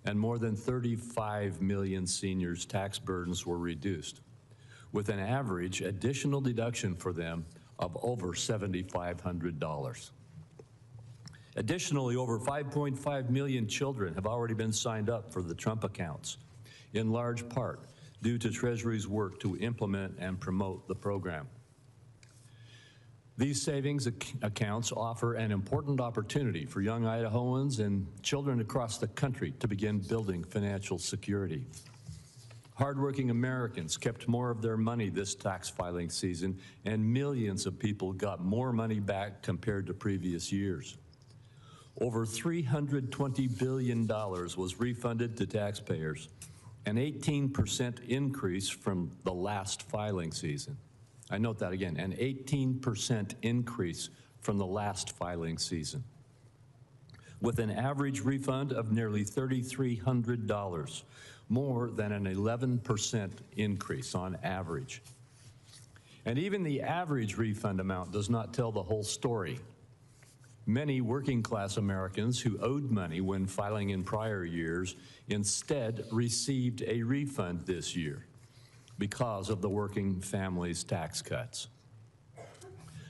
and more than 35 million seniors' tax burdens were reduced, with an average additional deduction for them of over $7,500. Additionally, over 5.5 million children have already been signed up for the Trump accounts, in large part due to Treasury's work to implement and promote the program. These savings accounts offer an important opportunity for young Idahoans and children across the country to begin building financial security. Hardworking Americans kept more of their money this tax filing season, and millions of people got more money back compared to previous years. Over $320 billion was refunded to taxpayers, an 18% increase from the last filing season. I note that again, an 18% increase from the last filing season, with an average refund of nearly $3,300, more than an 11% increase on average. And even the average refund amount does not tell the whole story. Many working-class Americans who owed money when filing in prior years instead received a refund this year because of the working families' tax cuts.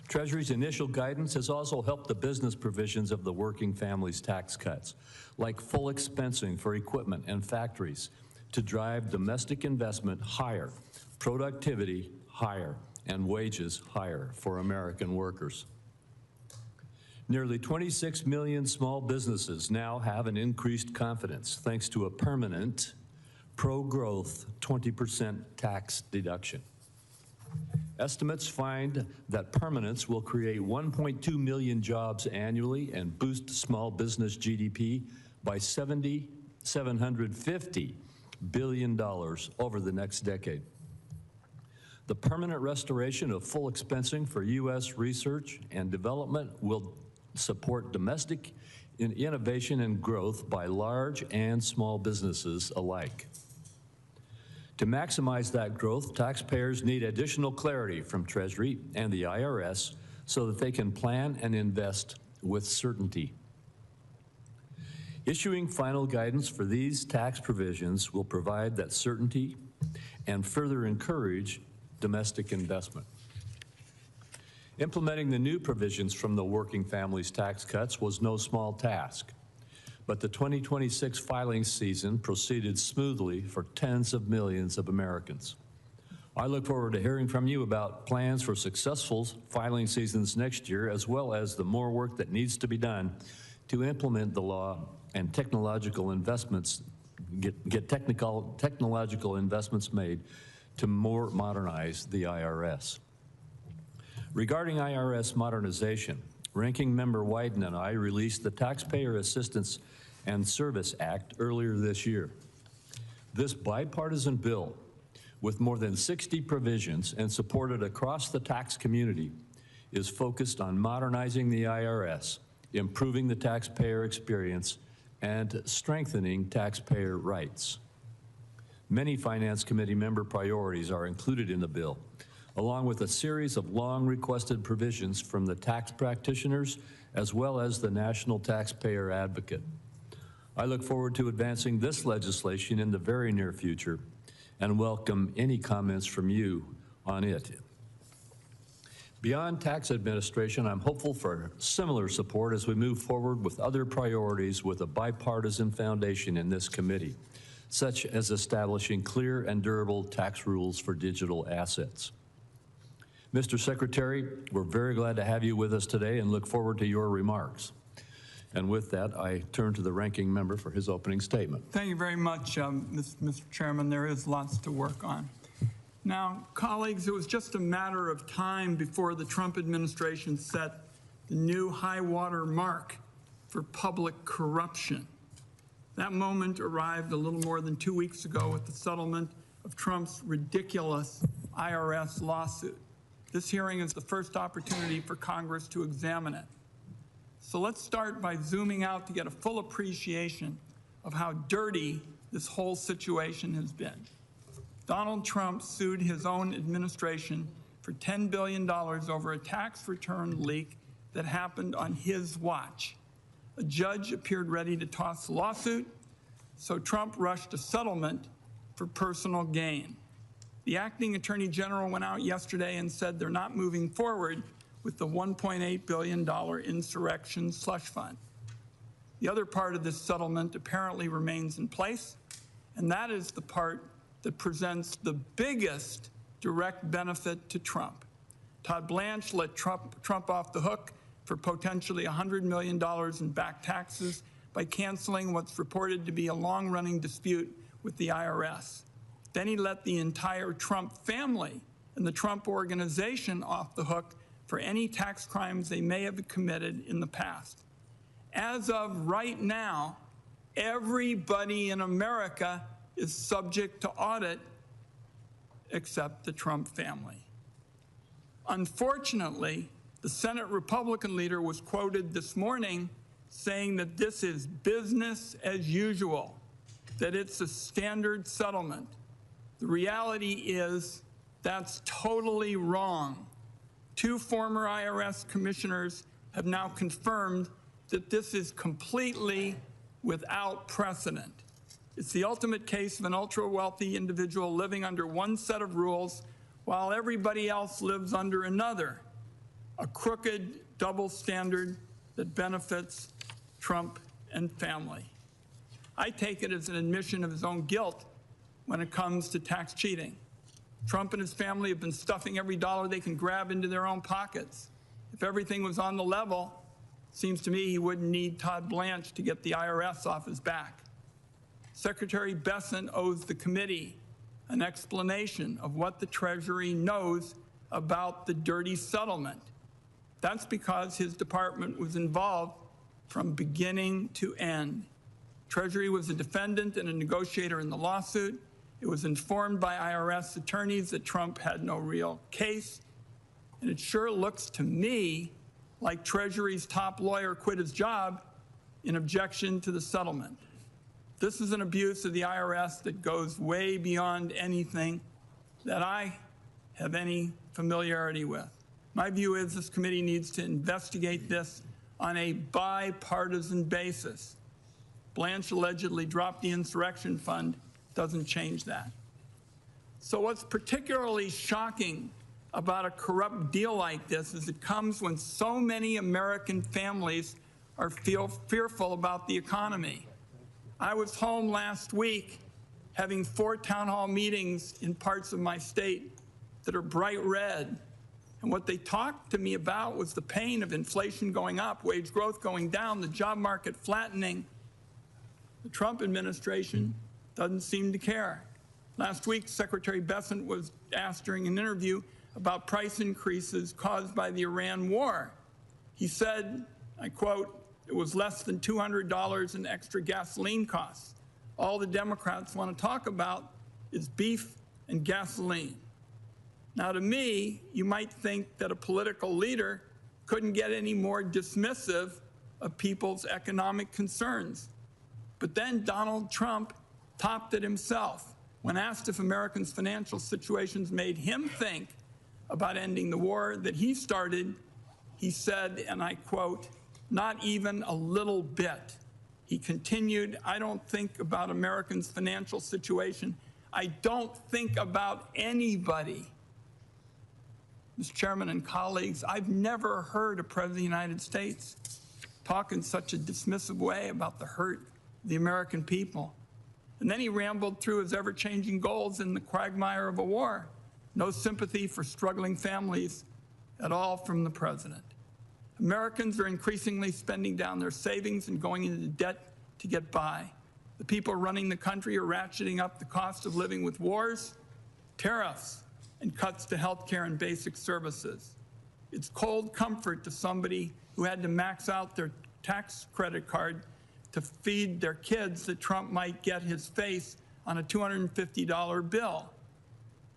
Treasury's initial guidance has also helped the business provisions of the working families' tax cuts, like full expensing for equipment and factories, to drive domestic investment higher, productivity higher, and wages higher for American workers. Nearly 26 million small businesses now have an increased confidence thanks to a permanent, pro-growth 20% tax deduction. Estimates find that permanence will create 1.2 million jobs annually and boost small business GDP by $750 billion over the next decade. The permanent restoration of full expensing for U.S. research and development will support domestic innovation and growth by large and small businesses alike. To maximize that growth, taxpayers need additional clarity from Treasury and the IRS so that they can plan and invest with certainty. Issuing final guidance for these tax provisions will provide that certainty and further encourage domestic investment. Implementing the new provisions from the working families tax cuts was no small task, but the 2026 filing season proceeded smoothly for tens of millions of Americans. I look forward to hearing from you about plans for successful filing seasons next year, as well as the more work that needs to be done to implement the law and technological investments, get technological investments made to more modernize the IRS. Regarding IRS modernization, Ranking Member Wyden and I released the Taxpayer Assistance and Service Act earlier this year. This bipartisan bill, with more than 60 provisions and supported across the tax community, is focused on modernizing the IRS, improving the taxpayer experience, and strengthening taxpayer rights. Many Finance Committee member priorities are included in the bill, along with a series of long-requested provisions from the tax practitioners as well as the National Taxpayer Advocate. I look forward to advancing this legislation in the very near future and welcome any comments from you on it. Beyond tax administration, I'm hopeful for similar support as we move forward with other priorities with a bipartisan foundation in this committee, such as establishing clear and durable tax rules for digital assets. Mr. Secretary, we're very glad to have you with us today and look forward to your remarks. And with that, I turn to the ranking member for his opening statement. Thank you very much, Mr. Chairman. There is lots to work on. Now, colleagues, it was just a matter of time before the Trump administration set the new high-water mark for public corruption. That moment arrived a little more than 2 weeks ago with the settlement of Trump's ridiculous IRS lawsuit. This hearing is the first opportunity for Congress to examine it. So let's start by zooming out to get a full appreciation of how dirty this whole situation has been. Donald Trump sued his own administration for $10 billion over a tax return leak that happened on his watch. A judge appeared ready to toss the lawsuit. so Trump rushed a settlement for personal gain. The acting attorney general went out yesterday and said they're not moving forward with the $1.8 billion insurrection slush fund. The other part of this settlement apparently remains in place, and that is the part that presents the biggest direct benefit to Trump. Todd Blanche let Trump off the hook for potentially $100 million in back taxes by canceling what's reported to be a long-running dispute with the IRS. Then he let the entire Trump family and the Trump organization off the hook for any tax crimes they may have committed in the past. As of right now, everybody in America is subject to audit except the Trump family. Unfortunately, the Senate Republican leader was quoted this morning saying that this is business as usual, that it's a standard settlement. The reality is that's totally wrong. Two former IRS commissioners have now confirmed that this is completely without precedent. It's the ultimate case of an ultra-wealthy individual living under one set of rules while everybody else lives under another, a crooked double standard that benefits Trump and family. I take it as an admission of his own guilt when it comes to tax cheating. Trump and his family have been stuffing every dollar they can grab into their own pockets. If everything was on the level, it seems to me he wouldn't need Todd Blanche to get the IRS off his back. Secretary Bessent owes the committee an explanation of what the Treasury knows about the dirty settlement. That's because his department was involved from beginning to end. Treasury was a defendant and a negotiator in the lawsuit. It was informed by IRS attorneys that Trump had no real case. And it sure looks to me like Treasury's top lawyer quit his job in objection to the settlement. This is an abuse of the IRS that goes way beyond anything that I have any familiarity with. My view is this committee needs to investigate this on a bipartisan basis. Blanche allegedly dropped the insurrection fund, doesn't change that. So what's particularly shocking about a corrupt deal like this is it comes when so many American families are fearful about the economy. I was home last week having 4 town hall meetings in parts of my state that are bright red. And what they talked to me about was the pain of inflation going up, wage growth going down, the job market flattening. The Trump administration doesn't seem to care. Last week, Secretary Bessent was asked during an interview about price increases caused by the Iran war. He said, I quote, "It was less than $200 in extra gasoline costs. All the Democrats want to talk about is beef and gasoline." Now, to me, you might think that a political leader couldn't get any more dismissive of people's economic concerns. But then Donald Trump topped it himself. When asked if Americans' financial situations made him think about ending the war that he started, he said, and I quote, "Not even a little bit." He continued, "I don't think about Americans' financial situation. I don't think about anybody." Mr. Chairman and colleagues, I've never heard a President of the United States talk in such a dismissive way about the hurt of the American people. And then he rambled through his ever-changing goals in the quagmire of a war. No sympathy for struggling families at all from the president. Americans are increasingly spending down their savings and going into debt to get by. The people running the country are ratcheting up the cost of living with wars, tariffs, and cuts to health care and basic services. It's cold comfort to somebody who had to max out their tax credit card to feed their kids that Trump might get his face on a $250 bill.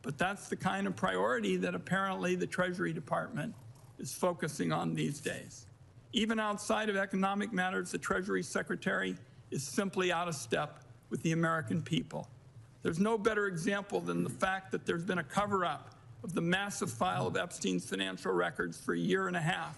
But that's the kind of priority that apparently the Treasury Department is focusing on these days. Even outside of economic matters, the Treasury Secretary is simply out of step with the American people. There's no better example than the fact that there's been a cover-up of the massive file of Epstein's financial records for a year and a half.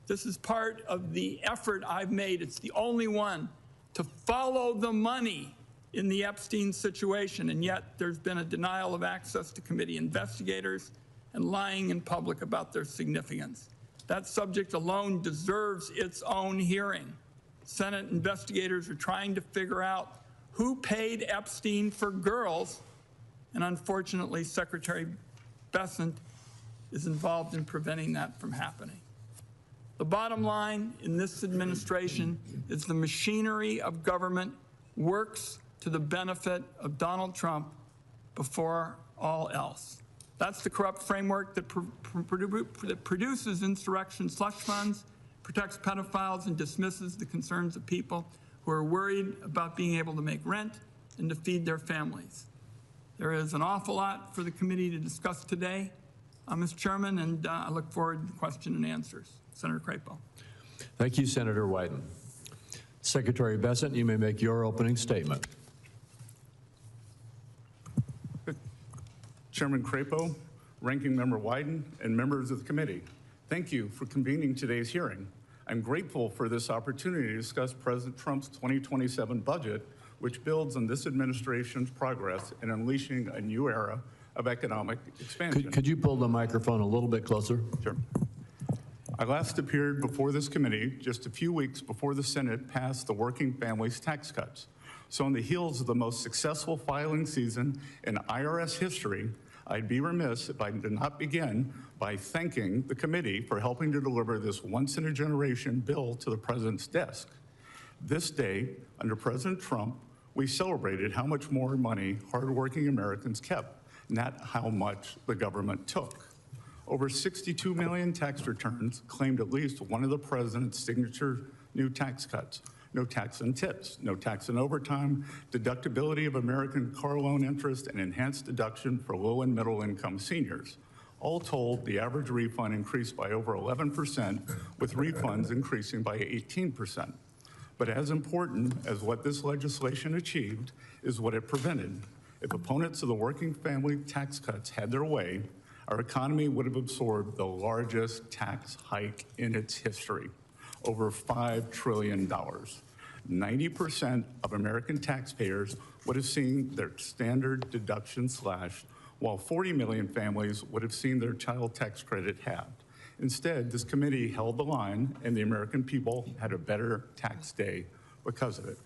This is part of the effort I've made. It's the only one to follow the money in the Epstein situation, and yet there's been a denial of access to committee investigators and lying in public about their significance. That subject alone deserves its own hearing. Senate investigators are trying to figure out who paid Epstein for girls, and unfortunately, Secretary Bessent is involved in preventing that from happening. The bottom line in this administration is the machinery of government works to the benefit of Donald Trump before all else. That's the corrupt framework that produces insurrection slush funds, protects pedophiles, and dismisses the concerns of people who are worried about being able to make rent and to feed their families. There is an awful lot for the committee to discuss today, Mr. Chairman, and I look forward to question and answers. Senator Crapo. Thank you, Senator Wyden. Secretary Bessent, you may make your opening statement. Chairman Crapo, Ranking Member Wyden, and members of the committee, thank you for convening today's hearing. I'm grateful for this opportunity to discuss President Trump's 2027 budget, which builds on this administration's progress in unleashing a new era of economic expansion. Could you pull the microphone a little bit closer? Sure. I last appeared before this committee just a few weeks before the Senate passed the Working Families tax cuts. So on the heels of the most successful filing season in IRS history, I'd be remiss if I did not begin by thanking the committee for helping to deliver this once-in-a-generation bill to the president's desk. This day, under President Trump, we celebrated how much more money hardworking Americans kept, not how much the government took. Over 62 million tax returns claimed at least one of the president's signature new tax cuts. No tax on tips, no tax on overtime, deductibility of American car loan interest, and enhanced deduction for low and middle income seniors. All told, the average refund increased by over 11%, with refunds increasing by 18%. But as important as what this legislation achieved is what it prevented. If opponents of the working family tax cuts had their way, our economy would have absorbed the largest tax hike in its history, over $5 trillion. 90% of American taxpayers would have seen their standard deduction slashed, while 40 million families would have seen their child tax credit halved. Instead, this committee held the line, and the American people had a better tax day because of it.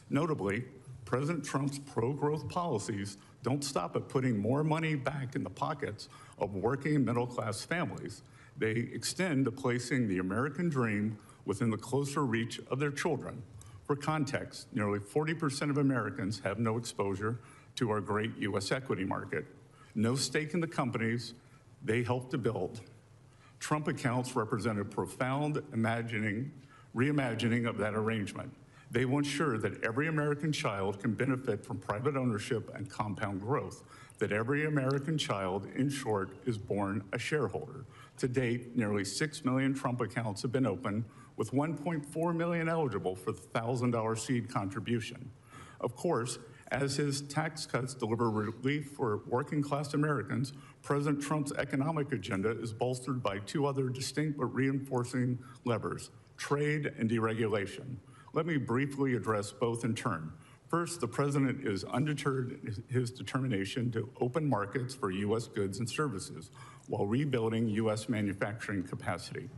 Notably, President Trump's pro-growth policies don't stop at putting more money back in the pockets of working middle-class families. They extend to placing the American dream within the closer reach of their children. For context, nearly 40% of Americans have no exposure to our great U.S. equity market, no stake in the companies they helped to build. Trump accounts represent a profound reimagining of that arrangement. They will ensure that every American child can benefit from private ownership and compound growth, that every American child, in short, is born a shareholder. To date, nearly 6 million Trump accounts have been opened, with 1.4 million eligible for the $1,000 seed contribution. Of course, as his tax cuts deliver relief for working-class Americans, President Trump's economic agenda is bolstered by two other distinct but reinforcing levers: trade and deregulation. Let me briefly address both in turn. First, the president is undeterred in his determination to open markets for U.S. goods and services while rebuilding U.S. manufacturing capacity.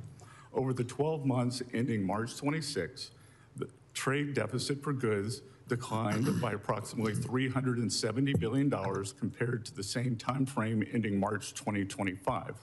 Over the 12 months ending March 26, the trade deficit for goods declined by approximately $370 billion compared to the same time frame ending March 2025.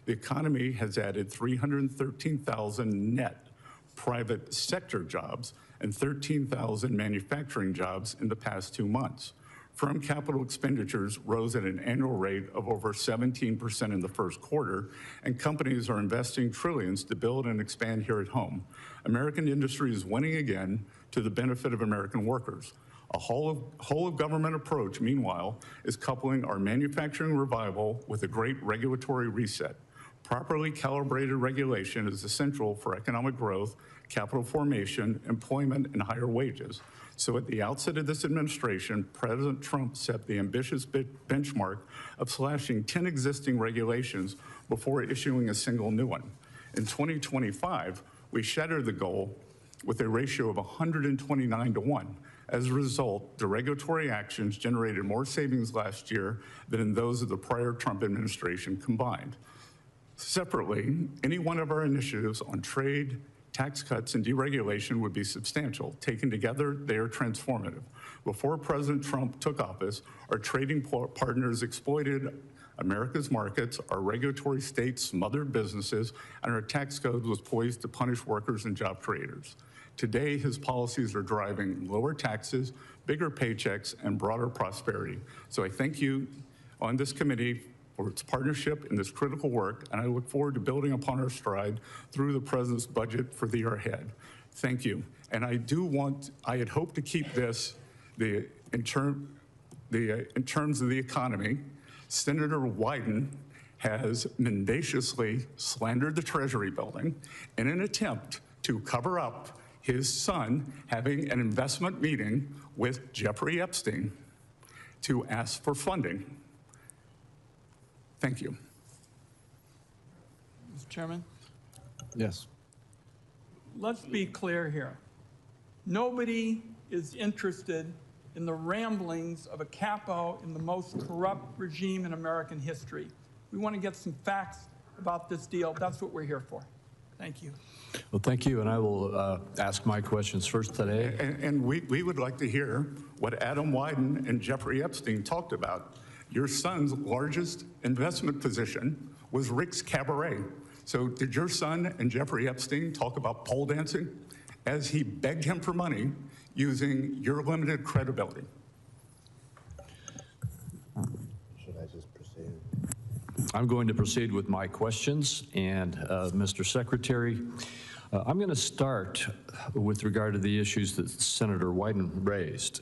The economy has added 313,000 net private sector jobs and 13,000 manufacturing jobs in the past 2 months. Firm capital expenditures rose at an annual rate of over 17% in the first quarter, and companies are investing trillions to build and expand here at home. American industry is winning again to the benefit of American workers. A whole of government approach, meanwhile, is coupling our manufacturing revival with a great regulatory reset. Properly calibrated regulation is essential for economic growth, capital formation, employment, and higher wages. So at the outset of this administration, President Trump set the ambitious benchmark of slashing 10 existing regulations before issuing a single new one. In 2025, we shattered the goal with a ratio of 129 to 1. As a result, the regulatory actions generated more savings last year than in those of the prior Trump administration combined. Separately, any one of our initiatives on trade, tax cuts, and deregulation would be substantial. Taken together, they are transformative. Before President Trump took office, our trading partners exploited America's markets, our regulatory states smothered businesses, and our tax code was poised to punish workers and job creators. Today, his policies are driving lower taxes, bigger paychecks, and broader prosperity. So I thank you on this committee for its partnership in this critical work, and I look forward to building upon our stride through the President's budget for the year ahead. Thank you. And I had hoped to keep this, in terms of the economy, Senator Wyden has mendaciously slandered the Treasury building in an attempt to cover up his son having an investment meeting with Jeffrey Epstein to ask for funding. Thank you. Mr. Chairman, Yes. let's be clear here. Nobody is interested in the ramblings of a capo in the most corrupt regime in American history. We want to get some facts about this deal. That's what we're here for. Thank you. Well, thank you, and I will ask my questions first today. And we would like to hear what Adam Wyden and Jeffrey Epstein talked about. Your son's largest investment position was Rick's Cabaret. So did your son and Jeffrey Epstein talk about pole dancing as he begged him for money using your limited credibility? Should I just proceed? I'm going to proceed with my questions, and Mr. Secretary, I'm going to start with regard to the issues that Senator Wyden raised.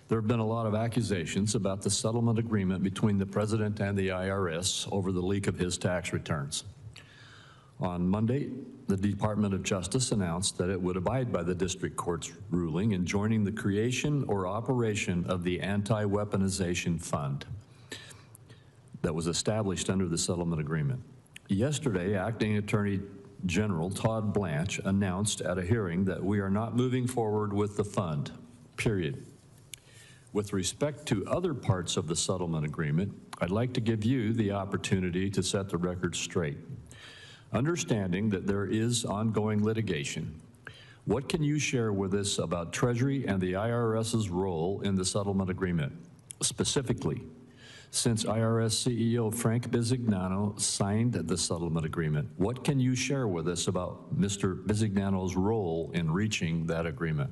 There have been a lot of accusations about the settlement agreement between the President and the IRS over the leak of his tax returns. On Monday, the Department of Justice announced that it would abide by the district court's ruling in joining the creation or operation of the Anti-Weaponization Fund that was established under the settlement agreement. Yesterday, Acting Attorney General Todd Blanche announced at a hearing that we are not moving forward with the fund, period. With respect to other parts of the settlement agreement, I'd like to give you the opportunity to set the record straight. Understanding that there is ongoing litigation, what can you share with us about Treasury and the IRS's role in the settlement agreement? Specifically, since IRS CEO Frank Bisignano signed the settlement agreement, what can you share with us about Mr. Bisignano's role in reaching that agreement?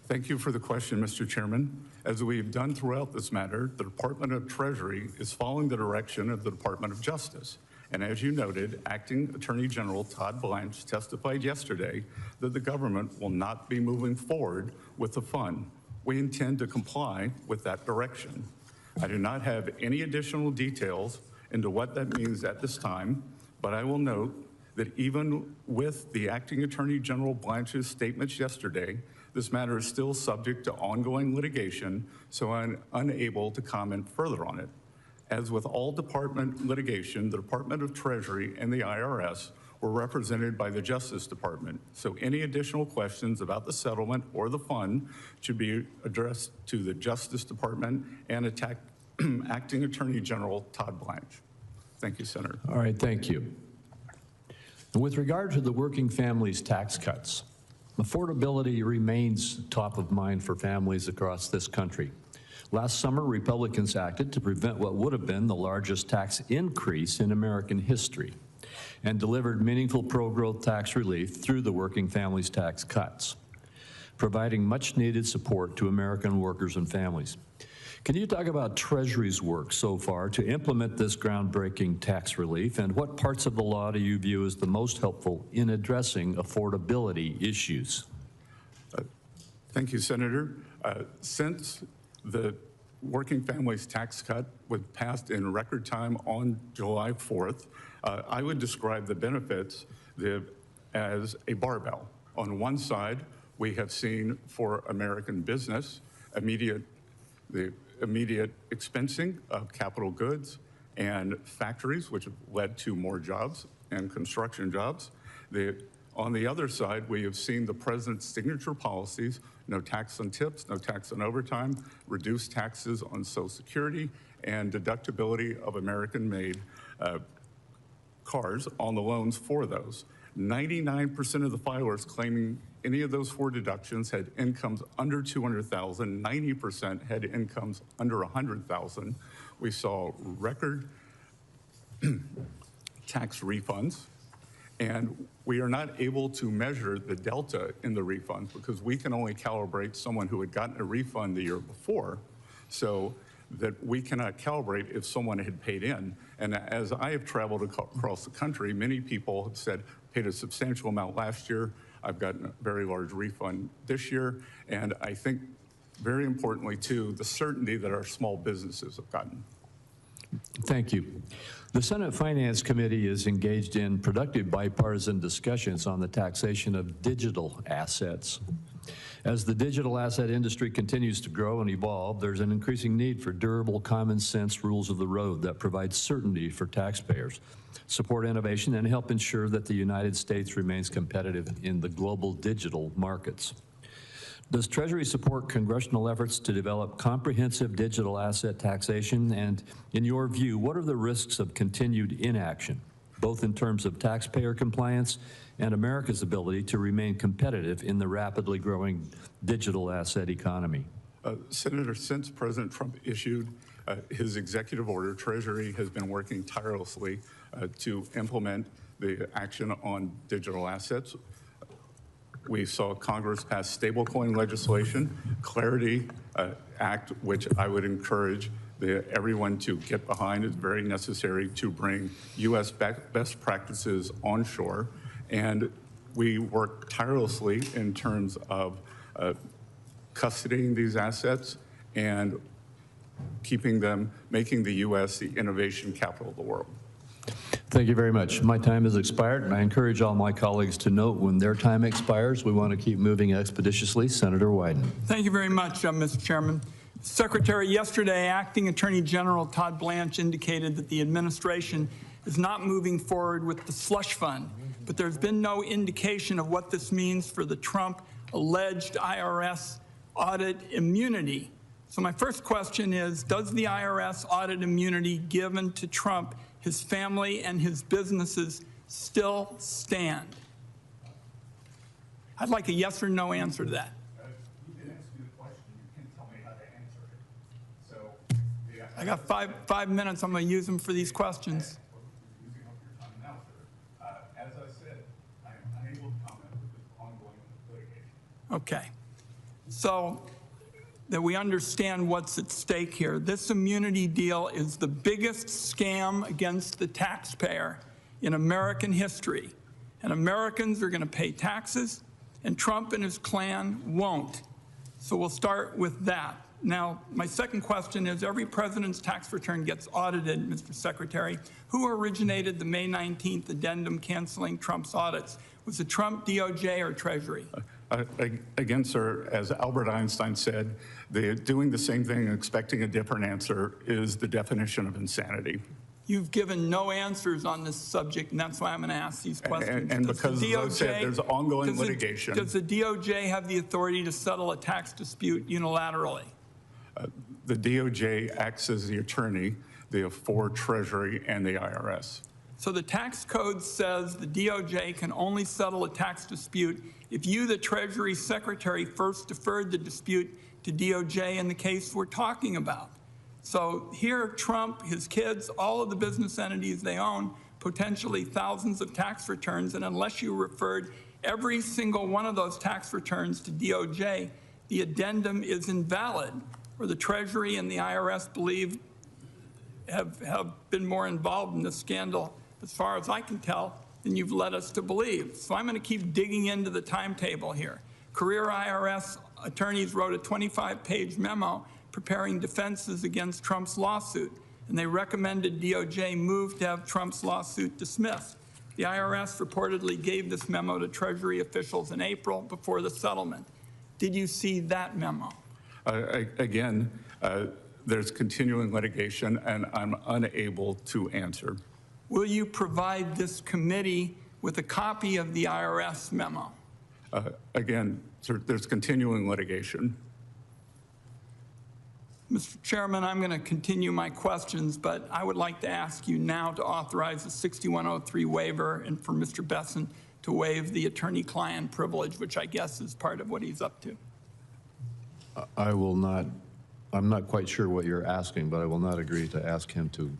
Thank you for the question, Mr. Chairman. As we've done throughout this matter, the Department of Treasury is following the direction of the Department of Justice. And as you noted, Acting Attorney General Todd Blanche testified yesterday that the government will not be moving forward with the fund. We intend to comply with that direction. I do not have any additional details into what that means at this time, but I will note that even with the Acting Attorney General Blanche's statements yesterday, this matter is still subject to ongoing litigation, so I'm unable to comment further on it. As with all department litigation, the Department of Treasury and the IRS were represented by the Justice Department, so any additional questions about the settlement or the fund should be addressed to the Justice Department and Acting Attorney General Todd Blanche. Thank you, Senator. All right, thank you. With regard to the working families tax cuts, affordability remains top of mind for families across this country. Last summer, Republicans acted to prevent what would have been the largest tax increase in American history and delivered meaningful pro-growth tax relief through the working families tax cuts, providing much-needed support to American workers and families. Can you talk about Treasury's work so far to implement this groundbreaking tax relief, and what parts of the law do you view as the most helpful in addressing affordability issues? Thank you, Senator. Since the working families tax cut was passed in record time on July 4th, I would describe the benefits as a barbell. On one side, we have seen for American business the immediate expensing of capital goods and factories, which have led to more jobs and construction jobs. On the other side, we have seen the president's signature policies: no tax on tips, no tax on overtime, reduced taxes on Social Security, and deductibility of American-made cars on the loans for those. 99% of the filers claiming any of those four deductions had incomes under $200,000. 90% had incomes under $100,000. We saw record tax refunds, and we are not able to measure the delta in the refunds because we can only calibrate someone who had gotten a refund the year before, so that we cannot calibrate if someone had paid in. And as I have traveled across the country, many people have said, paid a substantial amount last year, I've gotten a very large refund this year, and I think very importantly too, the certainty that our small businesses have gotten. Thank you. The Senate Finance Committee is engaged in productive bipartisan discussions on the taxation of digital assets. As the digital asset industry continues to grow and evolve, there's an increasing need for durable, common sense rules of the road that provide certainty for taxpayers, support innovation, and help ensure that the United States remains competitive in the global digital markets. Does Treasury support congressional efforts to develop comprehensive digital asset taxation? And in your view, what are the risks of continued inaction, both in terms of taxpayer compliance and America's ability to remain competitive in the rapidly growing digital asset economy? Senator, since President Trump issued his executive order, Treasury has been working tirelessly to implement the action on digital assets. We saw Congress pass stablecoin legislation, Clarity Act, which I would encourage everyone to get behind. It's very necessary to bring U.S. best practices onshore. And we work tirelessly in terms of custodying these assets and keeping them, making the U.S. the innovation capital of the world. Thank you very much. My time has expired, and I encourage all my colleagues to note when their time expires. We want to keep moving expeditiously. Senator Wyden. Thank you very much, Mr. Chairman. Secretary, yesterday, Acting Attorney General Todd Blanche indicated that the administration is not moving forward with the slush fund, but there's been no indication of what this means for the Trump alleged IRS audit immunity. So my first question is, does the IRS audit immunity given to Trump, his family, and his businesses still stand? I'd like a yes or no answer to that. You can ask me the question. You can't tell me how to answer it. So, I got five minutes. I'm going to use them for these questions. You're using up your time now, sir. As I said, I am unable to comment with this ongoing litigation. Okay. So that we understand what's at stake here. This immunity deal is the biggest scam against the taxpayer in American history. And Americans are going to pay taxes, and Trump and his clan won't. So we'll start with that. Now, my second question is, every president's tax return gets audited, Mr. Secretary. Who originated the May 19th addendum canceling Trump's audits? Was it Trump, DOJ, or Treasury? Again, sir, as Albert Einstein said, doing the same thing and expecting a different answer is the definition of insanity. You've given no answers on this subject, and that's why I'm going to ask these questions. And because, as I said, there's ongoing litigation. Does the DOJ have the authority to settle a tax dispute unilaterally? The DOJ acts as the attorney for Treasury and the IRS. So the tax code says the DOJ can only settle a tax dispute if you, the Treasury Secretary, first deferred the dispute to DOJ in the case we're talking about. So here, Trump, his kids, all of the business entities they own, potentially thousands of tax returns, and unless you referred every single one of those tax returns to DOJ, the addendum is invalid, or the Treasury and the IRS believe have been more involved in this scandal, as far as I can tell, than you've led us to believe. So I'm going to keep digging into the timetable here. Career IRS attorneys wrote a 25-page memo preparing defenses against Trump's lawsuit, and they recommended DOJ move to have Trump's lawsuit dismissed. The IRS reportedly gave this memo to Treasury officials in April before the settlement. Did you see that memo? Again, there's continuing litigation, and I'm unable to answer. Will you provide this committee with a copy of the IRS memo? Again, sir, there's continuing litigation. Mr. Chairman, I'm going to continue my questions, but I would like to ask you now to authorize the 6103 waiver and for Mr. Bessent to waive the attorney-client privilege, which I guess is part of what he's up to. I will not, I'm not quite sure what you're asking, but I will not agree to ask him to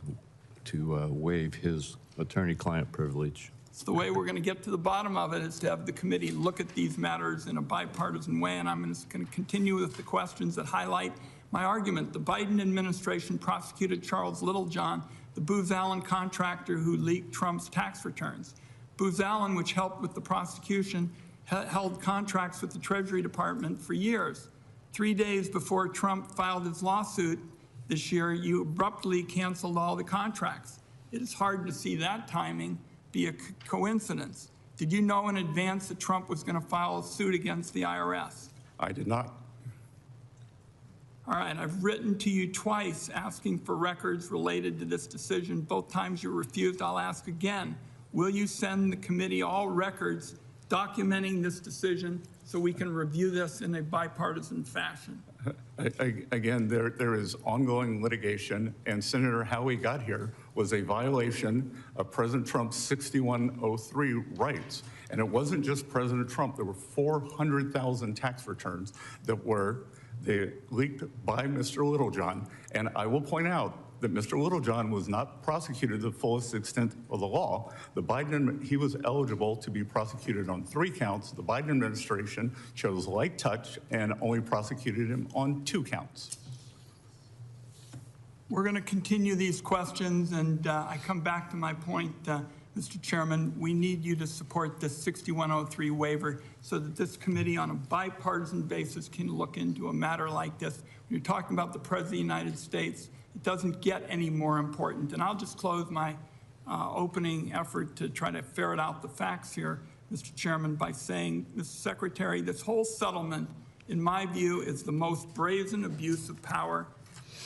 waive his attorney-client privilege. So the way we're going to get to the bottom of it is to have the committee look at these matters in a bipartisan way, and I'm just going to continue with the questions that highlight my argument. The Biden administration prosecuted Charles Littlejohn, the Booz Allen contractor who leaked Trump's tax returns. Booz Allen, which helped with the prosecution, held contracts with the Treasury Department for years. 3 days before Trump filed his lawsuit this year, you abruptly canceled all the contracts. It is hard to see that timing be a coincidence. Did you know in advance that Trump was going to file a suit against the IRS? I did not. All right, I've written to you twice asking for records related to this decision. Both times you refused. I'll ask again. Will you send the committee all records documenting this decision so we can review this in a bipartisan fashion? Again, there is ongoing litigation, and Senator, how we got here was a violation of President Trump's 6103 rights. And it wasn't just President Trump. There were 400,000 tax returns that were leaked by Mr. Littlejohn. And I will point out that Mr. Littlejohn was not prosecuted to the fullest extent of the law. He was eligible to be prosecuted on 3 counts. The Biden administration chose light touch and only prosecuted him on 2 counts. We're going to continue these questions, and I come back to my point, Mr. Chairman. We need you to support this 6103 waiver so that this committee on a bipartisan basis can look into a matter like this. When you're talking about the President of the United States, it doesn't get any more important. And I'll just close my opening effort to try to ferret out the facts here, Mr. Chairman, by saying, Mr. Secretary, this whole settlement, in my view, is the most brazen abuse of power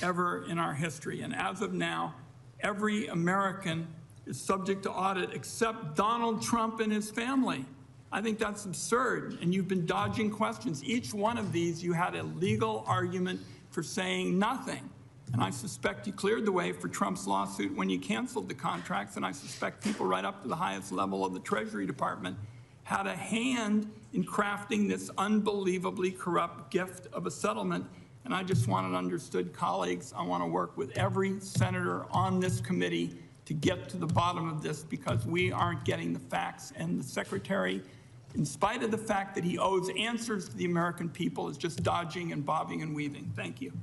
ever in our history. And as of now, every American is subject to audit except Donald Trump and his family. I think that's absurd, and you've been dodging questions. Each one of these, you had a legal argument for saying nothing. And I suspect you cleared the way for Trump's lawsuit when you canceled the contracts, and I suspect people right up to the highest level of the Treasury Department had a hand in crafting this unbelievably corrupt gift of a settlement. And I just want it understood, colleagues, I want to work with every senator on this committee to get to the bottom of this, because we aren't getting the facts. And the Secretary, in spite of the fact that he owes answers to the American people, is just dodging and bobbing and weaving. Thank you.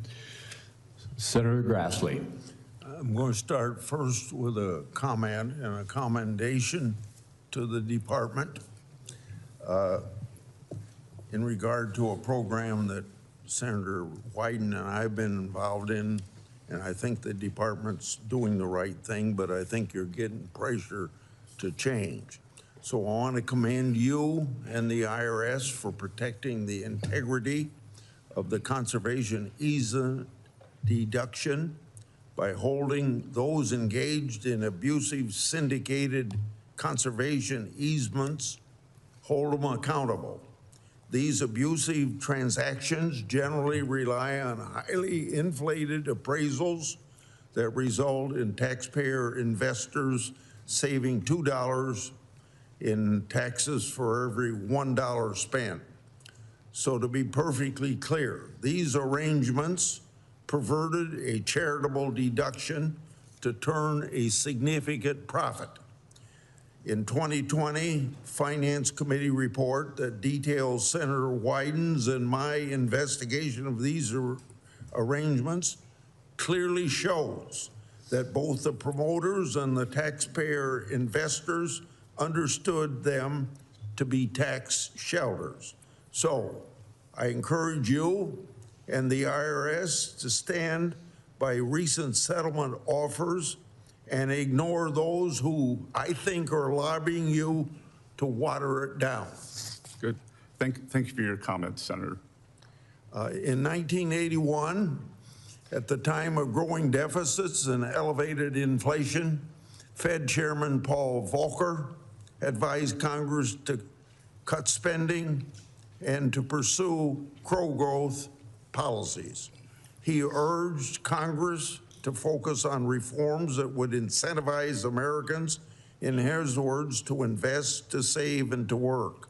Senator Grassley. I'm going to start first with a comment and a commendation to the department in regard to a program that Senator Wyden and I have been involved in, and I think the department's doing the right thing, but I think you're getting pressure to change. So I want to commend you and the IRS for protecting the integrity of the conservation easement deduction by holding those engaged in abusive syndicated conservation easements, hold them accountable. These abusive transactions generally rely on highly inflated appraisals that result in taxpayer investors saving $2 in taxes for every $1 spent. So to be perfectly clear, these arrangements perverted a charitable deduction to turn a significant profit. In 2020, Finance Committee report that details Senator Wyden's and my investigation of these arrangements clearly shows that both the promoters and the taxpayer investors understood them to be tax shelters. So I encourage you and the IRS to stand by recent settlement offers and ignore those who I think are lobbying you to water it down. Good. Thank you for your comments, Senator. In 1981, at the time of growing deficits and elevated inflation, Fed Chairman Paul Volcker advised Congress to cut spending and to pursue pro-growth policies. He urged Congress to focus on reforms that would incentivize Americans, in his words, to invest, to save, and to work.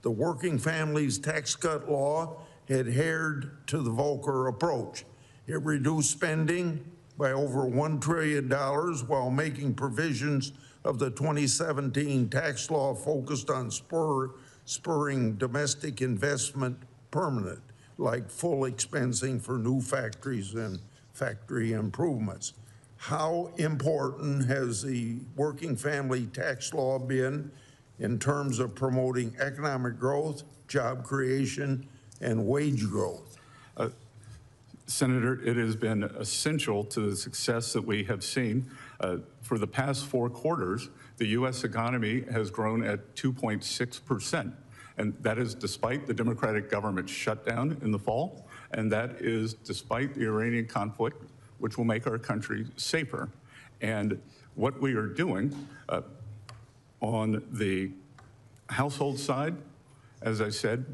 The Working Families Tax Cut Law adhered to the Volcker approach. It reduced spending by over $1 trillion while making provisions of the 2017 tax law focused on spurring domestic investment permanent, like full expensing for new factories and factory improvements. How important has the working family tax law been in terms of promoting economic growth, job creation, and wage growth? Senator, it has been essential to the success that we have seen. For the past 4 quarters, the U.S. economy has grown at 2.6%, and that is despite the Democratic government shutdown in the fall, and that is despite the Iranian conflict, which will make our country safer. And what we are doing on the household side, as I said,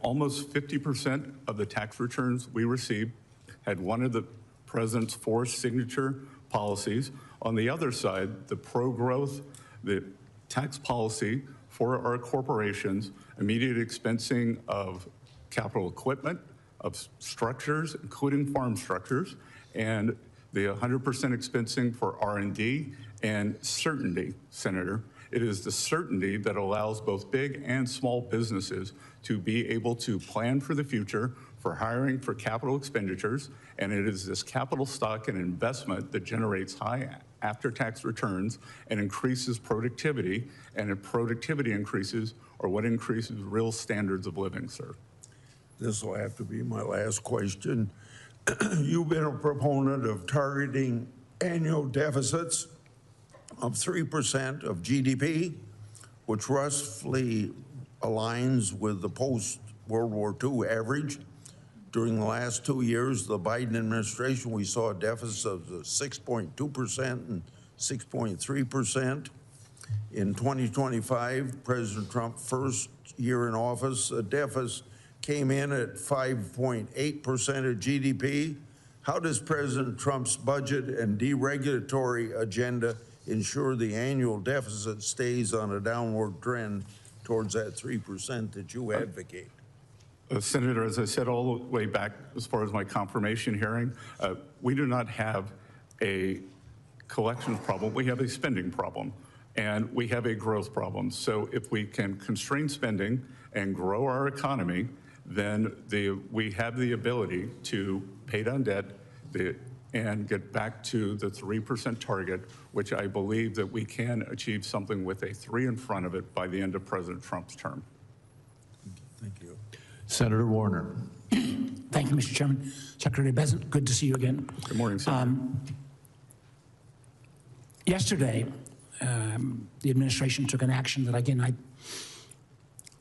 almost 50% of the tax returns we received had one of the president's 4 signature policies. On the other side, the pro-growth, the tax policy for our corporations, immediate expensing of capital equipment, of structures, including farm structures, and the 100% expensing for R&D, and certainty, Senator. It is the certainty that allows both big and small businesses to be able to plan for the future, for hiring, for capital expenditures, and it is this capital stock and investment that generates high after-tax returns and increases productivity, and if productivity increases, or what increases real standards of living, sir. This will have to be my last question. You've been a proponent of targeting annual deficits of 3% of GDP, which roughly aligns with the post-World War II average. During the last 2 years, the Biden administration, we saw a deficit of 6.2% and 6.3%. In 2025, President Trump's first year in office, the deficit came in at 5.8% of GDP. How does President Trump's budget and deregulatory agenda ensure the annual deficit stays on a downward trend towards that 3% that you advocate? Senator, as I said all the way back as far as my confirmation hearing, we do not have a collections problem. We have a spending problem, and we have a growth problem. So if we can constrain spending and grow our economy, then we have the ability to pay down debt and get back to the 3% target, which I believe that we can achieve something with a 3 in front of it by the end of President Trump's term. Thank you. Senator Warner. Thank you, Mr. Chairman. Secretary Bessent, good to see you again. Good morning, Senator. Yesterday, the administration took an action that, again,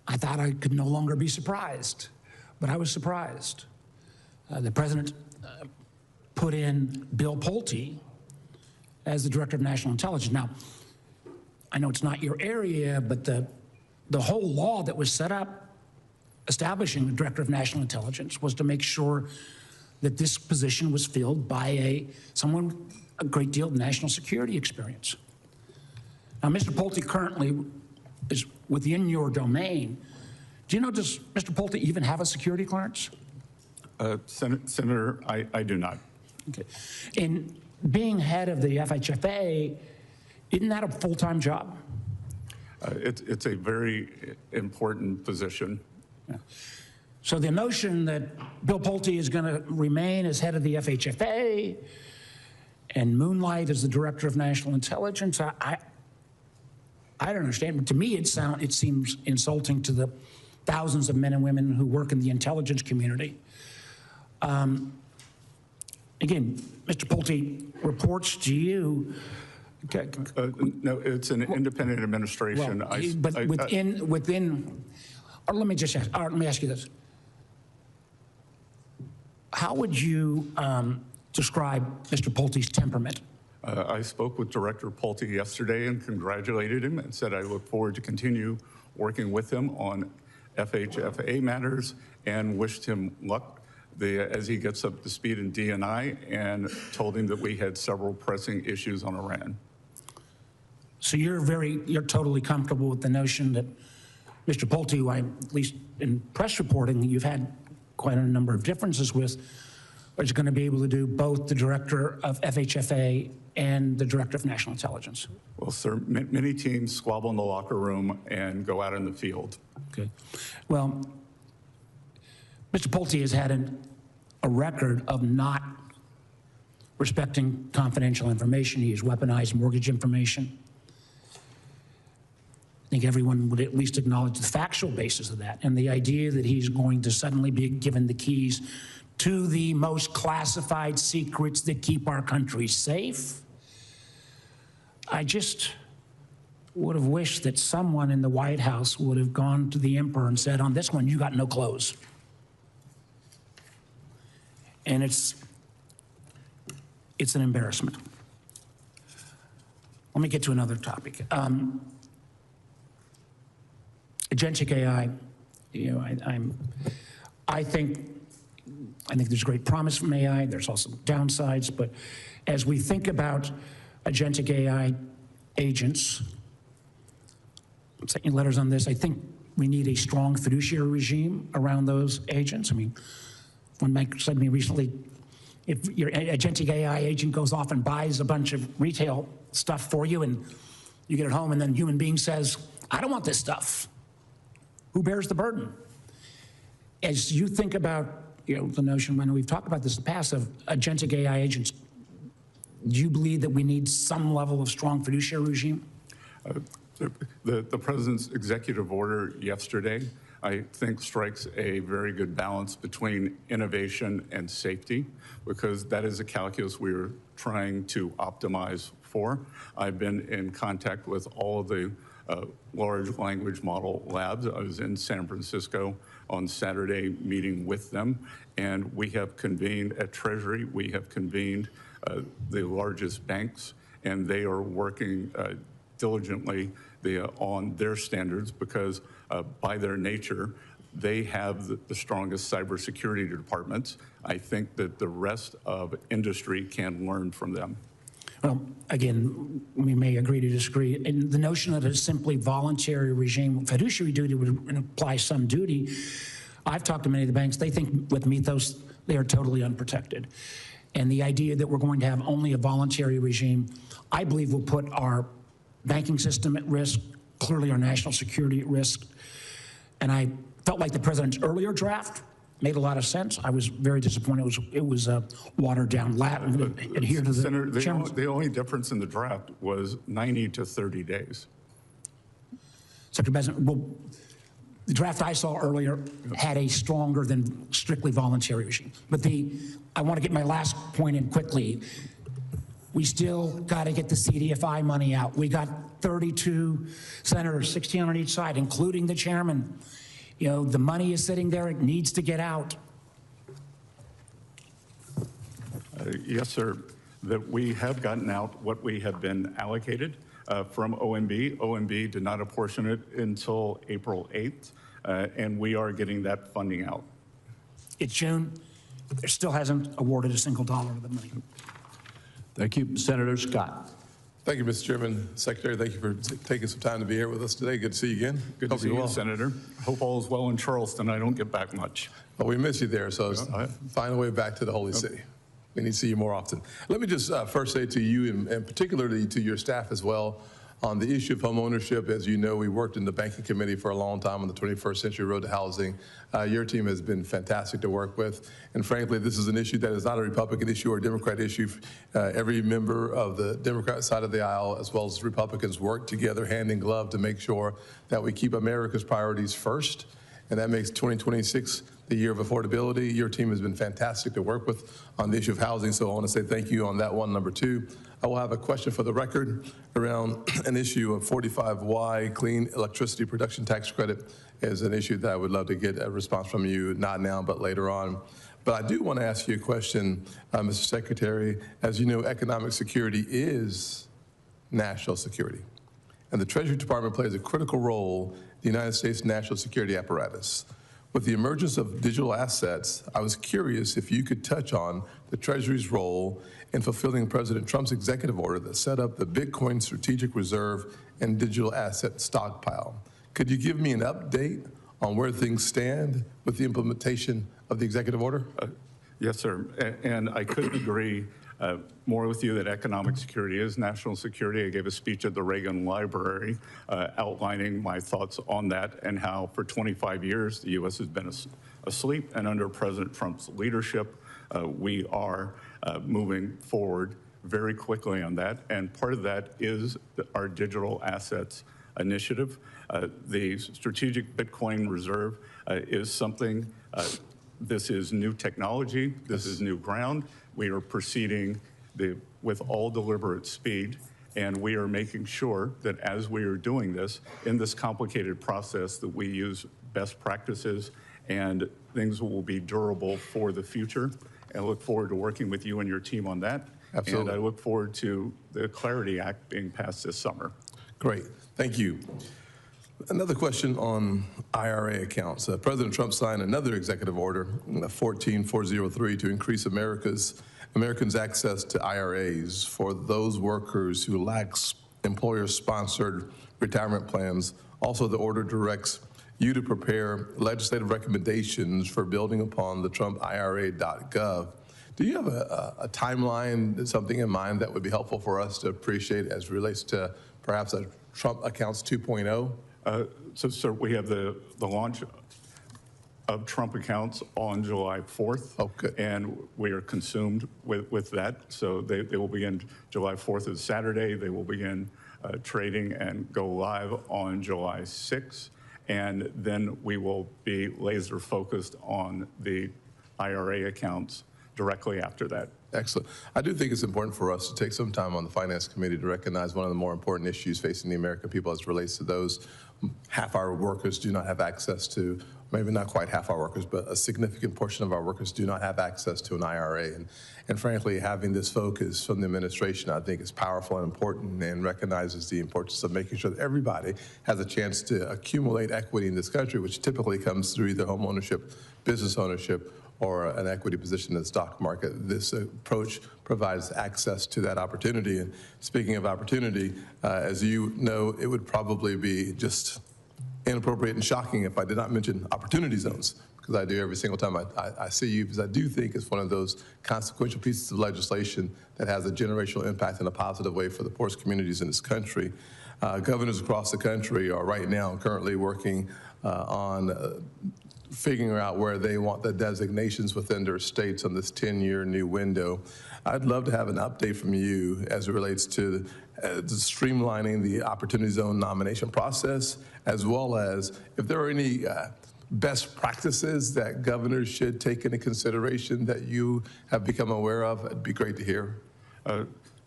I thought I could no longer be surprised, but I was surprised. The president put in Bill Pulte as the Director of National Intelligence. Now, I know it's not your area, but the whole law that was set up establishing the Director of National Intelligence was to make sure that this position was filled by someone with a great deal of national security experience. Now, Mr. Pulte currently is within your domain. Do you know, does Mr. Pulte even have a security clearance? Senator, I do not. Okay. In being head of the FHFA, isn't that a full-time job? It's a very important position. Yeah. So the notion that Bill Pulte is going to remain as head of the FHFA and moonlight as the Director of National Intelligence, I don't understand. But to me, it seems insulting to the thousands of men and women who work in the intelligence community. Again, Mr. Pulte reports to you. No, it's an independent administration. Well, but within. Or let me just ask. Let me ask you this: how would you describe Mr. Pulte's temperament? I spoke with Director Pulte yesterday and congratulated him and said I look forward to continue working with him on FHFA matters and wished him luck as he gets up to speed in D&I, and told him that we had several pressing issues on Iran. So you're totally comfortable with the notion that Mr. Pulte, who I, at least in press reporting, you've had quite a number of differences with, is going to be able to do both the director of FHFA and the director of national intelligence? Well, sir, many teams squabble in the locker room and go out in the field. Okay. Well, Mr. Pulte has had a record of not respecting confidential information. He has weaponized mortgage information. I think everyone would at least acknowledge the factual basis of that, and the idea that he's going to suddenly be given the keys to the most classified secrets that keep our country safe. I just would have wished that someone in the White House would have gone to the emperor and said, on this one, you got no clothes. And it's an embarrassment. Let me get to another topic. Agentic AI, you know, I think there's great promise from AI. There's also downsides, but as we think about agentic AI agents, I'm sending letters on this. I think we need a strong fiduciary regime around those agents. I mean, one bank said to me recently, if your agentic AI agent goes off and buys a bunch of retail stuff for you and you get it home and then a human being says, I don't want this stuff, who bears the burden? As you think about, you know, the notion, I know we've talked about this in the past, of agentic AI agents, do you believe that we need some level of strong fiduciary regime? The president's executive order yesterday, I think, strikes a very good balance between innovation and safety, because that is a calculus we are trying to optimize for. I've been in contact with all of the large language model labs. I was in San Francisco on Saturday meeting with them, and we have convened at Treasury, we have convened the largest banks, and they are working diligently on their standards, because by their nature, they have the strongest cybersecurity departments. I think that the rest of industry can learn from them. Well, again, we may agree to disagree. And the notion that it's simply voluntary regime, fiduciary duty would imply some duty. I've talked to many of the banks. They think with Mythos, they are totally unprotected. And the idea that we're going to have only a voluntary regime, I believe, will put our banking system at risk, clearly our national security at risk. And I felt like the president's earlier draft made a lot of sense. I was very disappointed. It was watered down. Adhere to the Senator, the only difference in the draft was 90 to 30 days. Secretary Bessent, well, the draft I saw earlier had a stronger than strictly voluntary regime. But I want to get my last point in quickly. We still got to get the CDFI money out. We got 32 senators, 16 on each side, including the chairman. You know, the money is sitting there. It needs to get out. Yes, sir. That we have gotten out what we have been allocated from OMB. OMB did not apportion it until April 8th, and we are getting that funding out. It's June. There still hasn't awarded a single dollar of the money. Thank you. Senator Scott. Thank you, Mr. Chairman. Secretary, thank you for taking some time to be here with us today. Good to see you again. Good to see you, Senator. Hope all is well in Charleston. I don't get back much. Well, we miss you there, so find a way back to the Holy City. We need to see you more often. Let me just first say to you, and particularly to your staff as well, on the issue of home ownership. As you know, we worked in the banking committee for a long time on the 21st Century Road to Housing. Your team has been fantastic to work with. And frankly, this is an issue that is not a Republican issue or a Democrat issue. Every member of the Democrat side of the aisle, as well as Republicans, work together hand in glove to make sure that we keep America's priorities first. And that makes 2026 the year of affordability. Your team has been fantastic to work with on the issue of housing, so I want to say thank you on that one. Number two, I will have a question for the record around an issue of 45Y clean electricity production tax credit is an issue that I would love to get a response from you, not now, but later on. But I do want to ask you a question, Mr. Secretary. As you know, economic security is national security. And the Treasury Department plays a critical role in the United States national security apparatus. With the emergence of digital assets, I was curious if you could touch on the Treasury's role in fulfilling President Trump's executive order that set up the Bitcoin Strategic Reserve and digital asset stockpile. Could you give me an update on where things stand with the implementation of the executive order? Yes, sir. And I couldn't agree more with you that economic security is national security. I gave a speech at the Reagan Library outlining my thoughts on that and how for 25 years the U.S. has been asleep, and under President Trump's leadership, we are moving forward very quickly on that. And part of that is our digital assets initiative. The Strategic Bitcoin Reserve is something, this is new technology, this is new ground. We are proceeding with all deliberate speed, and we are making sure that as we are doing this, in this complicated process, that we use best practices and things will be durable for the future. And I look forward to working with you and your team on that. Absolutely. And I look forward to the Clarity Act being passed this summer. Great, thank you. Another question on IRA accounts. President Trump signed another executive order, 14403, to increase Americans' access to IRAs for those workers who lack employer-sponsored retirement plans. Also, the order directs you to prepare legislative recommendations for building upon the TrumpIRA.gov. Do you have a timeline, something in mind that would be helpful for us to appreciate as it relates to perhaps a Trump Accounts 2.0? So, sir, we have the launch of Trump accounts on July 4th. Okay. And we are consumed with that. So they will begin July 4th is Saturday. They will begin trading and go live on July 6th. And then we will be laser focused on the IRA accounts directly after that. Excellent. I do think it's important for us to take some time on the Finance Committee to recognize one of the more important issues facing the American people as it relates to those half-hour workers do not have access to, maybe not quite half our workers, but a significant portion of our workers do not have access to an IRA. And frankly, having this focus from the administration, I think is powerful and important and recognizes the importance of making sure that everybody has a chance to accumulate equity in this country, which typically comes through either home ownership, business ownership, or an equity position in the stock market. This approach provides access to that opportunity. And speaking of opportunity, as you know, it would probably be just inappropriate and shocking if I did not mention opportunity zones, because I do every single time I see you, because I do think it's one of those consequential pieces of legislation that has a generational impact in a positive way for the poorest communities in this country. Governors across the country are right now currently working on figuring out where they want the designations within their states on this 10-year new window. I'd love to have an update from you as it relates to streamlining the Opportunity Zone nomination process, as well as if there are any best practices that governors should take into consideration that you have become aware of. It'd be great to hear.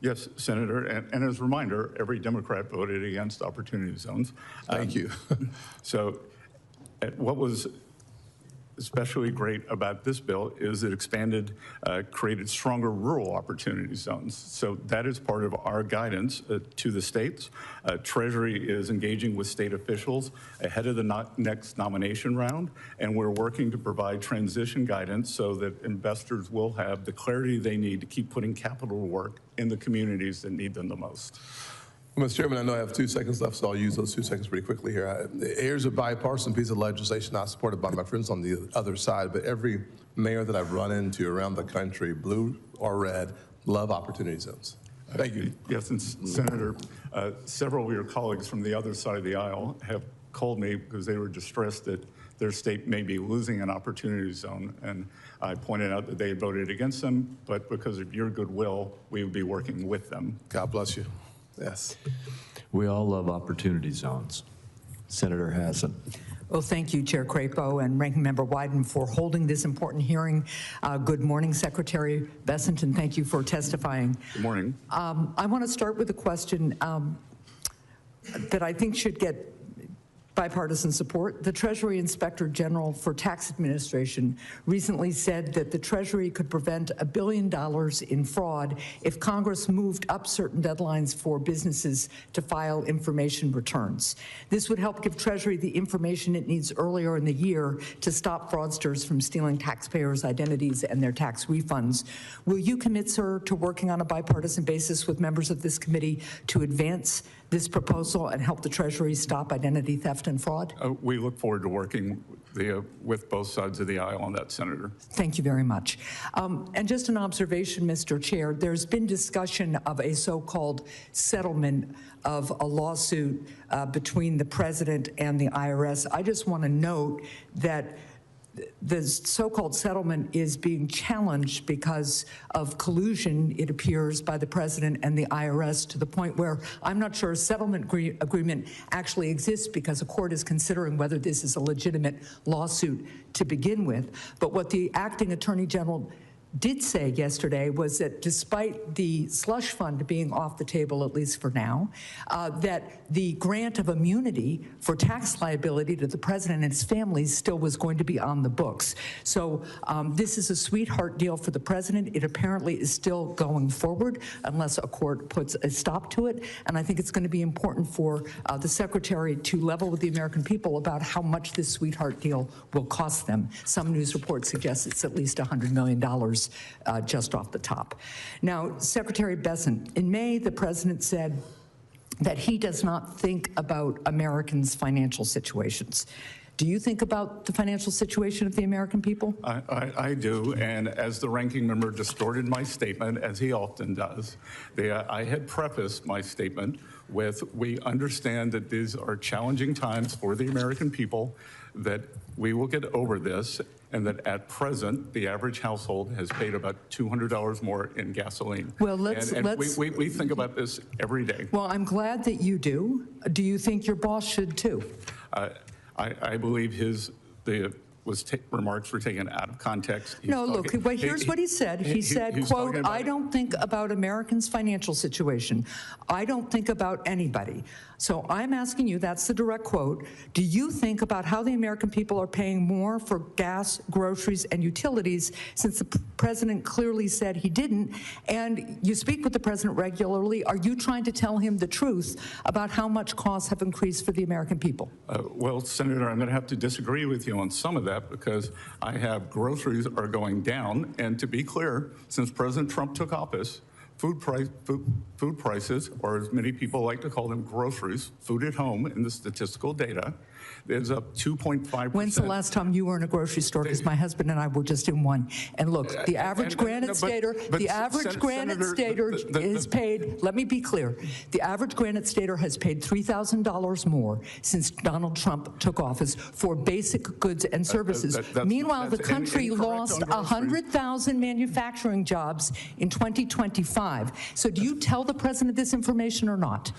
Yes, Senator, and as a reminder, every Democrat voted against Opportunity Zones. Thank you. So what was especially great about this bill is it expanded, created stronger rural opportunity zones. So that is part of our guidance to the states. Treasury is engaging with state officials ahead of the next nomination round, and we're working to provide transition guidance so that investors will have the clarity they need to keep putting capital to work in the communities that need them the most. Well, Mr. Chairman, I know I have 2 seconds left, so I'll use those 2 seconds pretty quickly here. Here's a bipartisan piece of legislation not supported by my friends on the other side, but every mayor that I've run into around the country, blue or red, love opportunity zones. Thank you. Yes, and Senator, several of your colleagues from the other side of the aisle have called me because they were distressed that their state may be losing an opportunity zone, and I pointed out that they had voted against them, but because of your goodwill, we would be working with them. God bless you. Yes. We all love opportunity zones. Senator Hassan. Well, thank you, Chair Crapo and Ranking Member Wyden, for holding this important hearing. Good morning, Secretary Bessent, and thank you for testifying. Good morning. I want to start with a question that I think should get bipartisan support. The Treasury Inspector General for Tax Administration recently said that the Treasury could prevent $1 billion in fraud if Congress moved up certain deadlines for businesses to file information returns. This would help give Treasury the information it needs earlier in the year to stop fraudsters from stealing taxpayers' identities and their tax refunds. Will you commit, sir, to working on a bipartisan basis with members of this committee to advance this proposal and help the Treasury stop identity theft and fraud? We look forward to working with both sides of the aisle on that, Senator. Thank you very much. And just an observation, Mr. Chair, there's been discussion of a so-called settlement of a lawsuit between the President and the IRS. I just want to note that the so-called settlement is being challenged because of collusion, it appears, by the President and the IRS, to the point where I'm not sure a settlement agreement actually exists because a court is considering whether this is a legitimate lawsuit to begin with. But what the acting Attorney General did say yesterday was that despite the slush fund being off the table, at least for now, that the grant of immunity for tax liability to the President and his family still was going to be on the books. So this is a sweetheart deal for the President. It apparently is still going forward unless a court puts a stop to it. And I think it's going to be important for the Secretary to level with the American people about how much this sweetheart deal will cost them. Some news reports suggest it's at least $100 million just off the top. Now, Secretary Bessent, in May, the President said that he does not think about Americans' financial situations. Do you think about the financial situation of the American people? I do, and as the ranking member distorted my statement, as he often does, I had prefaced my statement with, we understand that these are challenging times for the American people, that we will get over this, and that at present, the average household has paid about $200 more in gasoline. Well, we think about this every day. Well, I'm glad that you do. Do you think your boss should too? I believe remarks were taken out of context. But here's what he said. He said, quote, I don't think about Americans' financial situation. I don't think about anybody. So I'm asking you, that's the direct quote, do you think about how the American people are paying more for gas, groceries, and utilities, since the President clearly said he didn't? And you speak with the President regularly. Are you trying to tell him the truth about how much costs have increased for the American people? Well, Senator, I'm going to have to disagree with you on some of that, because I have groceries are going down. And to be clear, since President Trump took office, food prices, or as many people like to call them, groceries, food at home in the statistical data, is up 2.5%. When's the last time you were in a grocery store? Because my husband and I were just in one. And look, the average Granite Stater, is paid, let me be clear, the average Granite Stater has paid $3,000 more since Donald Trump took office for basic goods and services. Meanwhile, the country lost 100,000 manufacturing jobs in 2025. So do you tell the President this information or not?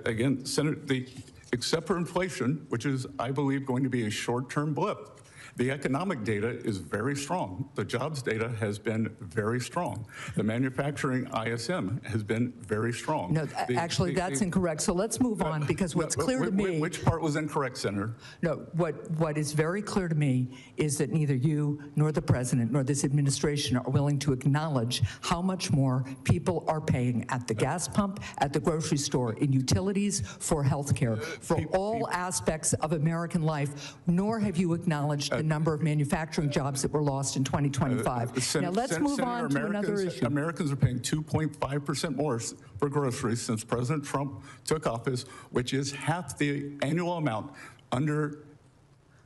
Again, Senator, except for inflation, which is, I believe, going to be a short-term blip, the economic data is very strong. The jobs data has been very strong. The manufacturing ISM has been very strong. No, actually, that's incorrect. So let's move on, because what's clear to me... Which part was incorrect, Senator? No, what is very clear to me is that neither you nor the President nor this administration are willing to acknowledge how much more people are paying at the gas pump, at the grocery store, in utilities, for health care, for all aspects of American life, nor have you acknowledged the number of manufacturing jobs that were lost in 2025. Now let's move on to another issue. Americans are paying 2.5% more for groceries since President Trump took office, which is half the annual amount under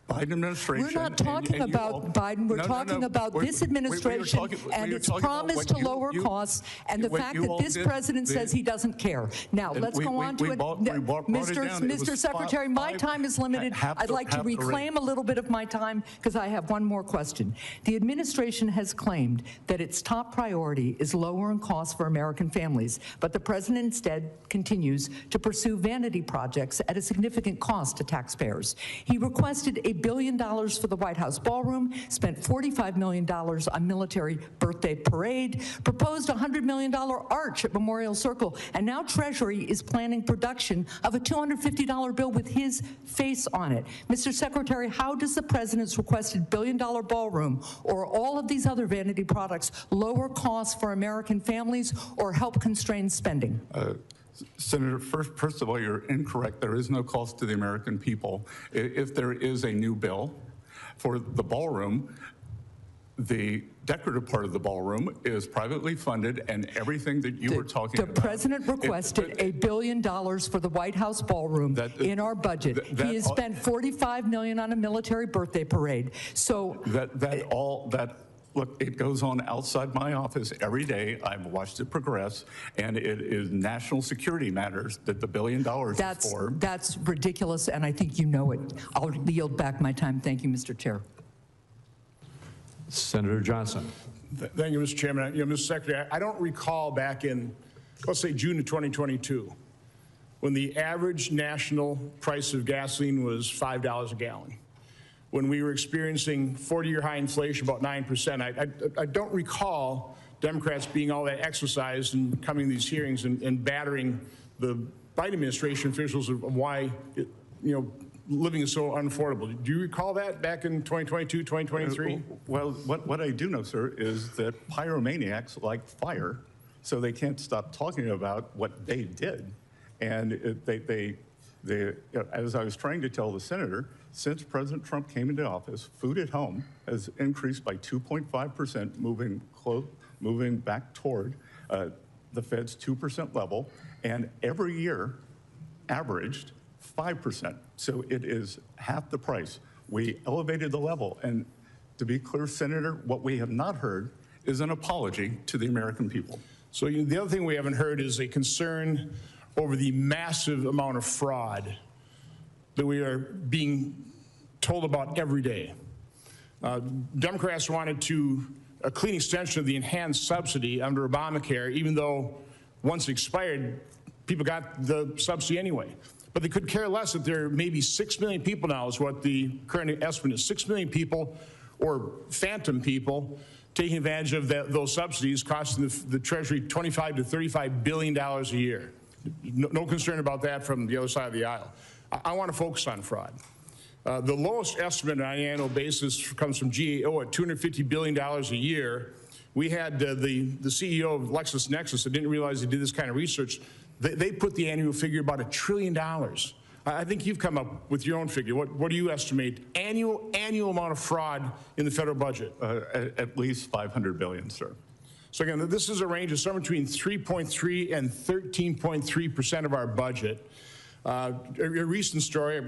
Biden administration. We're not talking about Biden. We're talking about this administration and its promise to lower costs, and the fact that this president says he doesn't care. Now, let's go on to it. Mr. Secretary, my time is limited. I'd like to reclaim a little bit of my time, because I have one more question. The administration has claimed that its top priority is lowering costs for American families, but the president instead continues to pursue vanity projects at a significant cost to taxpayers. He requested a $1 billion for the White House ballroom, spent $45 million on military birthday parade, proposed a $100 million arch at Memorial Circle, and now Treasury is planning production of a $250 bill with his face on it. Mr. Secretary, how does the president's requested $1 billion ballroom or all of these other vanity products lower costs for American families or help constrain spending? Senator, first of all, you're incorrect. There is no cost to the American people. If there is a new bill for the ballroom, the decorative part of the ballroom is privately funded, and everything that you were talking about. The president requested $1 billion for the White House ballroom in our budget. He has spent $45 million on a military birthday parade. So look, it goes on outside my office every day. I've watched it progress, and it is national security matters that the $1 billion is for. That's ridiculous, and I think you know it. I'll yield back my time. Thank you, Mr. Chair. Senator Johnson. Thank you, Mr. Chairman. Mr. Secretary, I don't recall back in, let's say, June of 2022, when the average national price of gasoline was $5 a gallon, when we were experiencing 40-year high inflation, about 9%. I don't recall Democrats being all that exercised and coming to these hearings and battering the Biden administration officials of why, living is so unaffordable. Do you recall that back in 2022, 2023? Well, what I do know, sir, is that pyromaniacs like fire, so they can't stop talking about what they did. And as I was trying to tell the senator, since President Trump came into office, food at home has increased by 2.5%, moving back toward the Fed's 2% level, and every year averaged 5%. So it is half the price. We elevated the level. And to be clear, Senator, what we have not heard is an apology to the American people. So the other thing we haven't heard is a concern over the massive amount of fraud that we are being told about every day. Democrats wanted a clean extension of the enhanced subsidy under Obamacare, even though once it expired, people got the subsidy anyway. But they could care less that there may be 6 million people now is what the current estimate is. 6 million people, or phantom people, taking advantage of those subsidies, costing the Treasury $25 to $35 billion a year. No concern about that from the other side of the aisle. I want to focus on fraud. The lowest estimate on an annual basis comes from GAO at $250 billion a year. We had the CEO of LexisNexis, I didn't realize they did this kind of research. They put the annual figure about $1 trillion. I think you've come up with your own figure. What do you estimate annual amount of fraud in the federal budget? At least $500 billion, sir. So again, this is a range of somewhere between 3.3 and 13.3% of our budget. A recent story, I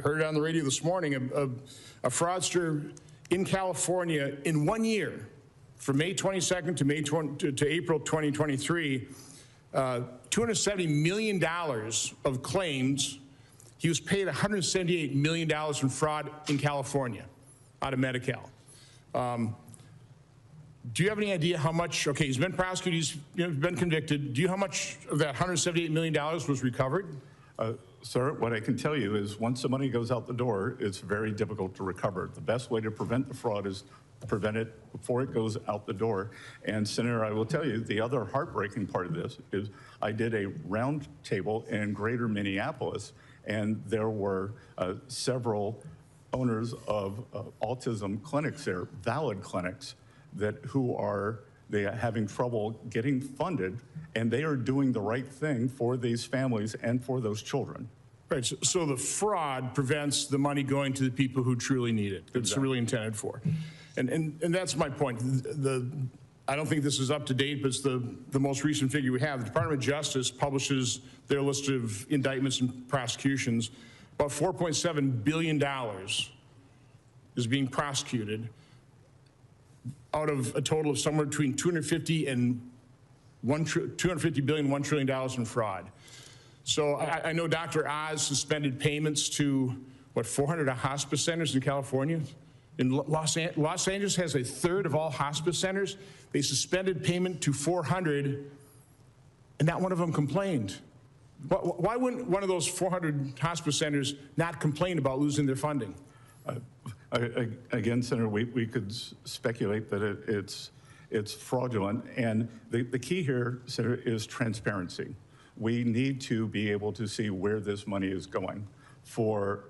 heard it on the radio this morning, a fraudster in California in 1 year, from May 22nd to April 2023, $270 million of claims. He was paid $178 million in fraud in California out of Medi-Cal. Do you have any idea how much, okay, he's been prosecuted, he's been convicted. Do you know how much of that $178 million was recovered? Sir, what I can tell you is once the money goes out the door, it's very difficult to recover. The best way to prevent the fraud is to prevent it before it goes out the door. And Senator, I will tell you, the other heartbreaking part of this is I did a round table in greater Minneapolis, and there were several owners of autism clinics there, valid clinics, who are having trouble getting funded, and they are doing the right thing for these families and for those children. Right, so the fraud prevents the money going to the people who truly need it. It's exactly. Really intended for. And that's my point. I don't think this is up to date, but it's the most recent figure we have. The Department of Justice publishes their list of indictments and prosecutions. About $4.7 billion is being prosecuted out of a total of somewhere between $250 billion and $1 trillion in fraud. So I know Dr. Oz suspended payments to, 400 hospice centers in California? In Los Angeles has a third of all hospice centers. They suspended payment to 400, and not one of them complained. Why wouldn't one of those 400 hospice centers not complain about losing their funding? Again, Senator, we could speculate that it's fraudulent. And the key here, Senator, is transparency. We need to be able to see where this money is going. For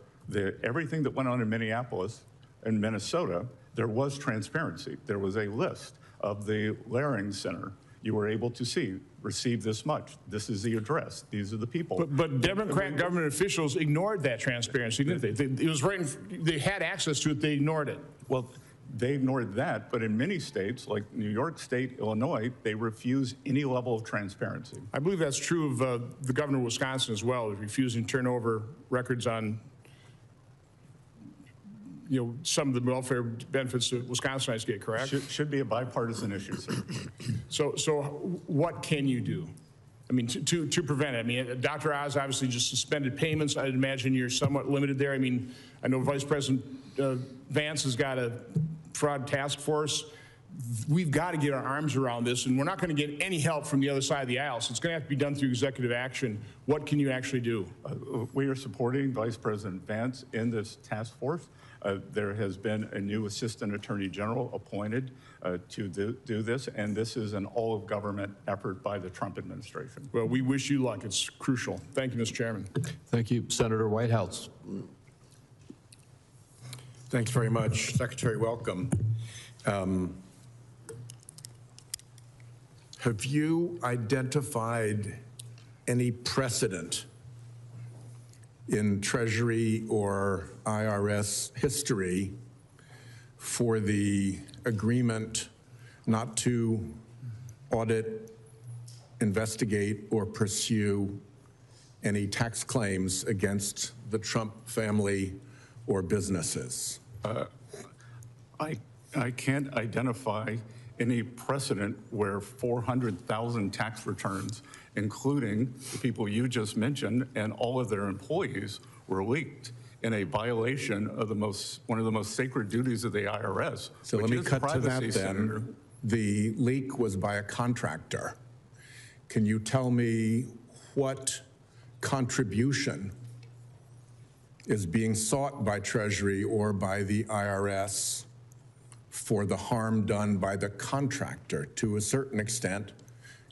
everything that went on in Minneapolis and Minnesota, there was transparency. There was a list of the Laring Center. You were able to see, receive this much. This is the address. These are the people. But Democrat government officials ignored that transparency, didn't they? It was right. They had access to it. They ignored it. Well, they ignored that, but in many states, like New York State, Illinois, they refuse any level of transparency. I believe that's true of the governor of Wisconsin as well, refusing to turn over records on, some of the welfare benefits that Wisconsinites get, correct? Should be a bipartisan issue, sir. So what can you do? I mean, to prevent it? I mean, Dr. Oz obviously just suspended payments. I'd imagine you're somewhat limited there. I mean, I know Vice President Vance has got a fraud task force. We've got to get our arms around this, and we're not going to get any help from the other side of the aisle, so it's going to have to be done through executive action. What can you actually do? We are supporting Vice President Vance in this task force. There has been a new Assistant Attorney General appointed to do this, and this is an all-of-government effort by the Trump administration. Well, we wish you luck. It's crucial. Thank you, Mr. Chairman. Thank you. Senator Whitehouse. Thanks very much. Secretary, welcome. Have you identified any precedent in Treasury or IRS history for the agreement not to audit, investigate, or pursue any tax claims against the Trump family or businesses? I can't identify any precedent where 400,000 tax returns, including the people you just mentioned and all of their employees, were leaked in a violation of one of the most sacred duties of the IRS. So let me cut to that then. Senator. The leak was by a contractor. Can you tell me what contribution is being sought by Treasury or by the IRS for the harm done by the contractor? To a certain extent,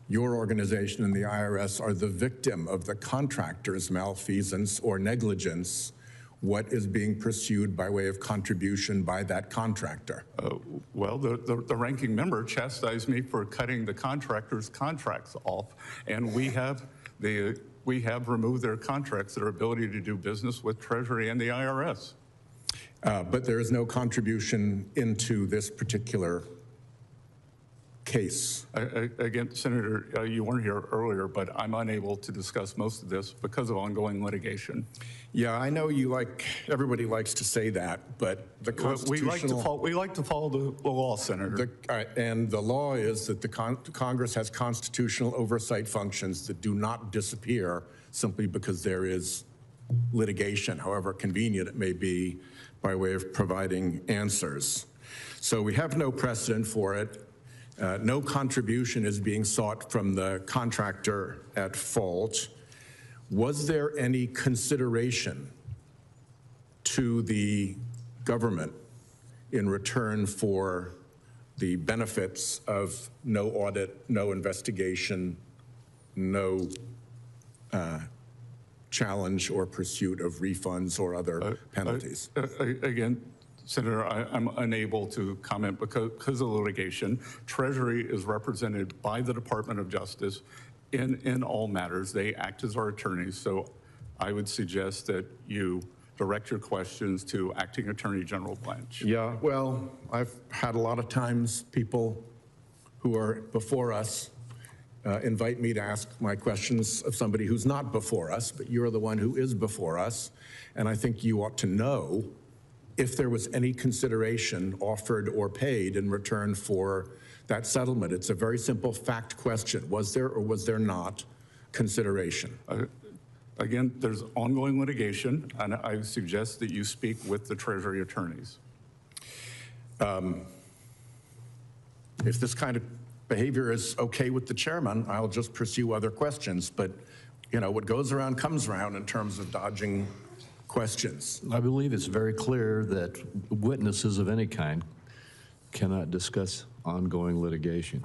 your organization and the IRS are the victim of the contractor's malfeasance or negligence. What is being pursued by way of contribution by that contractor? Well, the ranking member chastised me for cutting the contractor's contracts off, and we have removed their contracts, their ability to do business with Treasury and the IRS. But there is no contribution into this particular case. Again, Senator, you weren't here earlier, but I'm unable to discuss most of this because of ongoing litigation. Yeah, I know everybody likes to say that, but the constitutional... We like to follow the law, Senator. And the law is that the Congress has constitutional oversight functions that do not disappear simply because there is litigation, however convenient it may be, by way of providing answers. So we have no precedent for it. No contribution is being sought from the contractor at fault. Was there any consideration to the government in return for the benefits of no audit, no investigation, no challenge or pursuit of refunds or other penalties? Again, Senator, I'm unable to comment because of litigation. Treasury is represented by the Department of Justice in all matters. They act as our attorneys, so I would suggest that you direct your questions to Acting Attorney General Blanche. Yeah, well, I've had a lot of times people who are before us invite me to ask my questions of somebody who's not before us, but you're the one who is before us, and I think you ought to know if there was any consideration offered or paid in return for that settlement. It's a very simple fact question. Was there or was there not consideration? Again, there's ongoing litigation, and I suggest that you speak with the Treasury attorneys. If this kind of behavior is okay with the chairman, I'll just pursue other questions. But, you know, what goes around comes around in terms of dodging questions. I believe it's very clear that witnesses of any kind cannot discuss ongoing litigation.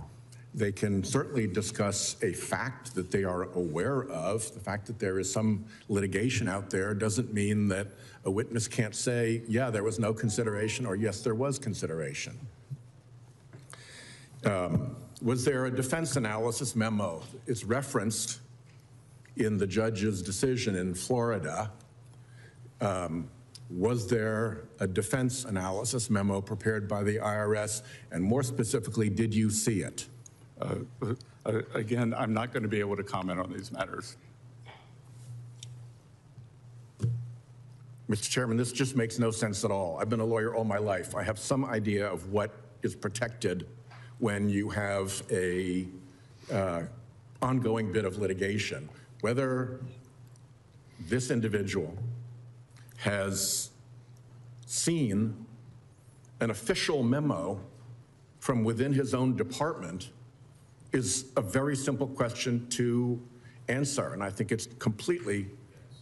They can certainly discuss a fact that they are aware of. The fact that there is some litigation out there doesn't mean that a witness can't say, yeah, there was no consideration, or yes, there was consideration. Was there a defense analysis memo? It's referenced in the judge's decision in Florida. Was there a defense analysis memo prepared by the IRS? And more specifically, did you see it? Again, I'm not going to be able to comment on these matters. Mr. Chairman, this just makes no sense at all. I've been a lawyer all my life. I have some idea of what is protected when you have a ongoing bit of litigation. Whether this individual has seen an official memo from within his own department is a very simple question to answer, and I think it's completely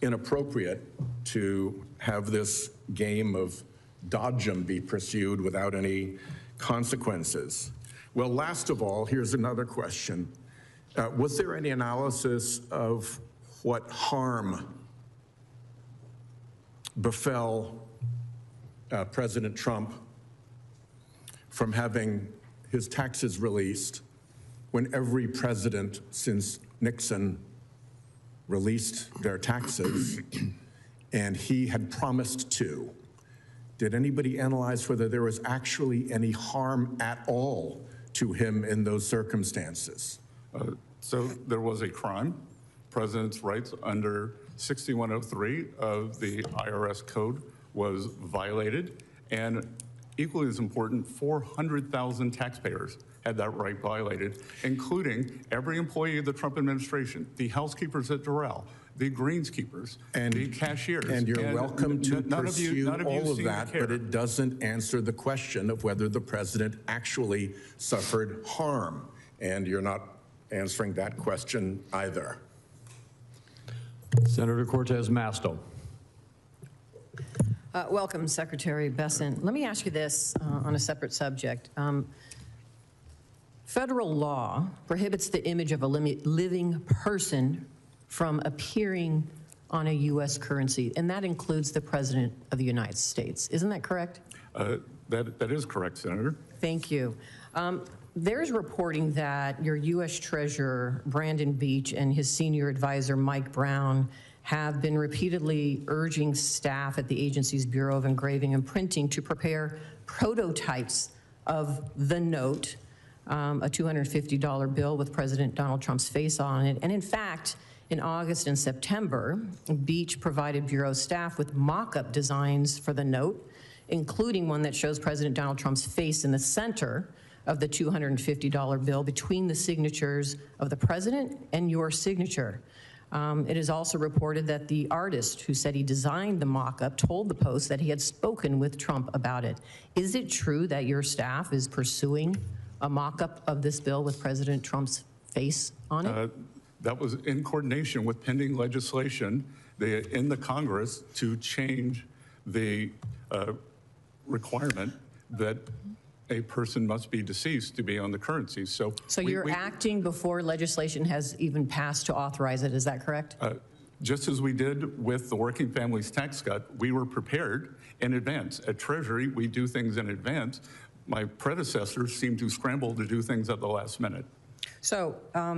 inappropriate to have this game of dodge 'em be pursued without any consequences. Well, last of all, here's another question. Was there any analysis of what harm befell President Trump from having his taxes released when every president since Nixon released their taxes and he had promised to? Did anybody analyze whether there was actually any harm at all to him in those circumstances? So there was a crime. President's rights under 6103 of the IRS code was violated, and equally as important, 400,000 taxpayers had that right violated, including every employee of the Trump administration, the housekeepers at Doral, the greenskeepers, and the cashiers. And you're welcome to pursue all of seem that, to care. but it doesn't answer the question of whether the president actually suffered harm. And you're not answering that question either. Senator Cortez Masto. Welcome, Secretary Bessent. Let me ask you this on a separate subject. Federal law prohibits the image of a living person from appearing on a U.S. currency, and that includes the President of the United States. Isn't that correct? That is correct, Senator. Thank you. There's reporting that your U.S. Treasurer, Brandon Beach, and his senior advisor, Mike Brown, have been repeatedly urging staff at the agency's Bureau of Engraving and Printing to prepare prototypes of the note, a $250 bill with President Donald Trump's face on it. And in fact, in August and September, Beach provided Bureau staff with mock-up designs for the note, including one that shows President Donald Trump's face in the center of the $250 bill between the signatures of the president and your signature. It is also reported that the artist who said he designed the mock-up told the Post that he had spoken with Trump about it. Is it true that your staff is pursuing a mock-up of this bill with President Trump's face on it? That was in coordination with pending legislation in the Congress to change the requirement that a person must be deceased to be on the currency. So you're acting before legislation has even passed to authorize it, is that correct? Just as we did with the Working Families Tax Cut, we were prepared in advance. At Treasury, we do things in advance. My predecessors seem to scramble to do things at the last minute. So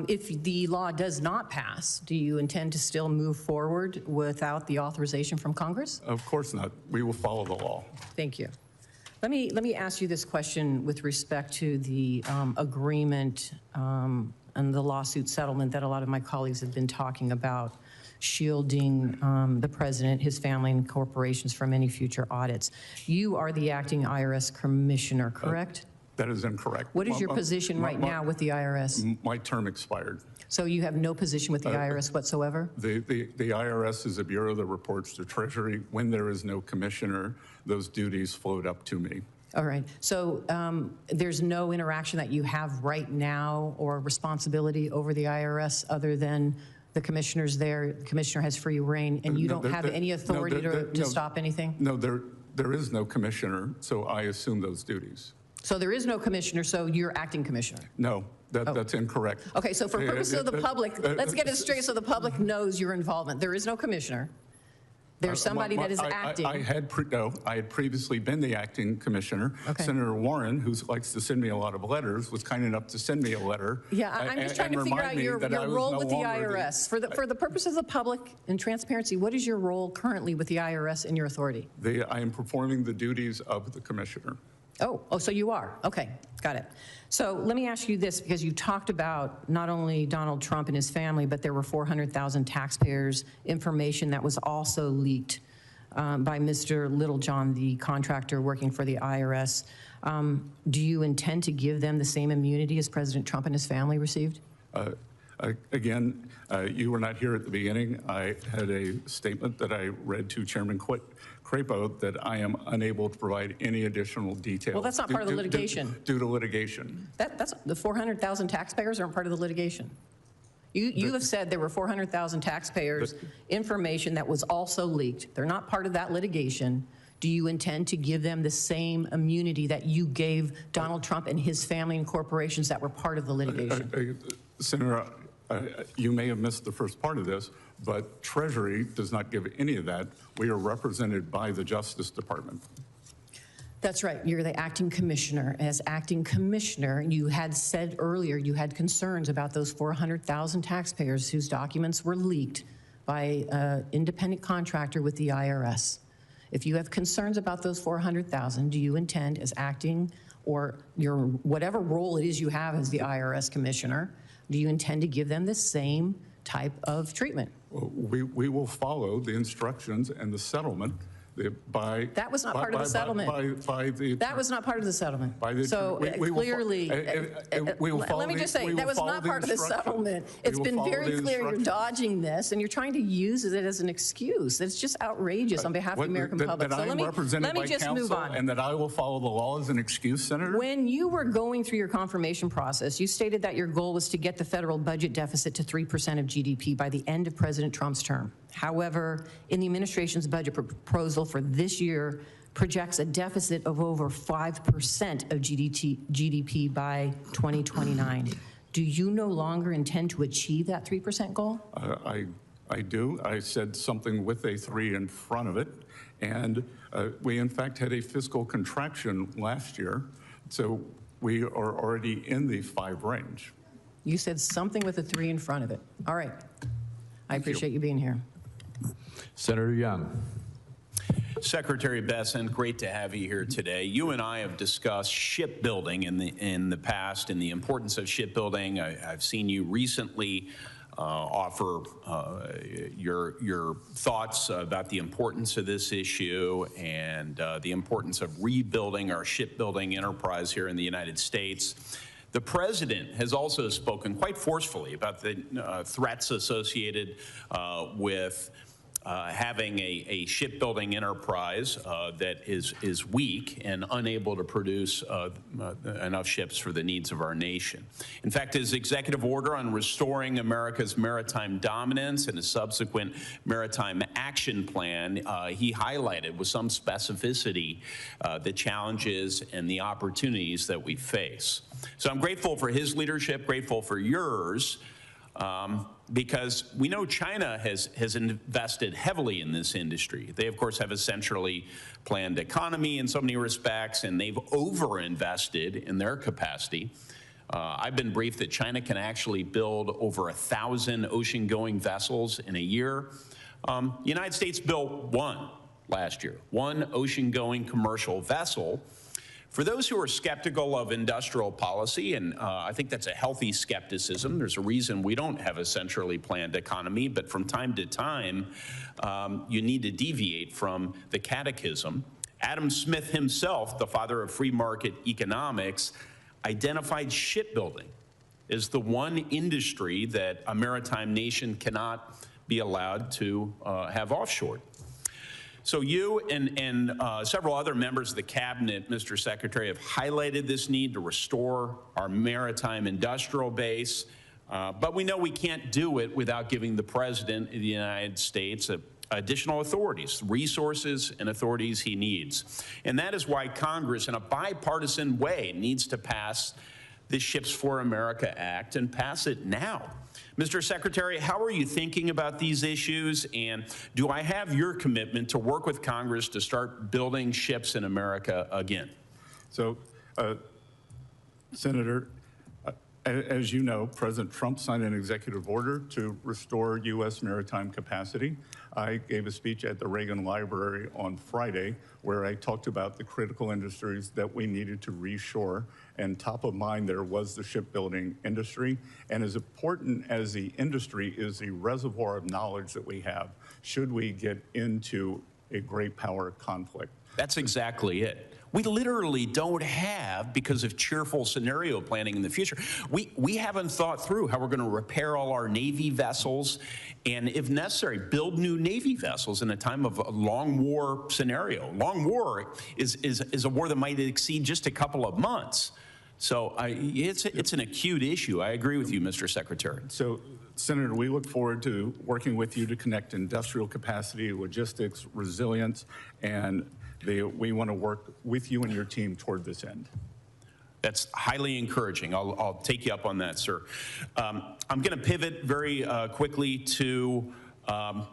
if the law does not pass, do you intend to still move forward without the authorization from Congress? Of course not. We will follow the law. Thank you. Let me ask you this question with respect to the agreement and the lawsuit settlement that a lot of my colleagues have been talking about, shielding the president, his family, and corporations from any future audits. You are the acting IRS commissioner, correct? That is incorrect. What is your position right now with the IRS? My term expired. So you have no position with the IRS whatsoever? The IRS is a bureau that reports to Treasury. When there is no commissioner, those duties float up to me. All right. So there's no interaction that you have right now or responsibility over the IRS other than The commissioner's there, the commissioner has free reign, and you don't have any authority to stop anything? No, there is no commissioner, so I assume those duties. So there is no commissioner, so you're acting commissioner? No, that's incorrect. Okay, so for purposes of the public, let's get it straight so the public knows your involvement. There is no commissioner. There's somebody that is acting. I had previously been the acting commissioner. Okay. Senator Warren, who likes to send me a lot of letters, was kind enough to send me a letter. Yeah, I'm just trying to figure out your role with the IRS. For the purposes of the public and transparency, what is your role currently with the IRS and your authority? I am performing the duties of the commissioner. Oh, so you are. Okay, got it. So let me ask you this, because you talked about not only Donald Trump and his family, but there were 400,000 taxpayers' information that was also leaked by Mr. Littlejohn, the contractor working for the IRS. Do you intend to give them the same immunity as President Trump and his family received? Again, you were not here at the beginning. I had a statement that I read to Chairman Crapo that I am unable to provide any additional details. Well, that's not part of the litigation. Due to litigation. That's the 400,000 taxpayers aren't part of the litigation. You have said there were 400,000 taxpayers' information that was also leaked. They're not part of that litigation. Do you intend to give them the same immunity that you gave Donald Trump and his family and corporations that were part of the litigation? Senator, you may have missed the first part of this, but Treasury does not give any of that. We are represented by the Justice Department. That's right. You're the acting commissioner. As acting commissioner, you had said earlier you had concerns about those 400,000 taxpayers whose documents were leaked by an independent contractor with the IRS. If you have concerns about those 400,000, do you intend as acting or your whatever role it is you have as the IRS commissioner, do you intend to give them the same type of treatment? Well, we will follow the instructions and the settlement that was not part of the settlement. That was not part of the settlement. So clearly, let me just say, that was not part of the settlement. It's been very clear you're dodging this and you're trying to use it as an excuse. It's just outrageous on behalf of the American public. So let me just move on. And that I will follow the law as an excuse, Senator? When you were going through your confirmation process, you stated that your goal was to get the federal budget deficit to 3% of GDP by the end of President Trump's term. However, in the administration's budget proposal for this year projects a deficit of over 5% of GDP by 2029. Do you no longer intend to achieve that 3% goal? I do. I said something with a 3 in front of it. And we, in fact, had a fiscal contraction last year. So we are already in the 5 range. You said something with a 3 in front of it. All right. I appreciate you being here. Senator Young. Secretary Bessent, great to have you here today. You and I have discussed shipbuilding in the past and the importance of shipbuilding. I've seen you recently offer your thoughts about the importance of this issue and the importance of rebuilding our shipbuilding enterprise here in the United States. The president has also spoken quite forcefully about the threats associated with having a shipbuilding enterprise that is weak and unable to produce enough ships for the needs of our nation. In fact, his executive order on restoring America's maritime dominance and his subsequent maritime action plan, he highlighted with some specificity the challenges and the opportunities that we face. So I'm grateful for his leadership, grateful for yours, because we know China has invested heavily in this industry. They, of course, have a centrally planned economy in so many respects, and they've overinvested in their capacity. I've been briefed that China can actually build over 1,000 ocean-going vessels in a year. The United States built one last year, one ocean-going commercial vessel. For those who are skeptical of industrial policy, and I think that's a healthy skepticism, there's a reason we don't have a centrally planned economy, but from time to time, you need to deviate from the catechism. Adam Smith himself, the father of free market economics, identified shipbuilding as the one industry that a maritime nation cannot be allowed to have offshore. So you and several other members of the cabinet, Mr. Secretary, have highlighted this need to restore our maritime industrial base. But we know we can't do it without giving the President of the United States additional authorities, resources and authorities he needs. And that is why Congress, in a bipartisan way, needs to pass the Ships for America Act and pass it now. Mr. Secretary, how are you thinking about these issues? And do I have your commitment to work with Congress to start building ships in America again? So, Senator, as you know, President Trump signed an executive order to restore U.S. maritime capacity. I gave a speech at the Reagan Library on Friday where I talked about the critical industries that we needed to reshore, and top of mind there was the shipbuilding industry. And as important as the industry is the reservoir of knowledge that we have, should we get into a great power conflict. That's exactly it. We literally don't have, because of cheerful scenario planning in the future, we haven't thought through how we're going to repair all our Navy vessels and, if necessary, build new Navy vessels in a time of a long war scenario. Long war is a war that might exceed just a couple of months. So it's an acute issue. I agree with you, Mr. Secretary. So, Senator, we look forward to working with you to connect industrial capacity, logistics, resilience, and we want to work with you and your team toward this end. That's highly encouraging. I'll take you up on that, sir. I'm going to pivot very quickly to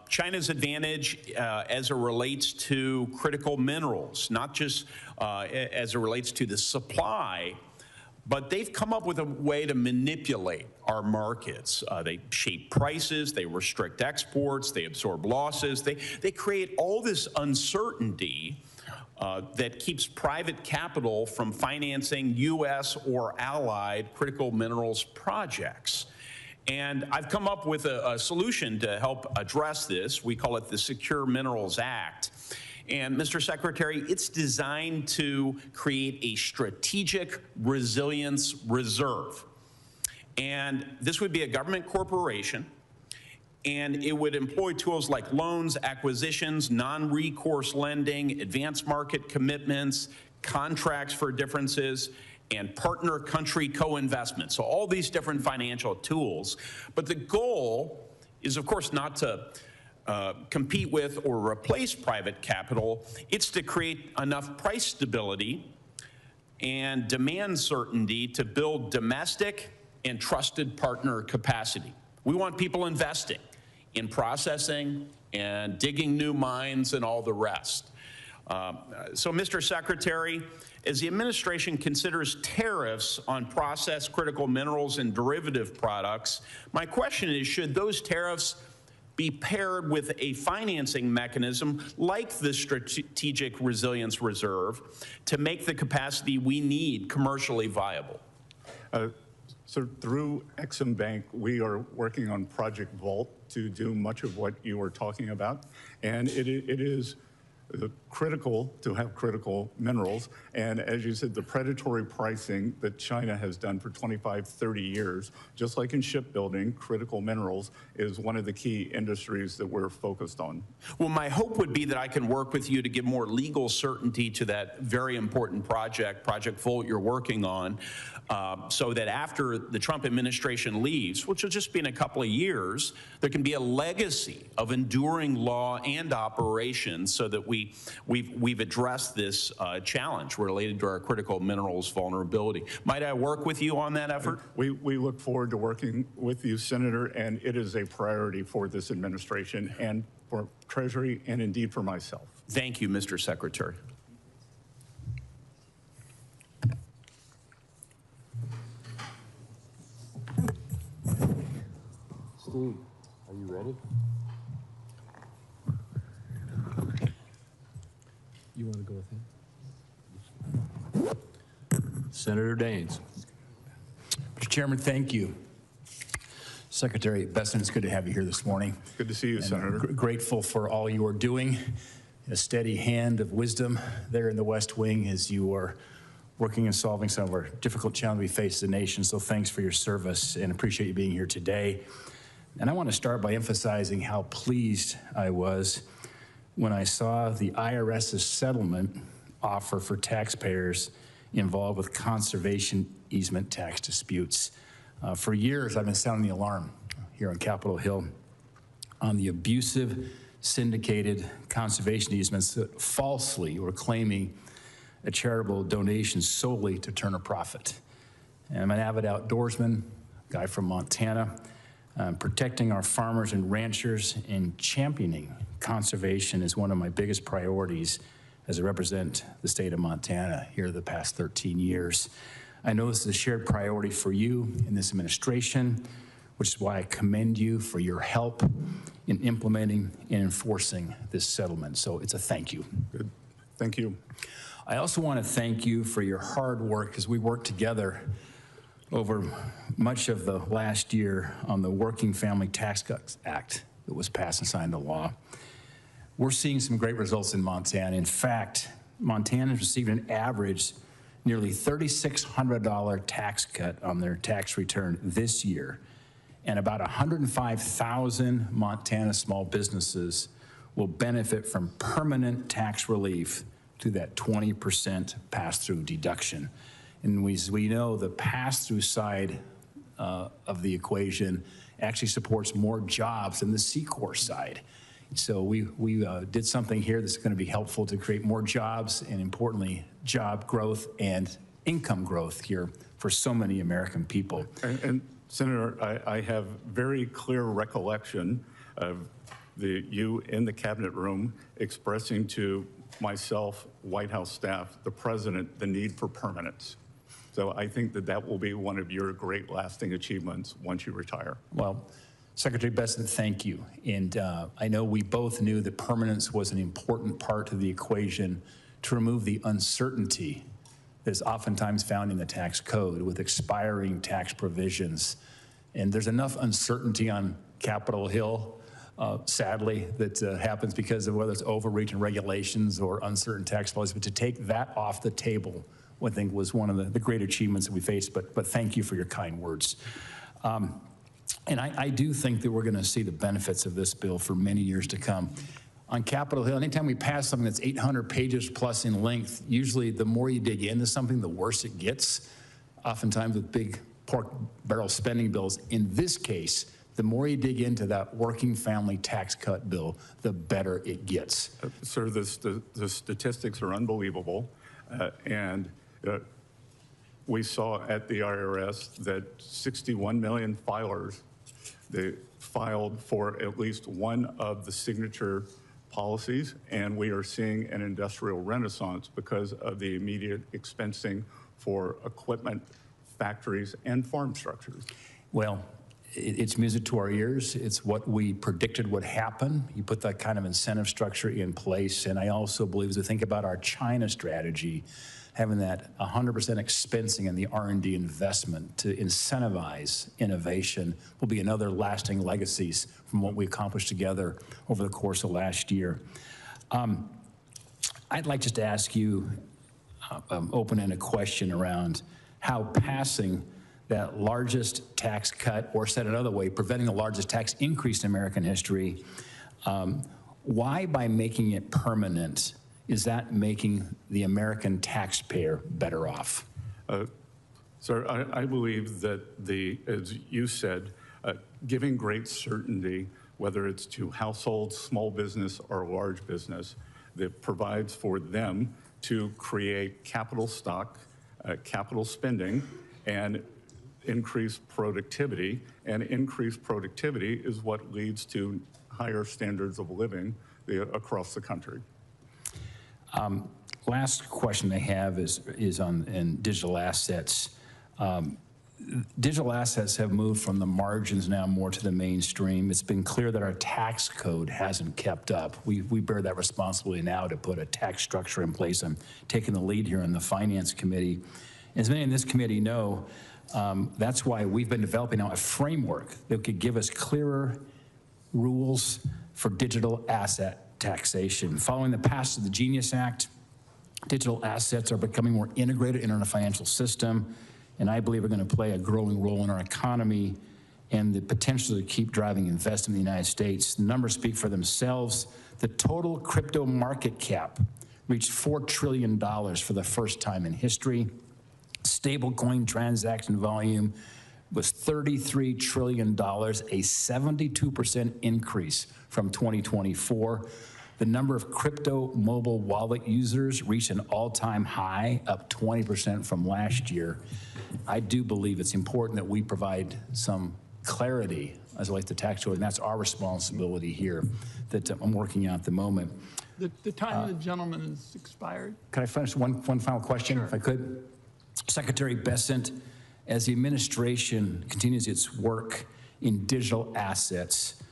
China's advantage as it relates to critical minerals, not just as it relates to the supply, but they've come up with a way to manipulate our markets. They shape prices, they restrict exports, they absorb losses, they create all this uncertainty that keeps private capital from financing U.S. or allied critical minerals projects. And I've come up with a solution to help address this. We call it the Secure Minerals Act. And Mr. Secretary, it's designed to create a strategic resilience reserve. And this would be a government corporation, and it would employ tools like loans, acquisitions, non-recourse lending, advanced market commitments, contracts for differences, and partner country co-investment. So all these different financial tools. But the goal is, of course, not to compete with or replace private capital. It's to create enough price stability and demand certainty to build domestic and trusted partner capacity. We want people investing in processing and digging new mines and all the rest. So, Mr. Secretary, as the administration considers tariffs on processed critical minerals and derivative products, my question is, should those tariffs be paired with a financing mechanism like the Strategic Resilience Reserve to make the capacity we need commercially viable? So through Exim Bank, we are working on Project Vault to do much of what you were talking about. And it is critical to have critical minerals. And as you said, the predatory pricing that China has done for 25, 30 years, just like in shipbuilding, critical minerals is one of the key industries that we're focused on. Well, my hope would be that I can work with you to give more legal certainty to that very important project, Project Vault, you're working on, so that after the Trump administration leaves, which will just be in a couple of years, there can be a legacy of enduring law and operations so that we've addressed this challenge related to our critical minerals vulnerability. Might I work with you on that effort? We look forward to working with you, Senator, and it is a priority for this administration and for Treasury and indeed for myself. Thank you, Mr. Secretary. Steve, are you ready? You want to go with him? Senator Daines. Mr. Chairman, thank you. Secretary Bessent, it's good to have you here this morning. Good to see you, Senator. Grateful for all you are doing. A steady hand of wisdom there in the West Wing as you are working and solving some of our difficult challenges we face as a nation. So thanks for your service and appreciate you being here today. And I want to start by emphasizing how pleased I was when I saw the IRS's settlement offer for taxpayers involved with conservation easement tax disputes. For years, I've been sounding the alarm here on Capitol Hill on the abusive, syndicated conservation easements that falsely were claiming a charitable donation solely to turn a profit. And I'm an avid outdoorsman, guy from Montana, protecting our farmers and ranchers and championing conservation is one of my biggest priorities as I represent the state of Montana here the past 13 years. I know this is a shared priority for you in this administration, which is why I commend you for your help in implementing and enforcing this settlement. So it's a thank you. Good. Thank you. I also want to thank you for your hard work as we worked together over much of the last year on the Working Family Tax Cuts Act that was passed and signed into law. We're seeing some great results in Montana. In fact, Montana has received an average nearly $3,600 tax cut on their tax return this year, and about 105,000 Montana small businesses will benefit from permanent tax relief through that 20% pass-through deduction. And as we know, the pass-through side of the equation actually supports more jobs than the C-Corp side. So we did something here that's going to be helpful to create more jobs and, importantly, job growth and income growth here for so many American people. And Senator, I have very clear recollection of you in the cabinet room expressing to myself, White House staff, the president, the need for permanence. So I think that that will be one of your great lasting achievements once you retire. Well, Secretary Bessent, thank you. And I know we both knew that permanence was an important part of the equation to remove the uncertainty that is oftentimes found in the tax code with expiring tax provisions. And there's enough uncertainty on Capitol Hill, sadly, that happens because of whether it's overreach in regulations or uncertain tax policies. But to take that off the table, I think was one of the great achievements that we faced. But thank you for your kind words. And I do think that we're going to see the benefits of this bill for many years to come. On Capitol Hill, anytime we pass something that's 800 pages plus in length, usually the more you dig into something, the worse it gets, oftentimes with big pork barrel spending bills. In this case, the more you dig into that working family tax cut bill, the better it gets. Sir, the statistics are unbelievable. We saw at the IRS that 61 million filers, they filed for at least one of the signature policies, and we are seeing an industrial renaissance because of the immediate expensing for equipment, factories, and farm structures. Well, it's music to our ears. It's what we predicted would happen. You put that kind of incentive structure in place, and I also believe as we think about our China strategy, having that 100% expensing in the R&D investment to incentivize innovation will be another lasting legacies from what we accomplished together over the course of last year. I'd like just to ask you an open-ended question around how passing that largest tax cut, or said another way, preventing the largest tax increase in American history, why by making it permanent is that making the American taxpayer better off? Sir, I believe that as you said, giving great certainty, whether it's to households, small business, or large business, that provides for them to create capital stock, capital spending, and increase productivity. And increased productivity is what leads to higher standards of living across the country. Last question I have is on digital assets. Digital assets have moved from the margins now more to the mainstream. It's been clear that our tax code hasn't kept up. We bear that responsibility now to put a tax structure in place. I'm taking the lead here in the Finance Committee. As many in this committee know, that's why we've been developing now a framework that could give us clearer rules for digital asset taxation. Following the passage of the Genius Act, digital assets are becoming more integrated in our financial system, and I believe are going to play a growing role in our economy and the potential to keep driving investment in the United States. The numbers speak for themselves. The total crypto market cap reached $4 trillion for the first time in history. Stablecoin transaction volume was $33 trillion, a 72% increase from 2024. The number of crypto mobile wallet users reached an all-time high, up 20% from last year. I do believe it's important that we provide some clarity as it relates to tax code, and that's our responsibility here that I'm working on at the moment. The time of the gentleman has expired. Can I finish one final question, if I could? Secretary Bessent, as the administration continues its work in digital assets,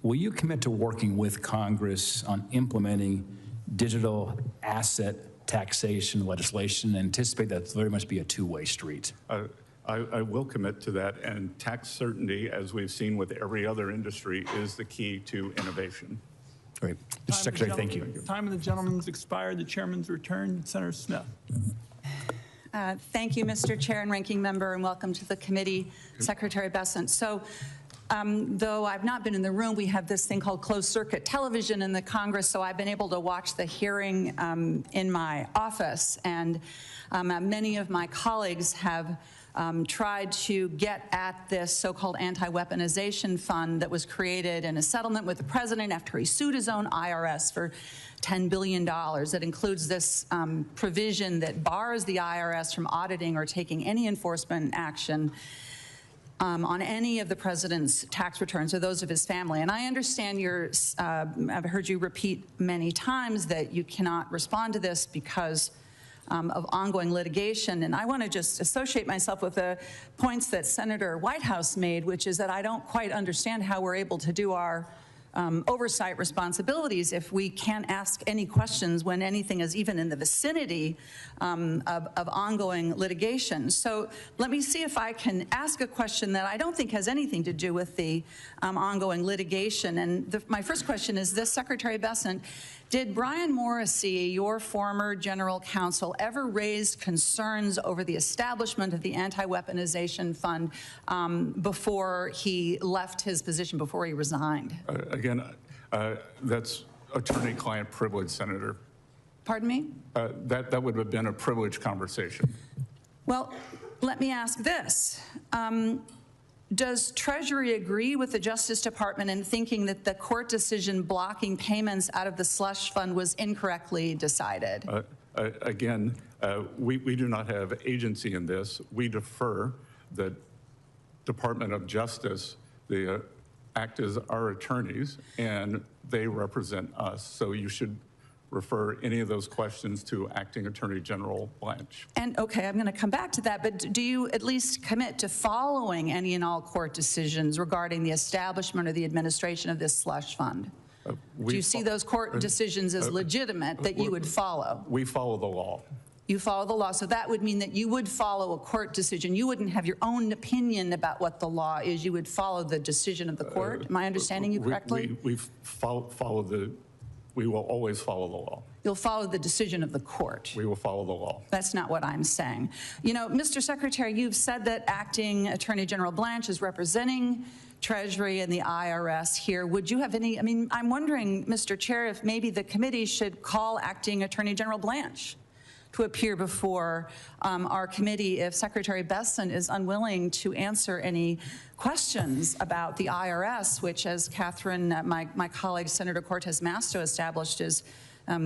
will you commit to working with Congress on implementing digital asset taxation legislation and anticipate that there must be a two-way street? I will commit to that, and tax certainty, as we've seen with every other industry, is the key to innovation. Great. Mr. Secretary, thank you. Time of the gentleman's expired. The chairman's returned. Senator Smith. Thank you, Mr. Chair and Ranking Member, and welcome to the committee, Secretary Bessent. So, though I've not been in the room, we have this thing called closed circuit television in the Congress, so I've been able to watch the hearing in my office, and many of my colleagues have tried to get at this so-called anti-weaponization fund that was created in a settlement with the president after he sued his own IRS for $10 billion. That includes this provision that bars the IRS from auditing or taking any enforcement action on any of the president's tax returns or those of his family. And I understand I've heard you repeat many times that you cannot respond to this because of ongoing litigation. And I want to just associate myself with the points that Senator Whitehouse made, which is that I don't quite understand how we're able to do our oversight responsibilities if we can't ask any questions when anything is even in the vicinity of ongoing litigation. So let me see if I can ask a question that I don't think has anything to do with the ongoing litigation. And my first question is this, Secretary Bessent, did Brian Morrissey, your former general counsel, ever raise concerns over the establishment of the anti-weaponization fund before he left his position, before he resigned? Again, that's attorney-client privilege, Senator. Pardon me? That would have been a privileged conversation. Well, let me ask this. Does Treasury agree with the Justice Department in thinking that the court decision blocking payments out of the slush fund was incorrectly decided? Again, we do not have agency in this. We defer the Department of Justice. They act as our attorneys, and they represent us. So you should refer any of those questions to Acting Attorney General Blanche. And okay, I'm going to come back to that, but do you at least commit to following any and all court decisions regarding the establishment or the administration of this slush fund? Do you see those court decisions as legitimate that you would follow? We follow the law. You follow the law, so that would mean that you would follow a court decision. You wouldn't have your own opinion about what the law is. You would follow the decision of the court. Am I understanding you correctly? We will always follow the law. You'll follow the decision of the court. We will follow the law. That's not what I'm saying. You know, Mr. Secretary, you've said that Acting Attorney General Blanche is representing Treasury and the IRS here. Would you have any, I'm wondering, Mr. Chair, if maybe the committee should call Acting Attorney General Blanche to appear before our committee if Secretary Bessent is unwilling to answer any questions about the IRS, which, as Catherine, my colleague, Senator Cortez Masto, established, is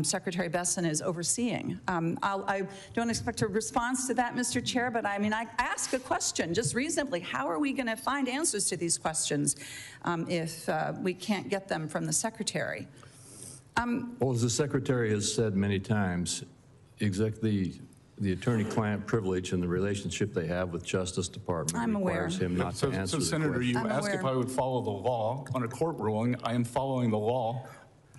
Secretary Bessent is overseeing. I don't expect a response to that, Mr. Chair, but I ask a question just reasonably. How are we going to find answers to these questions if we can't get them from the Secretary? Well, as the Secretary has said many times, exactly the attorney-client privilege and the relationship they have with Justice Department requires him not to answer So, Senator, you asked if I would follow the law on a court ruling. I am following the law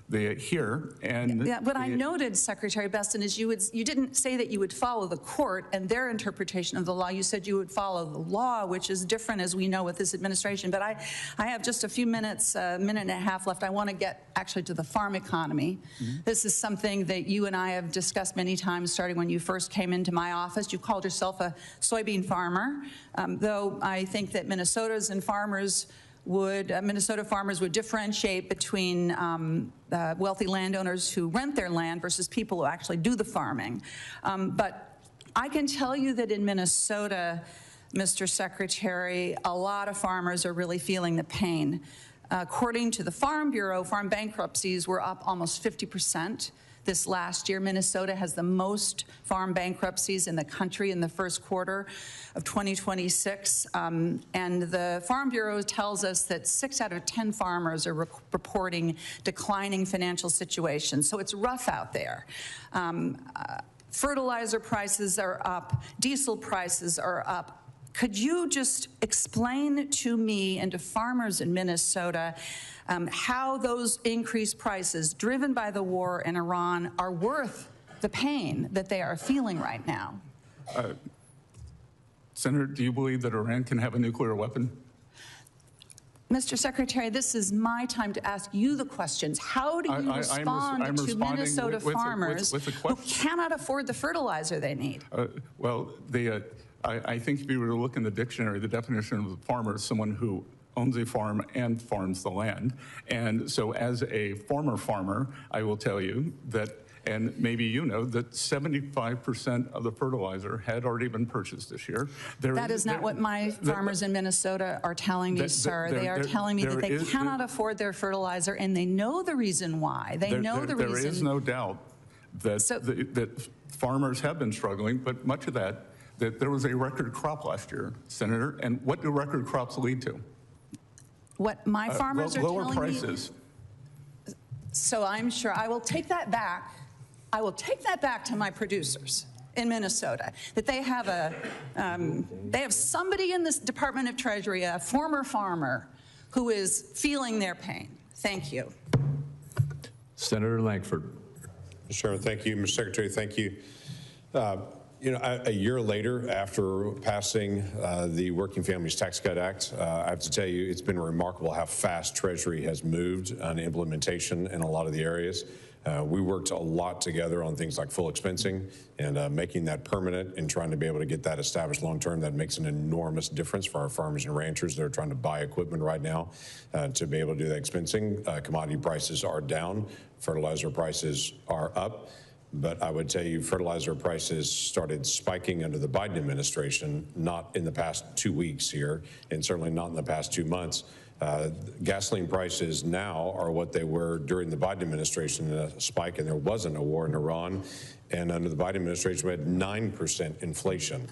here. And yeah, what I noted, Secretary Bessent, is you didn't say that you would follow the court and their interpretation of the law. You said you would follow the law, which is different, as we know, with this administration. But I have just a few minutes, a minute and a half left. I want to get actually to the farm economy. Mm-hmm. This is something that you and I have discussed many times, starting when you first came into my office. You called yourself a soybean farmer, though I think that Minnesota farmers would differentiate between wealthy landowners who rent their land versus people who actually do the farming. But I can tell you that in Minnesota, Mr. Secretary, a lot of farmers are really feeling the pain. According to the Farm Bureau, farm bankruptcies were up almost 50% this last year. Minnesota has the most farm bankruptcies in the country in the first quarter of 2026. And the Farm Bureau tells us that 6 out of 10 farmers are reporting declining financial situations. So it's rough out there. Fertilizer prices are up, diesel prices are up. Could you just explain to me and to farmers in Minnesota how those increased prices driven by the war in Iran are worth the pain that they are feeling right now? Senator, do you believe that Iran can have a nuclear weapon? Mr. Secretary, this is my time to ask you the questions. How do you respond to Minnesota farmers who cannot afford the fertilizer they need? Well, I think if you were to look in the dictionary, the definition of a farmer is someone who owns a farm and farms the land. And so as a former farmer, I will tell you that, and maybe you know, that 75% of the fertilizer had already been purchased this year. That is not what my farmers in Minnesota are telling me, sir. They are telling me that they cannot afford their fertilizer, and they know the reason why. They know the reason. There is no doubt that, that farmers have been struggling, but much of that there was a record crop last year, Senator, and what do record crops lead to? What my farmers are telling me. Lower prices. So I'm sure I will take that back. I will take that back to my producers in Minnesota, that they have they have somebody in this Department of Treasury, a former farmer, who is feeling their pain. Thank you. Senator Lankford. Mr. Chairman, thank you. Mr. Secretary, thank you. You know, a year later, after passing the Working Families Tax Cut Act, I have to tell you, it's been remarkable how fast Treasury has moved on implementation in a lot of the areas. We worked a lot together on things like full expensing and making that permanent and trying to be able to get that established long term. That makes an enormous difference for our farmers and ranchers that are trying to buy equipment right now to be able to do that expensing. Commodity prices are down, fertilizer prices are up. But I would tell you, fertilizer prices started spiking under the Biden administration, not in the past 2 weeks here, and certainly not in the past 2 months. Gasoline prices now are what they were during the Biden administration, a spike, and there wasn't a war in Iran. And under the Biden administration, we had 9% inflation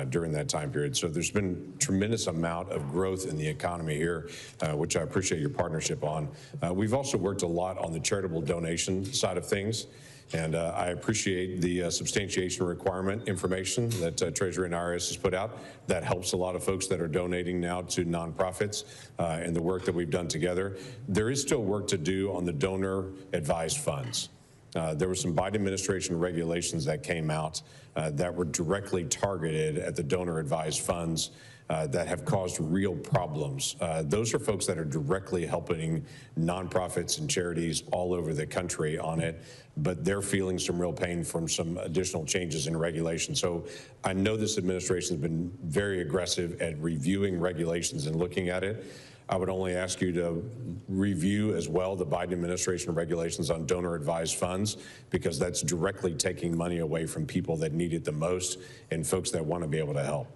during that time period. So there's been tremendous amount of growth in the economy here, which I appreciate your partnership on. We've also worked a lot on the charitable donation side of things. And I appreciate the substantiation requirement information that Treasury and IRS has put out. That helps a lot of folks that are donating now to nonprofits and the work that we've done together. There is still work to do on the donor advised funds. There were some Biden administration regulations that came out that were directly targeted at the donor advised funds that have caused real problems. Those are folks that are directly helping nonprofits and charities all over the country on it, but they're feeling some real pain from some additional changes in regulation. So I know this administration has been very aggressive at reviewing regulations and looking at it. I would only ask you to review as well the Biden administration regulations on donor advised funds, because that's directly taking money away from people that need it the most and folks that want to be able to help.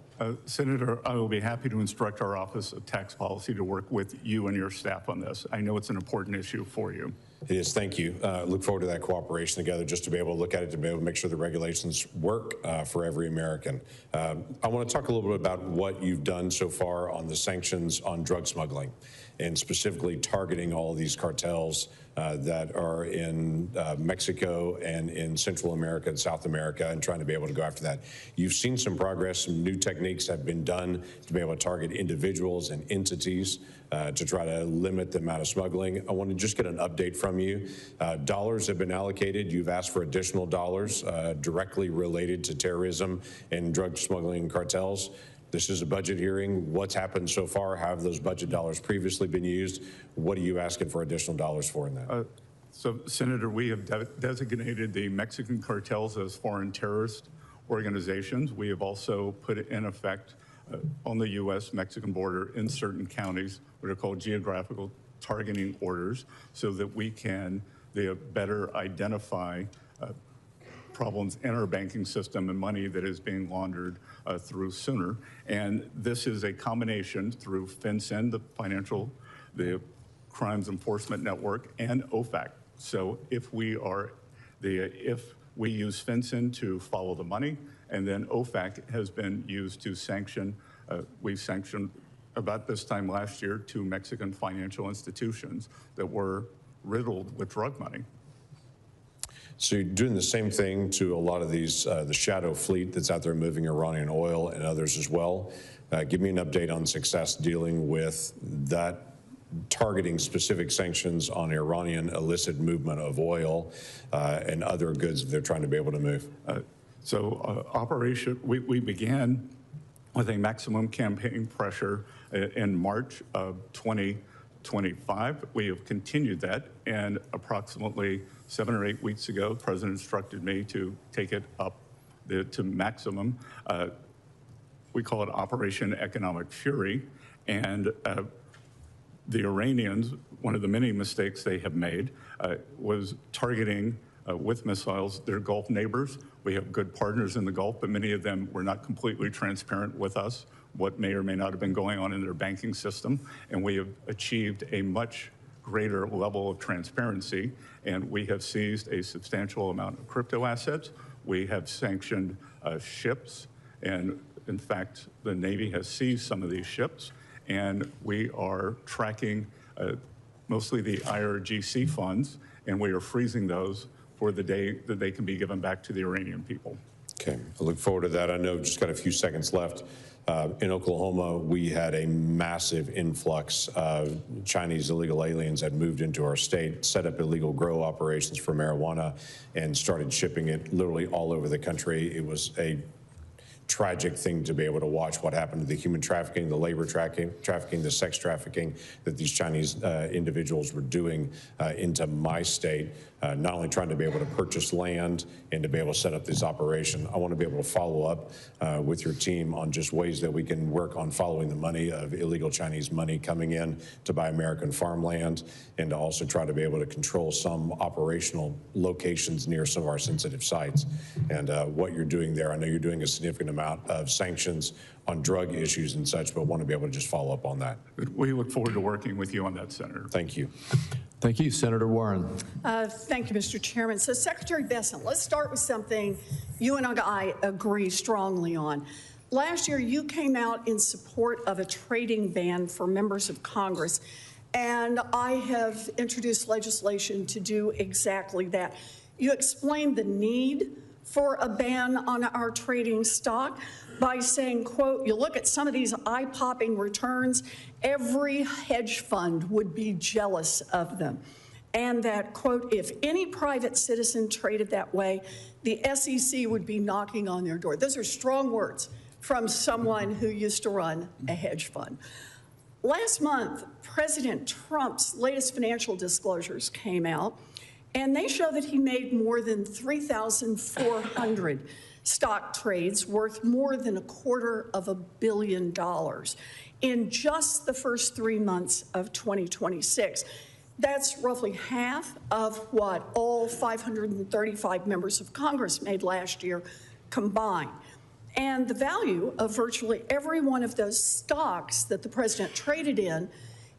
Senator, I will be happy to instruct our Office of Tax Policy to work with you and your staff on this. I know it's an important issue for you. It is. Thank you. Look forward to that cooperation together, just to be able to look at it, to be able to make sure the regulations work for every American. I want to talk a little bit about what you've done so far on the sanctions on drug smuggling, and specifically targeting all of these cartels that are in Mexico and in Central America and South America, and trying to be able to go after that. You've seen some progress, some new techniques have been done to be able to target individuals and entities to try to limit the amount of smuggling. I want to just get an update from you. Dollars have been allocated. You've asked for additional dollars directly related to terrorism and drug smuggling cartels. This is a budget hearing. What's happened so far? How have those budget dollars previously been used? What are you asking for additional dollars for in that? So, Senator, we have designated the Mexican cartels as foreign terrorist organizations. We have also put in effect on the U.S.-Mexican border in certain counties what are called geographical targeting orders, so that we can better identify problems in our banking system and money that is being laundered through sooner. And this is a combination through FinCEN, the Crimes Enforcement Network, and OFAC. So if we use FinCEN to follow the money, and then OFAC has been used to sanction, we've sanctioned about this time last year 2 Mexican financial institutions that were riddled with drug money. So you're doing the same thing to a lot of these, the shadow fleet that's out there moving Iranian oil and others as well. Give me an update on success dealing with that, targeting specific sanctions on Iranian illicit movement of oil and other goods that they're trying to be able to move. We began with a maximum campaign pressure in March of 2025. We have continued that, and approximately 7 or 8 weeks ago, the President instructed me to take it up to maximum. We call it Operation Economic Fury, and the Iranians, one of the many mistakes they have made, was targeting with missiles their Gulf neighbors. We have good partners in the Gulf, but many of them were not completely transparent with us, what may or may not have been going on in their banking system. And we have achieved a much greater level of transparency, and we have seized a substantial amount of crypto assets. We have sanctioned ships, and in fact, the Navy has seized some of these ships, and we are tracking mostly the IRGC funds, and we are freezing those for the day that they can be given back to the Iranian people. Okay, I look forward to that. I know just got a few seconds left. In Oklahoma, we had a massive influx of Chinese illegal aliens that moved into our state, set up illegal grow operations for marijuana, and started shipping it literally all over the country. It was a tragic thing to be able to watch what happened to the human trafficking, the labor trafficking, the sex trafficking that these Chinese individuals were doing into my state, not only trying to be able to purchase land and to be able to set up this operation. I want to be able to follow up with your team on just ways that we can work on following the money of illegal Chinese money coming in to buy American farmland, and to also try to be able to control some operational locations near some of our sensitive sites. And what you're doing there, I know you're doing a significant amount of sanctions on drug issues and such, but want to be able to just follow up on that. We look forward to working with you on that, Senator. Thank you. Thank you, Senator Warren. Thank you, Mr. Chairman. So, Secretary Bessent, let's start with something you and I agree strongly on. Last year, you came out in support of a trading ban for members of Congress, and I have introduced legislation to do exactly that. You explained the need for a ban on our trading stock by saying, quote, you look at some of these eye-popping returns, every hedge fund would be jealous of them. And that, quote, if any private citizen traded that way, the SEC would be knocking on their door. Those are strong words from someone who used to run a hedge fund. Last month, President Trump's latest financial disclosures came out, and they show that he made more than 3,400 stock trades worth more than $250 million in just the first 3 months of 2026. That's roughly half of what all 535 members of Congress made last year combined. And the value of virtually every one of those stocks that the president traded in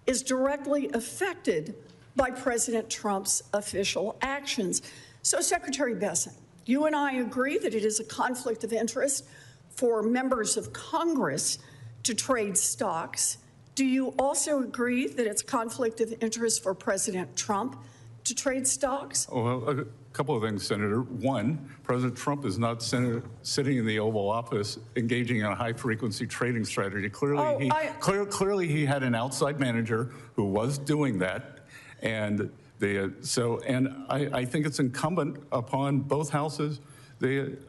is directly affected by President Trump's official actions. So, Secretary Bessent, you and I agree that it is a conflict of interest for members of Congress to trade stocks. Do you also agree that it's a conflict of interest for President Trump to trade stocks? Well, a couple of things, Senator. One, President Trump is not sitting in the Oval Office engaging in a high-frequency trading strategy. Clearly, he had an outside manager who was doing that, and I think it's incumbent upon both houses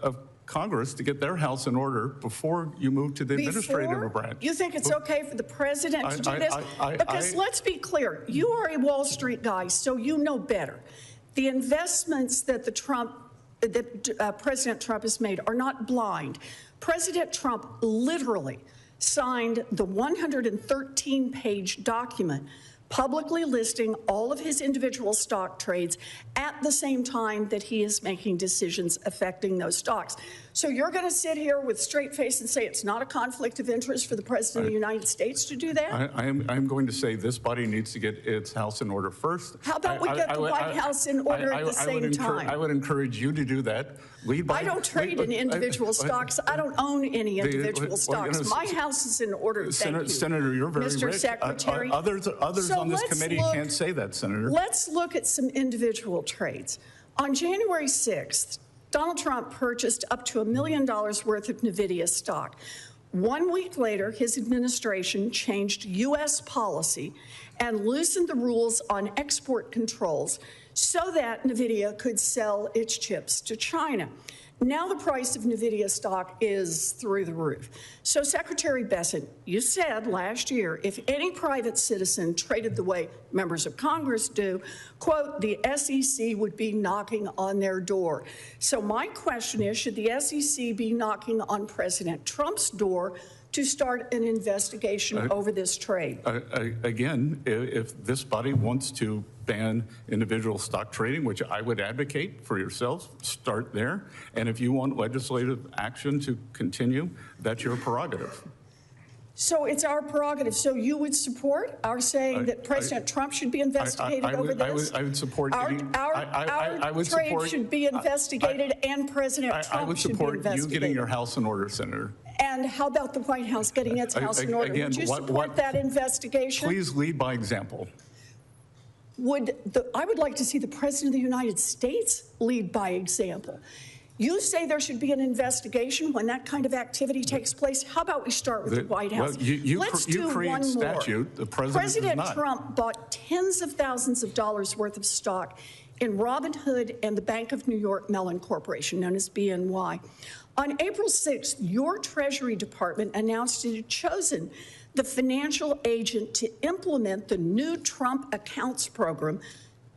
of Congress to get their house in order before you move to the administrative branch. You think it's okay for the president to do this? Because let's be clear, you are a Wall Street guy, so you know better. The investments that President Trump has made are not blind. President Trump literally signed the 113-page document publicly listing all of his individual stock trades at the same time that he is making decisions affecting those stocks. So you're going to sit here with straight face and say it's not a conflict of interest for the President of the United States to do that? I'm going to say this body needs to get its house in order first. How about we get the White House in order at the same time? I would encourage you to do that. I don't trade in individual stocks. I don't own any individual stocks. My house is in order. Thank you. Senator, you're very Mr. rich. Secretary. Others on this committee can't say that, Senator. Let's look at some individual trades. On January 6th, Donald Trump purchased up to $1 million worth of NVIDIA stock. 1 week later, his administration changed U.S. policy and loosened the rules on export controls so that NVIDIA could sell its chips to China. Now the price of NVIDIA stock is through the roof. So Secretary Bessent, you said last year, if any private citizen traded the way members of Congress do, quote, the SEC would be knocking on their door. So my question is, should the SEC be knocking on President Trump's door to start an investigation over this trade? Again, if this body wants to ban individual stock trading, which I would advocate for yourselves, start there. And if you want legislative action to continue, that's your prerogative. So it's our prerogative. So you would support our saying that President Trump should be investigated over this? I would support our trade should be investigated and President Trump should be investigated. I would support you getting your house in order, Senator. And how about the White House getting its house in order? Would you support that investigation? Please lead by example. I would like to see the President of the United States lead by example. You say there should be an investigation when that kind of activity takes place. How about we start with the White House? Well, Let's do one more. Statute, the President Trump bought tens of thousands of dollars worth of stock in Robinhood and the Bank of New York Mellon Corporation, known as BNY. On April 6th, your Treasury Department announced it had chosen the financial agent to implement the new Trump accounts program,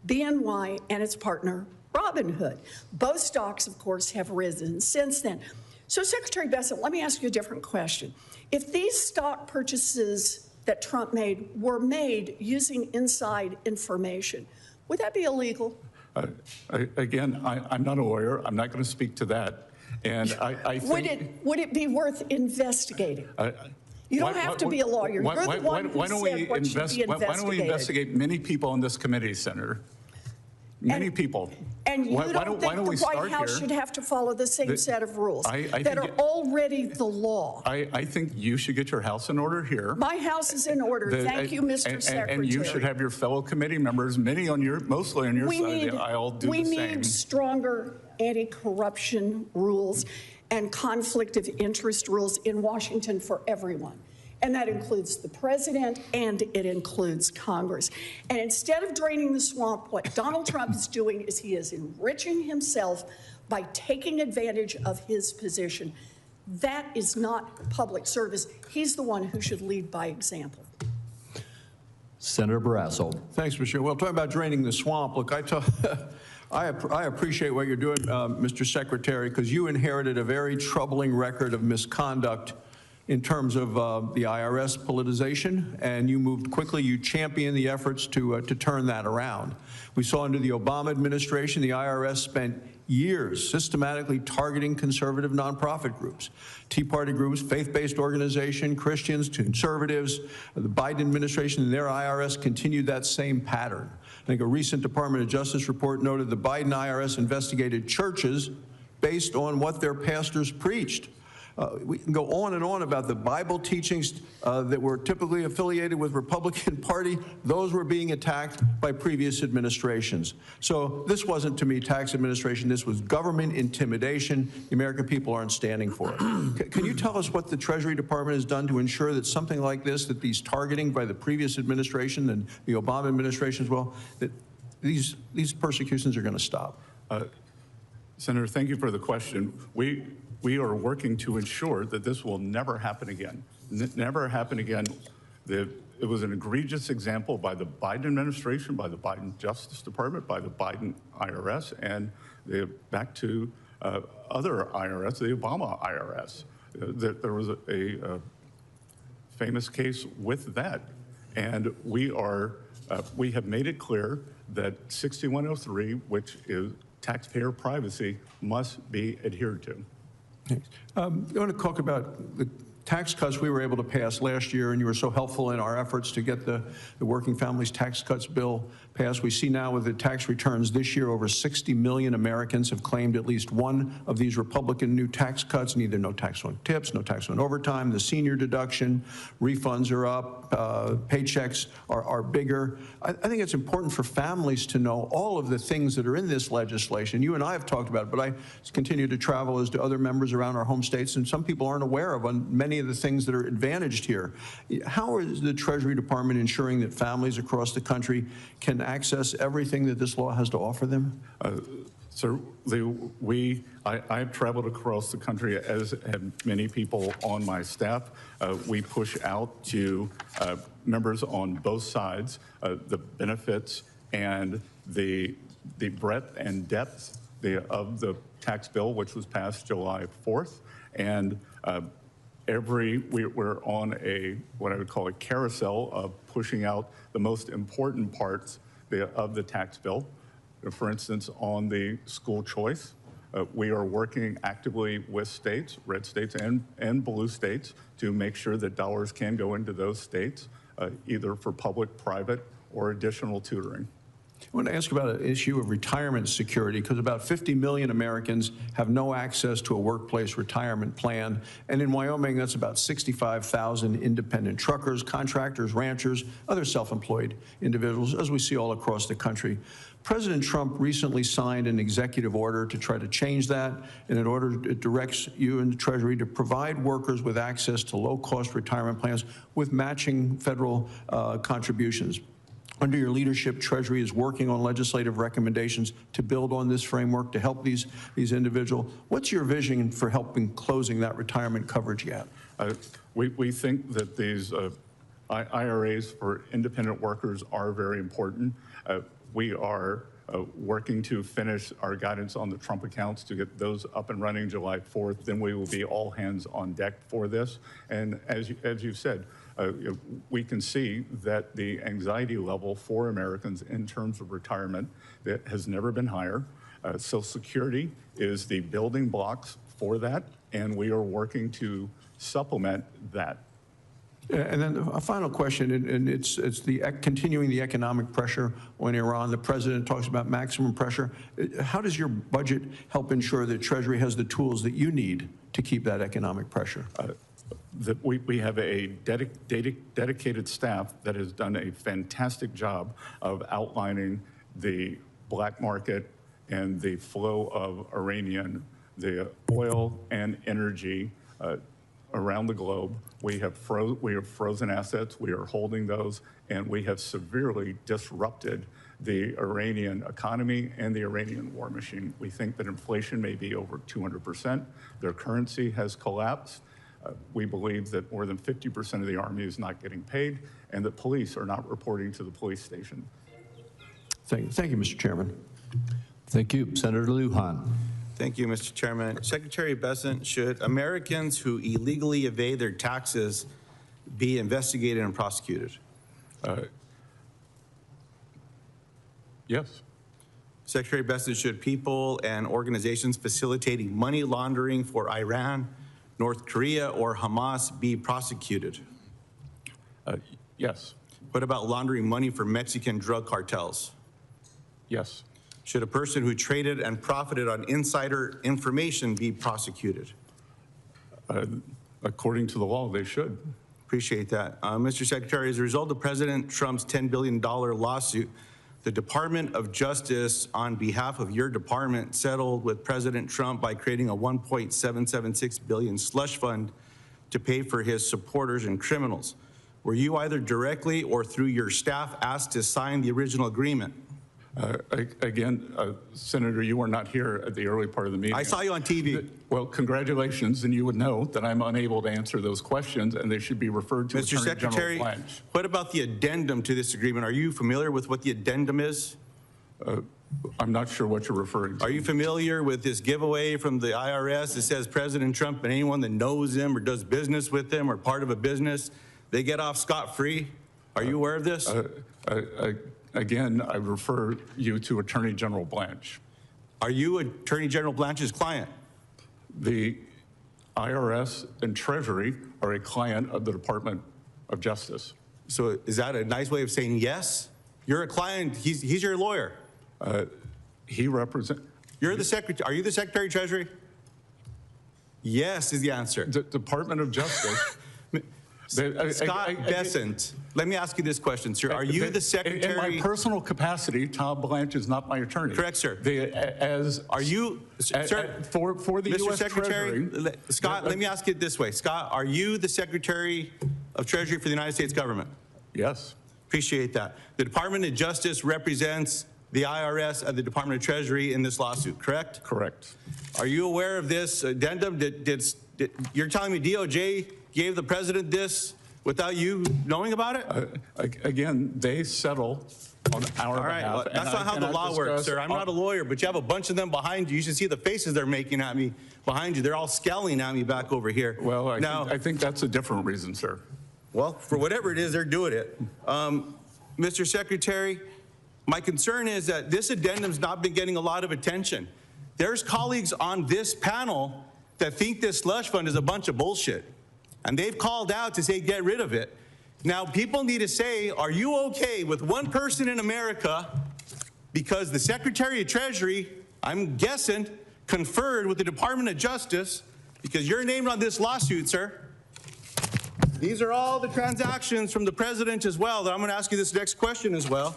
BNY and its partner, Robinhood. Both stocks, of course, have risen since then. So, Secretary Bessent, let me ask you a different question. If these stock purchases that Trump made were made using inside information, would that be illegal? Again, I'm not a lawyer. I'm not going to speak to that. And I think... Would it be worth investigating? You don't have to be a lawyer. You're the one who said what should be investigated. Why don't we investigate many people on this committee, Senator? Many people. And you don't think the White House should have to follow the same set of rules that are already the law? I think you should get your house in order here. My house is in order. Thank you, Mr. Secretary. And you should have your fellow committee members, mostly on your side of the aisle, do the same. We need stronger anti-corruption rules and conflict of interest rules in Washington for everyone. And that includes the president and it includes Congress. And instead of draining the swamp, what Donald Trump is doing is he is enriching himself by taking advantage of his position. That is not public service. He's the one who should lead by example. Senator Barrasso. Thanks, Michelle. Well, talking about draining the swamp, look, I appreciate what you're doing, Mr. Secretary, because you inherited a very troubling record of misconduct in terms of the IRS politicization, and you moved quickly. You championed the efforts to turn that around. We saw under the Obama administration, the IRS spent years systematically targeting conservative nonprofit groups, Tea Party groups, faith-based organizations, Christians, conservatives. The Biden administration and their IRS continued that same pattern. I think a recent Department of Justice report noted the Biden IRS investigated churches based on what their pastors preached. We can go on and on about the Bible teachings that were typically affiliated with Republican Party. Those were being attacked by previous administrations. So this wasn't, to me, tax administration. This was government intimidation. The American people aren't standing for it. Can you tell us what the Treasury Department has done to ensure that something like this, that these targeting by the previous administration and the Obama administration as well, that these persecutions are going to stop? Senator, thank you for the question. We are working to ensure that this will never happen again. Never happen again. It was an egregious example by the Biden administration, by the Biden Justice Department, by the Biden IRS, and back to other IRS, the Obama IRS. There was a famous case with that. And we are We have made it clear that 6103, which is taxpayer privacy, must be adhered to. I want to talk about the tax cuts we were able to pass last year, and you were so helpful in our efforts to get the Working Families Tax Cuts bill passed. We see now with the tax returns this year, over 60 million Americans have claimed at least one of these Republican new tax cuts, neither no tax on tips, no tax on overtime, the senior deduction, refunds are up, paychecks are bigger. I think it's important for families to know all of the things that are in this legislation. You and I have talked about it, but I continue to travel as do other members around our home states, and some people aren't aware of many of the things that are advantaged here. How is the Treasury Department ensuring that families across the country can access everything that this law has to offer them? So I've traveled across the country, as have many people on my staff. We push out to members on both sides the benefits and the breadth and depth of the tax bill, which was passed July 4th. And we're on what I would call a carousel of pushing out the most important parts of the tax bill. For instance, on the school choice, we are working actively with states, red states and blue states, to make sure that dollars can go into those states, either for public, private, or additional tutoring. I want to ask about an issue of retirement security, because about 50 million Americans have no access to a workplace retirement plan. And in Wyoming, that's about 65,000 independent truckers, contractors, ranchers, other self-employed individuals, as we see all across the country. President Trump recently signed an executive order to try to change that, and it directs you and the Treasury to provide workers with access to low-cost retirement plans with matching federal contributions. Under your leadership, Treasury is working on legislative recommendations to build on this framework to help these individuals. What's your vision for helping closing that retirement coverage gap? We think that these IRAs for independent workers are very important. We are working to finish our guidance on the Trump accounts to get those up and running July 4th. Then we will be all hands on deck for this. And as you've said, we can see that the anxiety level for Americans in terms of retirement that has never been higher. Social Security is the building blocks for that, and we are working to supplement that. And then a final question, and it's continuing the economic pressure on Iran. The president talks about maximum pressure. How does your budget help ensure that Treasury has the tools that you need to keep that economic pressure? That we have a dedicated staff that has done a fantastic job of outlining the black market and the flow of Iranian, the oil and energy around the globe. We have frozen assets, we are holding those, and we have severely disrupted the Iranian economy and the Iranian war machine. We think that inflation may be over 200%. Their currency has collapsed. We believe that more than 50% of the Army is not getting paid, and that police are not reporting to the police station. Thank you, Mr. Chairman. Thank you. Senator Lujan. Thank you, Mr. Chairman. Secretary Bessent, should Americans who illegally evade their taxes be investigated and prosecuted? Yes. Secretary Bessent, should people and organizations facilitating money laundering for Iran, North Korea, or Hamas be prosecuted? Yes. What about laundering money for Mexican drug cartels? Yes. Should a person who traded and profited on insider information be prosecuted? According to the law, they should. Appreciate that. Mr. Secretary, as a result of President Trump's $10 billion lawsuit, the Department of Justice, on behalf of your department, settled with President Trump by creating a $1.776 billion slush fund to pay for his supporters and criminals. Were you either directly or through your staff asked to sign the original agreement? Again, Senator, you were not here at the early part of the meeting. I saw you on TV. Well, congratulations, and you would know that I'm unable to answer those questions, and they should be referred to Mr. Secretary, what about the addendum to this agreement? Are you familiar with what the addendum is? I'm not sure what you're referring to. Are you familiar with this giveaway from the IRS that says President Trump and anyone that knows him or does business with him or part of a business, they get off scot-free? Are you aware of this? Again, I refer you to Attorney General Blanche. Are you Attorney General Blanche's client? The IRS and Treasury are a client of the Department of Justice. So is that a nice way of saying yes? You're a client, he's your lawyer. He represents. You're the secretary, are you the Secretary of Treasury? Yes is the answer. The Department of Justice. Scott Bessent, let me ask you this question, sir. Are you the Secretary? In my personal capacity, Tom Blanche is not my attorney. Correct, sir. Are you, sir, for the Mr. U.S. Secretary, Treasury, Scott, let me ask you it this way. Scott, are you the Secretary of Treasury for the United States government? Yes. Appreciate that. The Department of Justice represents the IRS and the Department of Treasury in this lawsuit, correct? Correct. Are you aware of this addendum? You're telling me DOJ gave the president this without you knowing about it? Again, they settle on our behalf. Well, that's not how the law works, sir. I'm not a lawyer, but you have a bunch of them behind you. You should see the faces they're making at me behind you. They're all scowling at me back over here. Well, I think that's a different reason, sir. Well, for whatever it is, they're doing it. Mr. Secretary, my concern is that this addendum's not been getting a lot of attention. There's colleagues on this panel that think this slush fund is a bunch of bullshit. And they've called out to say, get rid of it. Now, people need to say, are you okay with one person in America, because the Secretary of Treasury, I'm guessing, conferred with the Department of Justice, because you're named on this lawsuit, sir. These are all the transactions from the president as well, that I'm going to ask you this next question as well.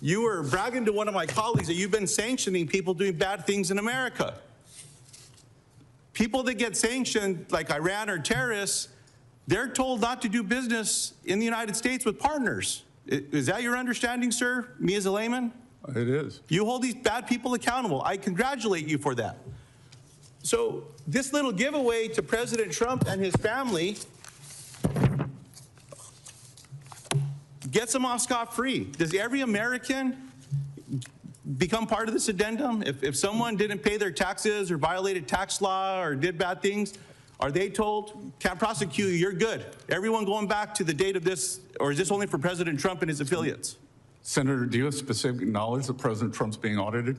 You were bragging to one of my colleagues that you've been sanctioning people doing bad things in America. People that get sanctioned, like Iran or terrorists, they're told not to do business in the United States with partners. Is that your understanding, sir, me as a layman? It is. You hold these bad people accountable. I congratulate you for that. So this little giveaway to President Trump and his family gets them off scot-free. Does every American become part of this addendum? If someone didn't pay their taxes or violated tax law or did bad things, are they told, can't prosecute you, you're good? Everyone going back to the date of this, or is this only for President Trump and his affiliates? Senator, do you have specific knowledge that President Trump's being audited?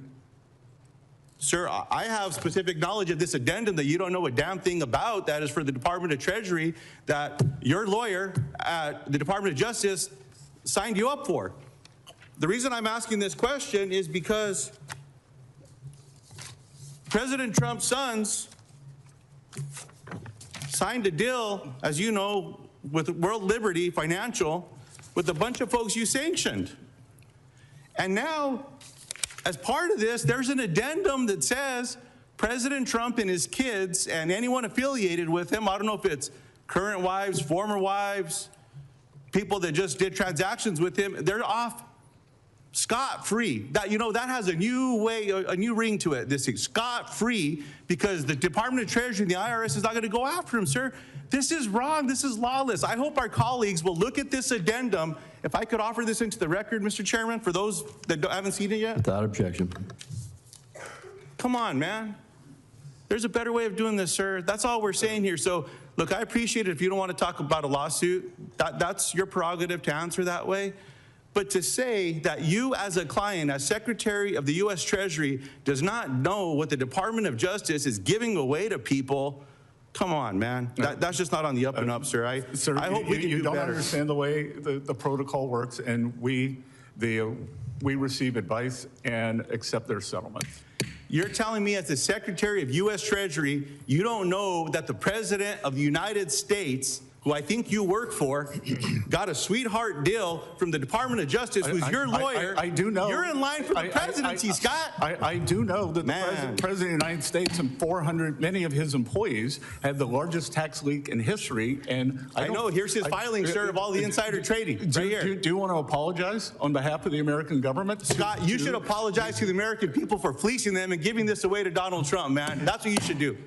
Sir, I have specific knowledge of this addendum that you don't know a damn thing about. That is for the Department of Treasury, that your lawyer at the Department of Justice signed you up for. The reason I'm asking this question is because President Trump's sons signed a deal, as you know, with World Liberty Financial, with a bunch of folks you sanctioned. And now, as part of this, there's an addendum that says President Trump and his kids and anyone affiliated with him, I don't know if it's current wives, former wives, people that just did transactions with him, they're off scot-free. That, you know, that has a new way, a new ring to it, this thing, scot-free, because the Department of Treasury and the IRS is not going to go after him, sir. This is wrong. This is lawless. I hope our colleagues will look at this addendum. If I could offer this into the record, Mr. Chairman, for those that haven't seen it yet. Without objection. Come on, man. There's a better way of doing this, sir. That's all we're saying here. So, look, I appreciate it if you don't want to talk about a lawsuit. That's your prerogative to answer that way. But to say that you as a client, as Secretary of the U.S. Treasury, does not know what the Department of Justice is giving away to people, come on, man. That's just not on the up and up, sir. I hope we can do better. You don't understand the way the protocol works, and we receive advice and accept their settlements. You're telling me as the Secretary of U.S. Treasury, you don't know that the President of the United States, who I think you work for, got a sweetheart deal from the Department of Justice, who's your lawyer. I do know. You're in line for the presidency, Scott. I do know that the President of the United States and many of his employees had the largest tax leak in history. And I know. Here's his filing, sir, of all the insider trading. Right here. Do you want to apologize on behalf of the American government? Scott, you should apologize to the American people for fleecing them and giving this away to Donald Trump, man. That's what you should do.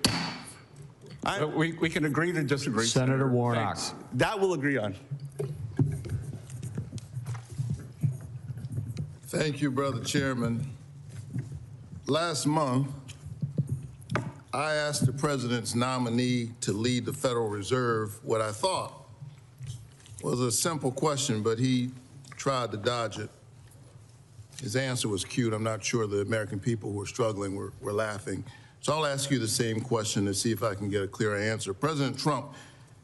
We can agree to disagree. Senator Warnock. Thanks. That we'll agree on. Thank you, Brother Chairman. Last month, I asked the President's nominee to lead the Federal Reserve what I thought was a simple question, but he tried to dodge it. His answer was cute. I'm not sure the American people who were struggling were laughing. So I'll ask you the same question to see if I can get a clearer answer. President Trump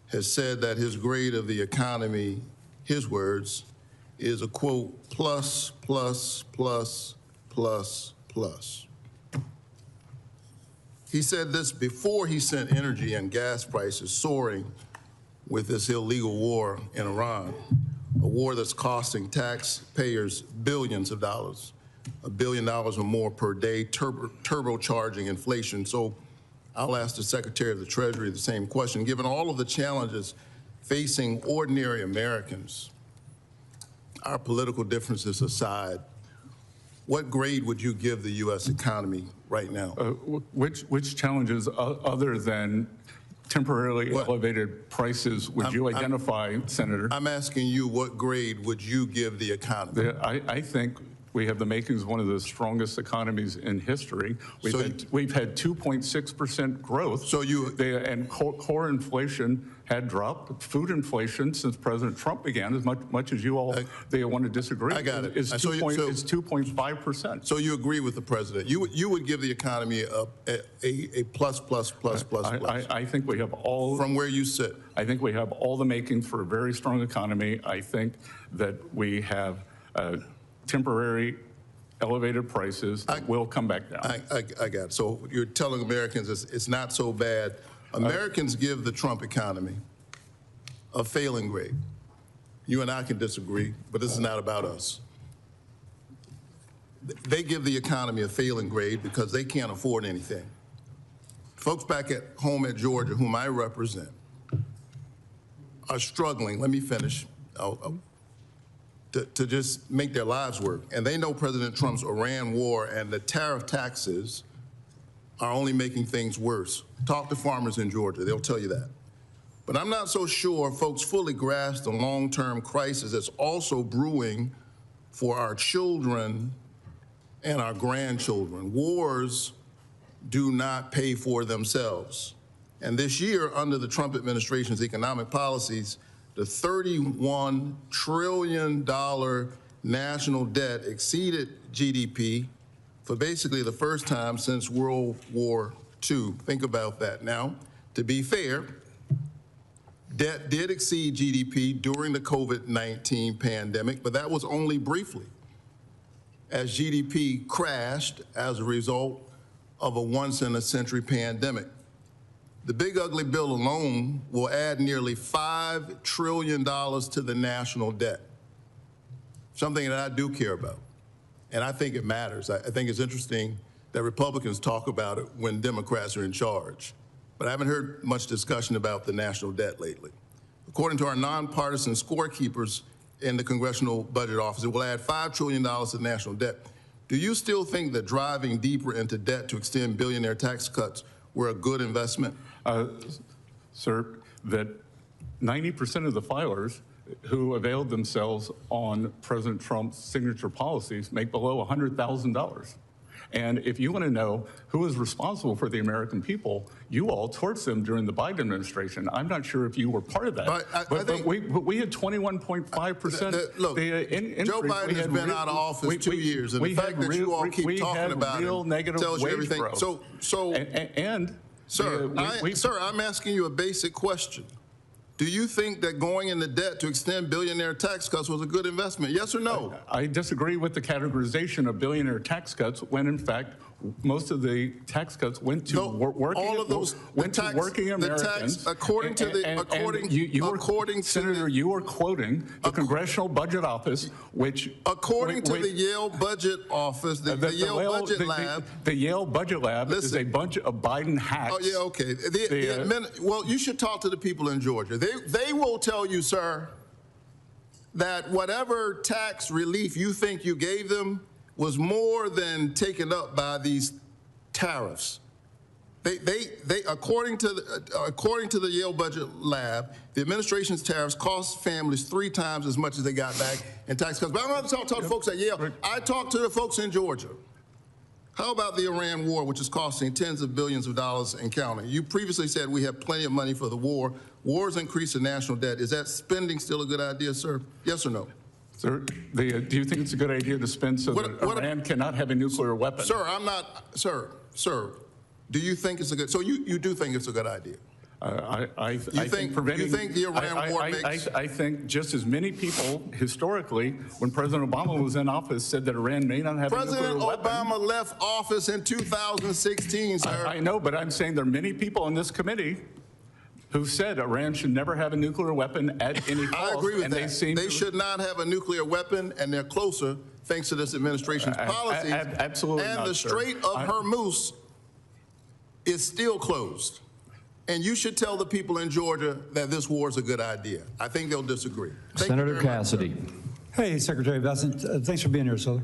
has said that his grade of the economy, his words, is a quote, plus, plus, plus, plus, plus. He said this before he sent energy and gas prices soaring with this illegal war in Iran, a war that's costing taxpayers billions of dollars, $1 billion or more per day, turbocharging inflation. So I'll ask the Secretary of the Treasury the same question. Given all of the challenges facing ordinary Americans, our political differences aside, what grade would you give the U.S. economy right now? Which challenges other than temporarily elevated prices would you identify, Senator? I'm asking you, what grade would you give the economy? I think we have the makings of one of the strongest economies in history. We've had 2.6% growth. And core inflation had dropped. Food inflation since President Trump began, as much as you all they want to disagree. I got it. It's 2.5%. So you agree with the president? You would give the economy a plus. I think we have all. From where you sit. I think we have all the makings for a very strong economy. I think that we have temporary elevated prices that will come back down. I got it. So you're telling Americans it's not so bad. Americans give the Trump economy a failing grade. You and I can disagree, but this is not about us. They give the economy a failing grade because they can't afford anything. Folks back at home at Georgia, whom I represent, are struggling. Let me finish. To just make their lives work. And they know President Trump's Iran war and the tariff taxes are only making things worse. Talk to farmers in Georgia, they'll tell you that. But I'm not so sure folks fully grasp the long-term crisis that's also brewing for our children and our grandchildren. Wars do not pay for themselves. And this year, under the Trump administration's economic policies, the $31 trillion national debt exceeded GDP for basically the first time since World War II. Think about that. Now, to be fair, debt did exceed GDP during the COVID-19 pandemic, but that was only briefly, as GDP crashed as a result of a once-in-a-century pandemic. The big ugly bill alone will add nearly $5 trillion to the national debt, something that I do care about, and I think it matters. I think it's interesting that Republicans talk about it when Democrats are in charge, but I haven't heard much discussion about the national debt lately. According to our nonpartisan scorekeepers in the Congressional Budget Office, it will add $5 trillion to the national debt. Do you still think that driving deeper into debt to extend billionaire tax cuts were a good investment? Sir, that 90% of the filers who availed themselves on President Trump's signature policies make below $100,000. And if you want to know who is responsible for the American people, you all torched them during the Biden administration. I'm not sure if you were part of that. But we had 21.5%. Look, Joe Biden has been out of office 2 years, and the fact that you all keep talking about it tells you everything. Sir, I'm asking you a basic question. Do you think that going into debt to extend billionaire tax cuts was a good investment? Yes or no? I disagree with the categorization of billionaire tax cuts when, in fact, most of the tax cuts went to working Americans. Senator, you were quoting the Congressional Budget Office, which, according to the Yale Budget Office, the Yale Budget Lab, the Yale Budget Lab is a bunch of Biden hacks. Oh yeah, okay. Well, you should talk to the people in Georgia. They will tell you, sir, that whatever tax relief you think you gave them was more than taken up by these tariffs. They according to the Yale Budget Lab, the administration's tariffs cost families 3 times as much as they got back in tax cuts. But I'm not talking to folks at Yale. I talked to the folks in Georgia. How about the Iran war, which is costing tens of billions of dollars and counting? You previously said we have plenty of money for the war. Wars increase the national debt. Is that spending still a good idea, sir? Yes or no? Sir, do you think it's a good idea to spend so that Iran cannot have a nuclear weapon? Sir, I'm not, sir, do you think it's a good, so you do think it's a good idea? I think preventing, you think the Iran war makes... I think just as many people historically, when President Obama was in office, said that Iran may not have a nuclear weapon. President Obama left office in 2016, sir. I know, but I'm saying there are many people on this committee who said Iran should never have a nuclear weapon at any cost. I agree with that. They should not have a nuclear weapon, and they're closer thanks to this administration's policies. Absolutely and not, the Strait of Hormuz is still closed. And you should tell the people in Georgia that this war is a good idea. I think they'll disagree. Senator Cassidy. Hey, Secretary Bessent. Thanks for being here, sir.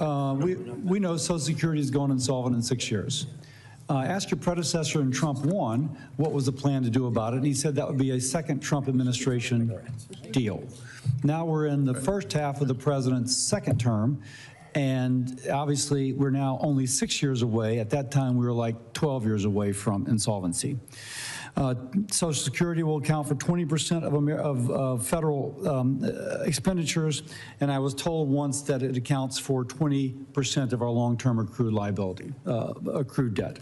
We know Social Security is going insolvent in 6 years. Asked your predecessor in Trump 1 what was the plan to do about it, and he said that would be a second Trump administration deal. Now we're in the first half of the president's second term, and obviously we're now only 6 years away. At that time, we were like 12 years away from insolvency. Social Security will account for 20% of federal expenditures, and I was told once that it accounts for 20% of our long-term accrued liability, accrued debt.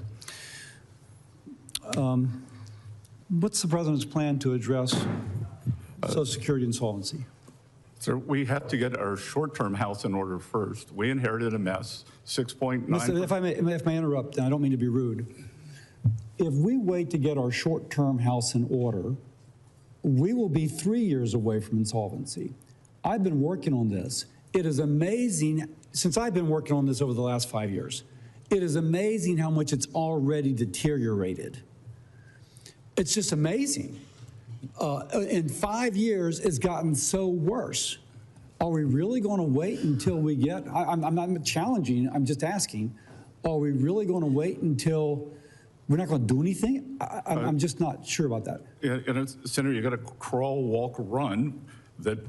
What's the president's plan to address Social Security insolvency? Sir, we have to get our short-term house in order first. We inherited a mess, 6.9%. Listen, if I may interrupt, and I don't mean to be rude. If we wait to get our short-term house in order, we will be 3 years away from insolvency. I've been working on this. It is amazing, since I've been working on this over the last 5 years, it is amazing how much it's already deteriorated. It's just amazing. In 5 years, it's gotten so worse. Are we really going to wait until we get, I'm not challenging, I'm just asking, are we really going to wait until we're not going to do anything? I'm just not sure about that. Yeah, and Senator, you got to crawl, walk, run. That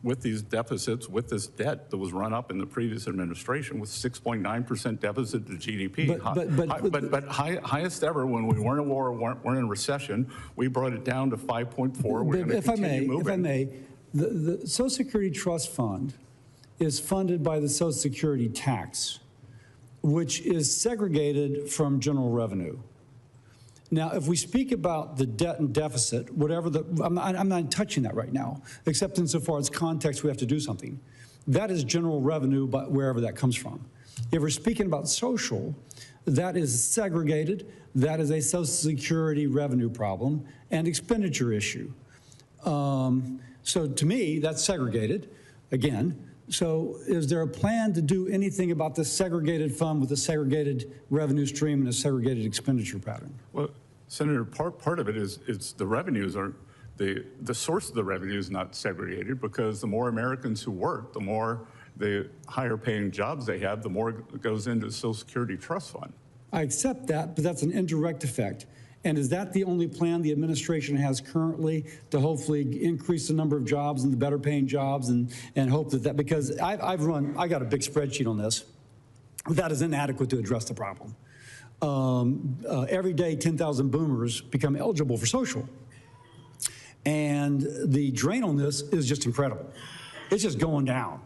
with these deficits, with this debt that was run up in the previous administration, with 6.9% deficit to GDP, but highest ever when we weren't at war, weren't in a recession, we brought it down to 5.4. We're going to continue moving. If I may, the Social Security Trust Fund is funded by the Social Security tax, which is segregated from general revenue. Now, if we speak about the debt and deficit, whatever I'm not touching that right now, except insofar as context, we have to do something. That is general revenue, but wherever that comes from. If we're speaking about social, that is segregated. That is a Social Security revenue problem and expenditure issue. So to me, that's segregated, again. So is there a plan to do anything about the segregated fund with a segregated revenue stream and a segregated expenditure pattern? Well, Senator, part of it is the revenues are, the source of the revenue is not segregated, because the more Americans who work, the higher paying jobs they have, the more it goes into the Social Security Trust Fund. I accept that, but that's an indirect effect. And is that the only plan the administration has currently to hopefully increase the number of jobs and the better paying jobs and hope that because I got a big spreadsheet on this. That is inadequate to address the problem. Every day, 10,000 boomers become eligible for social. And the drain on this is just incredible. It's just going down.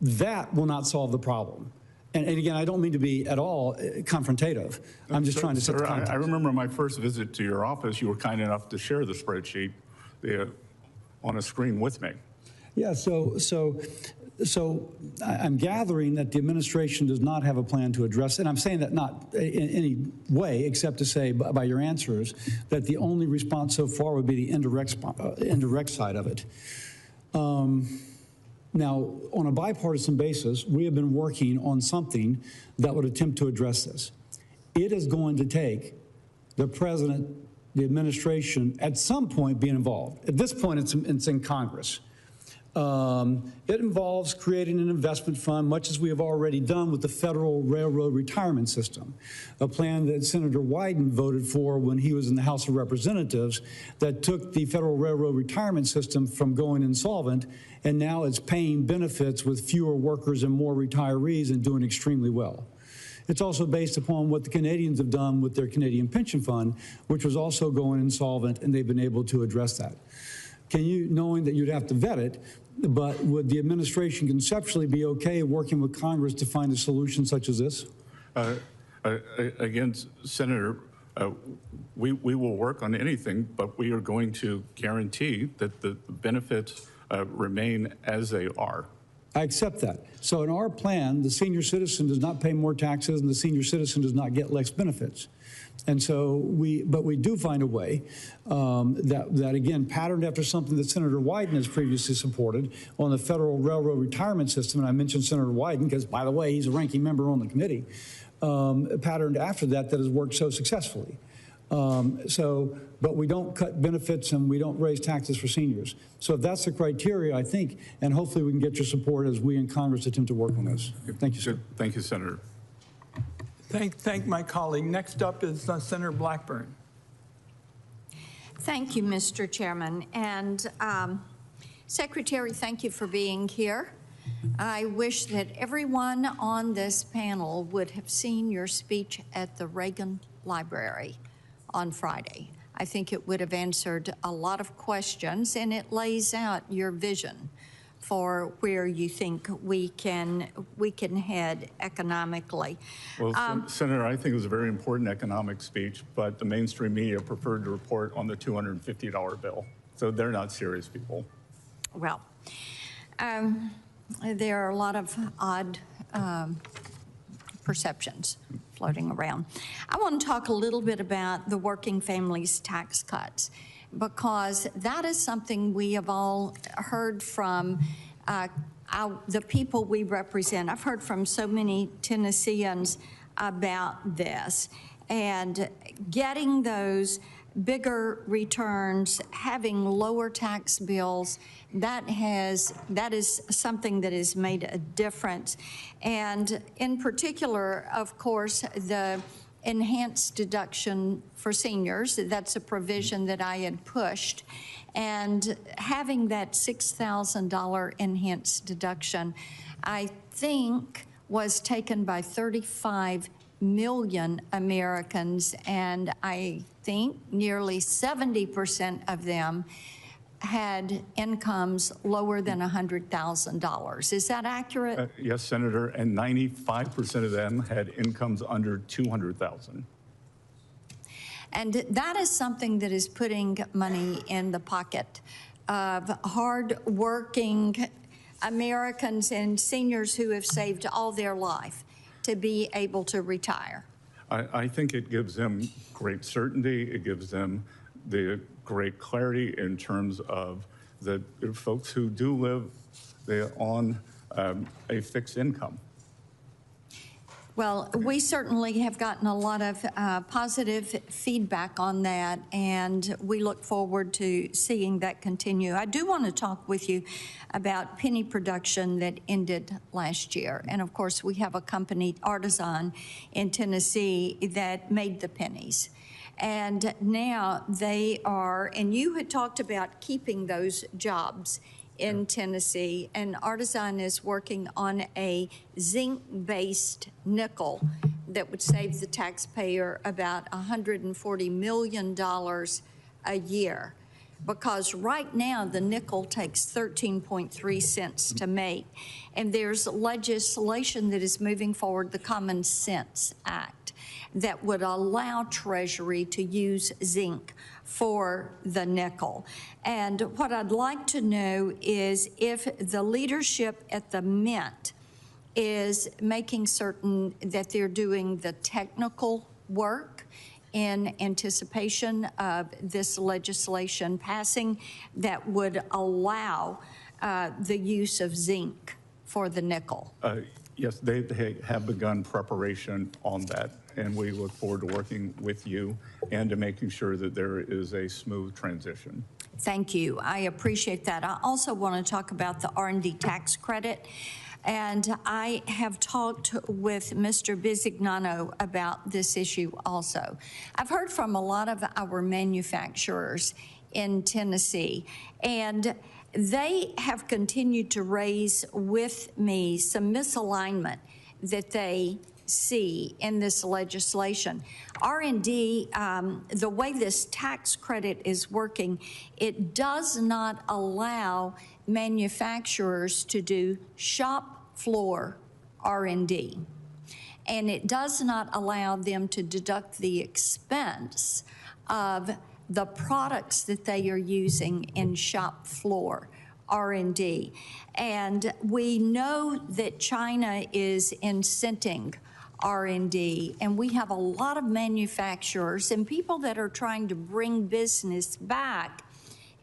That will not solve the problem. And again, I don't mean to be at all confrontative. I'm just trying to set the context. I remember my first visit to your office, you were kind enough to share the spreadsheet on a screen with me. Yeah, so I'm gathering that the administration does not have a plan to address it. And I'm saying that not in any way, except to say by your answers, that the only response so far would be the indirect side of it. Now, on a bipartisan basis, we have been working on something that would attempt to address this. It is going to take the president, the administration, at some point being involved. At this point, it's in Congress. It involves creating an investment fund, much as we have already done with the Federal Railroad Retirement System, a plan that Senator Wyden voted for when he was in the House of Representatives that took the Federal Railroad Retirement System from going insolvent, and now it's paying benefits with fewer workers and more retirees and doing extremely well. It's also based upon what the Canadians have done with their Canadian Pension Fund, which was also going insolvent, and they've been able to address that. knowing that you'd have to vet it, but would the administration conceptually be okay working with Congress to find a solution such as this? Again, Senator, we will work on anything, but we are going to guarantee that the benefits remain as they are. I accept that. So in our plan, the senior citizen does not pay more taxes and the senior citizen does not get less benefits. And so we do find a way that again, patterned after something that Senator Wyden has previously supported on the Federal Railroad Retirement System. And I mentioned Senator Wyden because, by the way, he's a ranking member on the committee, patterned after that has worked so successfully. But we don't cut benefits and we don't raise taxes for seniors. So if that's the criteria, I think, and hopefully we can get your support as we in Congress attempt to work on this. Thank you, sir. Thank you, Senator. Thank my colleague. Next up is Senator Blackburn. Thank you, Mr. Chairman. And Secretary, thank you for being here. I wish that everyone on this panel would have seen your speech at the Reagan Library on Friday. I think it would have answered a lot of questions, and it lays out your vision for where you think we can head economically. Well, Senator, I think it was a very important economic speech, but the mainstream media preferred to report on the $250 bill. So they're not serious people. Well, there are a lot of odd perceptions floating around. I want to talk a little bit about the working families tax cuts, because that is something we have all heard from the people we represent. I've heard from so many Tennesseans about this, and getting those bigger returns, having lower tax bills, that is something that has made a difference. And in particular, of course, the enhanced deduction for seniors, that's a provision that I had pushed. And having that $6,000 enhanced deduction, I think, was taken by 35 million Americans, and I think nearly 70% of them had incomes lower than $100,000. Is that accurate? Yes, Senator, and 95% of them had incomes under $200,000. And that is something that is putting money in the pocket of hard-working Americans and seniors who have saved all their life to be able to retire. I think it gives them great certainty. It gives them the great clarity in terms of the folks who do live on a fixed income. Well, we certainly have gotten a lot of positive feedback on that, and we look forward to seeing that continue. I do want to talk with you about penny production that ended last year. And of course, we have a company, Artisan, in Tennessee that made the pennies. And now they are, and you had talked about keeping those jobs in Tennessee, and Artisan is working on a zinc-based nickel that would save the taxpayer about $140 million a year. Because right now the nickel takes 13.3 cents to make, and there's legislation that is moving forward, the Common Sense Act, that would allow Treasury to use zinc for the nickel. And what I'd like to know is if the leadership at the Mint is making certain that they're doing the technical work in anticipation of this legislation passing that would allow the use of zinc for the nickel. Yes, they have begun preparation on that, and we look forward to working with you and to making sure that there is a smooth transition. Thank you. I appreciate that. I also want to talk about the R&D tax credit. And I have talked with Mr. Bisignano about this issue also. I've heard from a lot of our manufacturers in Tennessee, and they have continued to raise with me some misalignment that they see in this legislation. R&D, the way this tax credit is working, it does not allow manufacturers to do shop floor R&D. And it does not allow them to deduct the expense of the products that they are using in shop floor R&D. And we know that China is incenting R&D, and we have a lot of manufacturers and people that are trying to bring business back,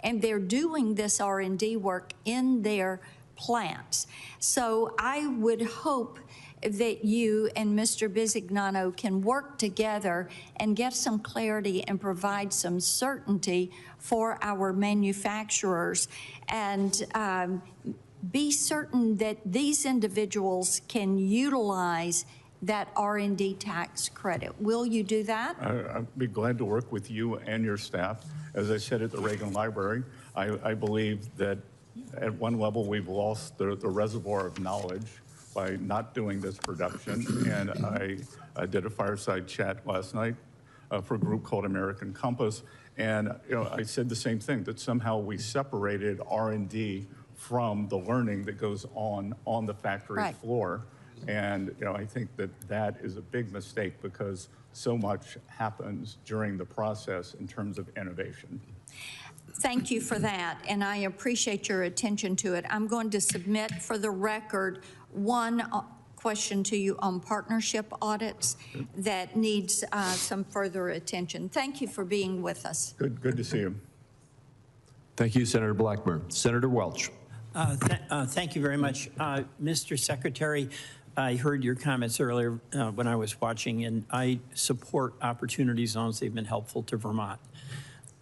and they're doing this R&D work in their plants. So I would hope that you and Mr. Bisignano can work together and get some clarity and provide some certainty for our manufacturers, and be certain that these individuals can utilize that R&D tax credit. Will you do that? I'd be glad to work with you and your staff. As I said at the Reagan Library, I believe that at one level we've lost the reservoir of knowledge by not doing this production. And I did a fireside chat last night for a group called American Compass. And I said the same thing, that somehow we separated R&D from the learning that goes on the factory floor. And I think that is a big mistake, because so much happens during the process in terms of innovation. Thank you for that, and I appreciate your attention to it. I'm going to submit for the record one question to you on partnership audits that needs some further attention. Thank you for being with us. Good to see you. Thank you, Senator Blackburn. Senator Welch. Thank you very much. Mr. Secretary, I heard your comments earlier when I was watching, and I support opportunity zones. They've been helpful to Vermont.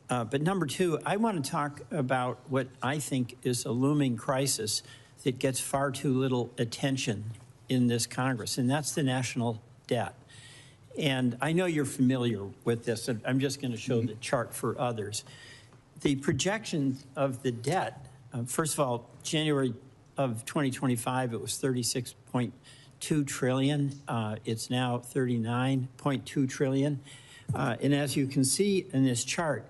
But number two, I want to talk about what I think is a looming crisis that gets far too little attention in this Congress, and that's the national debt. And I know you're familiar with this, and I'm just going to show the chart for others. The projection of the debt, first of all, January of 2025, it was 36.2 trillion. It's now 39.2 trillion. And as you can see in this chart,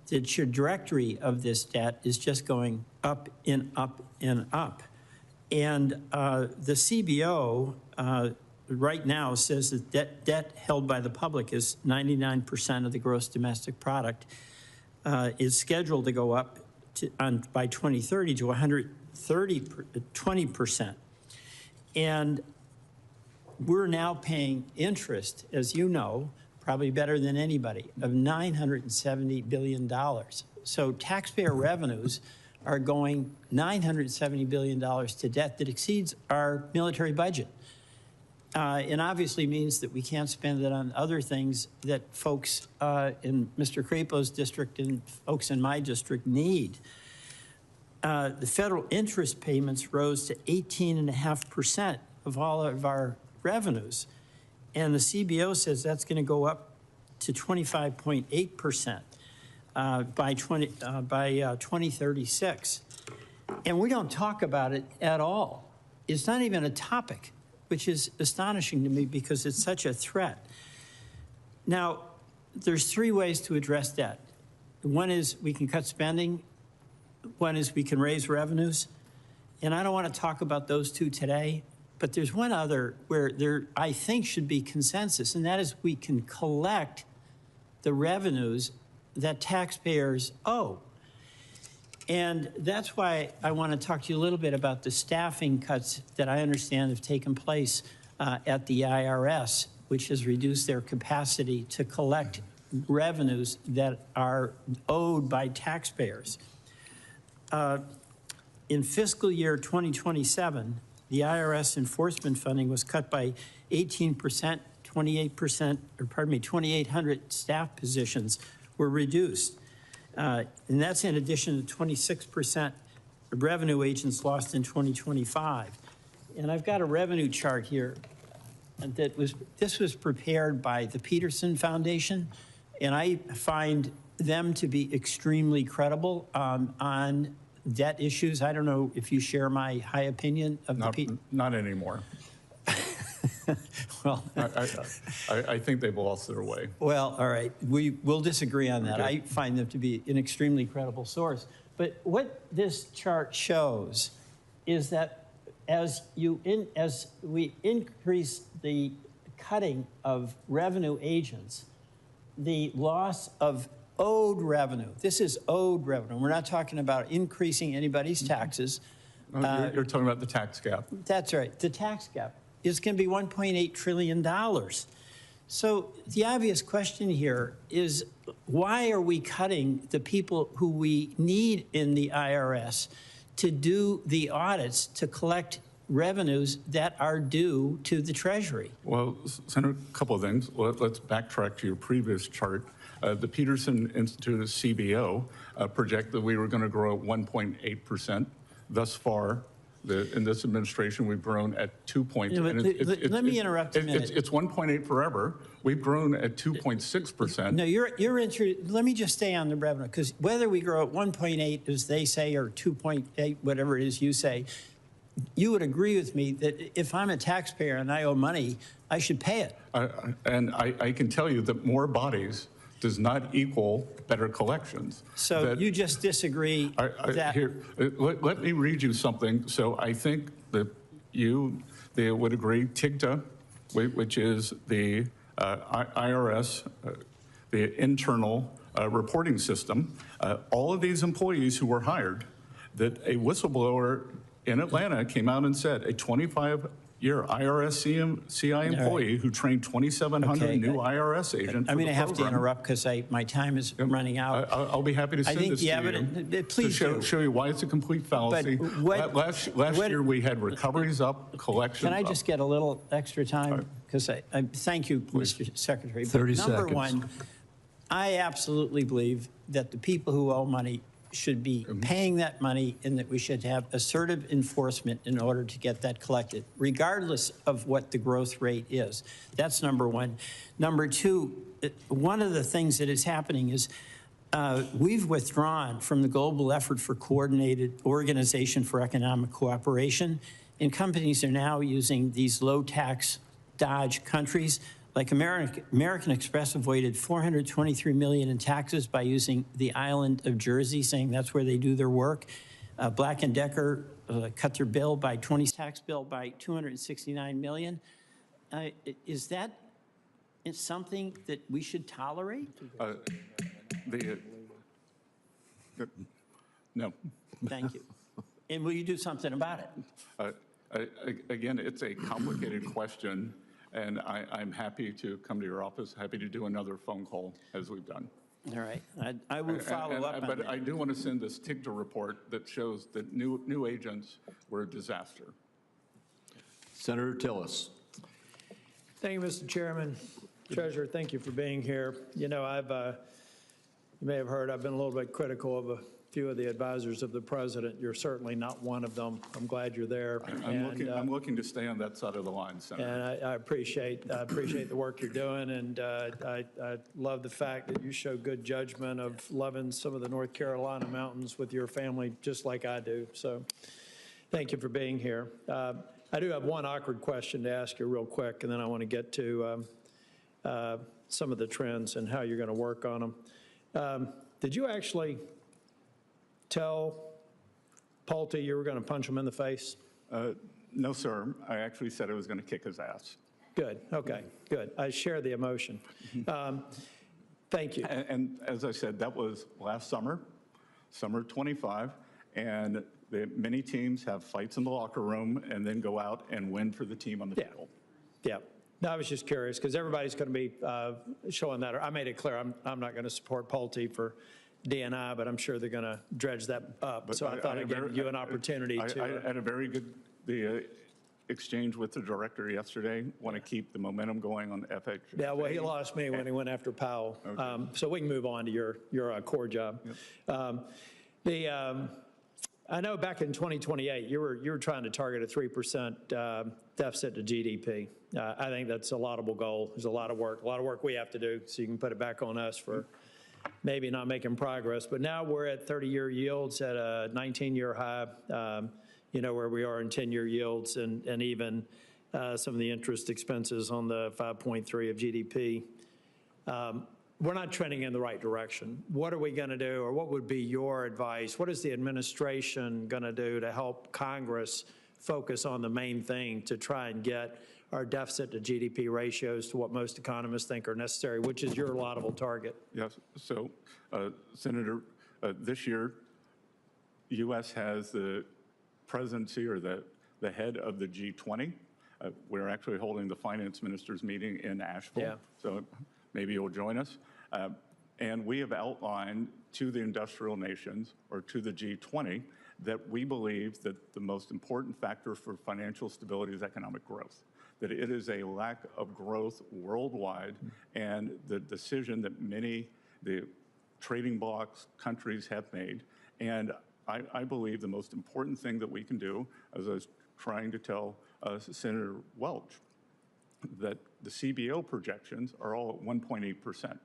the trajectory of this debt is just going up and up and up. And the CBO right now says that debt held by the public is 99% of the gross domestic product, is scheduled to go up by 2030 to 20%. And we're now paying interest, as you know, probably better than anybody, of $970 billion. So taxpayer revenues are going $970 billion to debt that exceeds our military budget. And obviously means that we can't spend it on other things that folks in Mr. Crapo's district and folks in my district need. The federal interest payments rose to 18.5% of all of our revenues. And the CBO says that's going to go up to 25.8% by 2036. And we don't talk about it at all. It's not even a topic, which is astonishing to me because it's such a threat. Now, there's three ways to address debt. One is we can cut spending. One is we can raise revenues. And I don't want to talk about those two today. But there's one other where there, I think, should be consensus, and that is we can collect the revenues that taxpayers owe. And that's why I want to talk to you a little bit about the staffing cuts that I understand have taken place at the IRS, which has reduced their capacity to collect revenues that are owed by taxpayers. In fiscal year 2027, the IRS enforcement funding was cut by 18%, 2,800 staff positions were reduced. And that's in addition to 26% of revenue agents lost in 2025. And I've got a revenue chart here that this was prepared by the Peterson Foundation, and I find them to be extremely credible on debt issues. I don't know if you share my high opinion of not anymore. Well, I think they've lost their way. well, all right, we will disagree on that. I find them to be an extremely credible source. But what this chart shows is that as we increase the cutting of revenue agents, the loss of owed revenue. This is owed revenue. We're not talking about increasing anybody's taxes. You're talking about the tax gap. That's right. The tax gap is going to be $1.8 trillion. So the obvious question here is, why are we cutting the people who we need in the IRS to do the audits to collect revenues that are due to the Treasury? Well, Senator, a couple of things. Let's backtrack to your previous chart. The Peterson Institute of CBO project that we were going to grow at 1.8%. Thus far, in this administration, we've grown at 2 points. Let me interrupt a minute. It's 1.8 forever. We've grown at 2.6%. No, let me just stay on the revenue, because whether we grow at 1.8, as they say, or 2.8, whatever it is you say, you would agree with me that if I'm a taxpayer and I owe money, I should pay it. And I can tell you that more bodies does not equal better collections. So you just disagree that... Here, let me read you something. So I think that they would agree, TIGTA, which is the IRS, the internal reporting system, all of these employees who were hired, that a whistleblower in Atlanta came out and said a 25-year IRS CI employee who trained 2,700 new IRS agents. I'm going to have to interrupt because my time is running out. I'll be happy to send this to you. Please to show you why it's a complete fallacy. Last year we had recoveries up, collections Can I just get a little extra time? Because I thank you, Mr. Secretary. 30 Number seconds. one, I absolutely believe that the people who owe money should be paying that money, and that we should have assertive enforcement in order to get that collected, regardless of what the growth rate is. That's number one. Number two, one of the things that is happening is we've withdrawn from the global effort for coordinated organization for economic cooperation, and companies are now using these low-tax dodge countries. Like American Express avoided $423 million in taxes by using the island of Jersey, saying that's where they do their work. Black & Decker cut their bill by tax bill by $269 million. Is that something that we should tolerate? No. Thank you. And will you do something about it? Again, it's a complicated question. And I'm happy to come to your office, happy to do another phone call as we've done. All right. I will follow up on that. But I do want to send this TIGTA report that shows that new agents were a disaster. Senator Tillis. Thank you, Mr. Chairman. Treasurer, thank you for being here. You know, you may have heard, I've been a little bit critical of a few of the advisors of the president. You're certainly not one of them. I'm glad you're there. I'm looking to stay on that side of the line, Senator. And I appreciate the work you're doing, and I love the fact that you show good judgment of loving some of the North Carolina mountains with your family, just like I do. So thank you for being here. I do have one awkward question to ask you real quick, and then I want to get to some of the trends and how you're going to work on them. Did you actually tell Pulte you were going to punch him in the face? No, sir. I actually said I was going to kick his ass. Good. Okay. Good. I share the emotion. Thank you. And as I said, that was last summer, summer 25, and many teams have fights in the locker room and then go out and win for the team on the field. Yeah. No, I was just curious because everybody's going to be showing that. I made it clear I'm not going to support Pulte for DNI, but I'm sure they're going to dredge that up. But so I thought I'd give you an opportunity to. I had a very good exchange with the director yesterday. Want to keep the momentum going on FH. Yeah, well, he lost me when he went after Powell. Okay. So we can move on to your core job. Yep. I know back in 2028, you were trying to target a 3% deficit to GDP. I think that's a laudable goal. There's a lot of work we have to do, so you can put it back on us for maybe not making progress. But now we're at 30-year yields at a 19-year high, where we are in 10-year yields, and even some of the interest expenses on the 5.3 of GDP. We're not trending in the right direction. What are we going to do, or what would be your advice? What is the administration going to do to help Congress focus on the main thing to try and get our deficit to GDP ratios to what most economists think are necessary, which is your laudable target? Yes. So, Senator, this year, U.S. has the presidency or the head of the G20. We're actually holding the finance ministers meeting in Asheville. Yeah. So maybe you'll join us. And we have outlined to the industrial nations, or to the G20, that we believe that the most important factor for financial stability is economic growth, that it is a lack of growth worldwide, and the decision that the trading blocs countries have made. And I believe the most important thing that we can do, as I was trying to tell Senator Welch, that the CBO projections are all at 1.8%,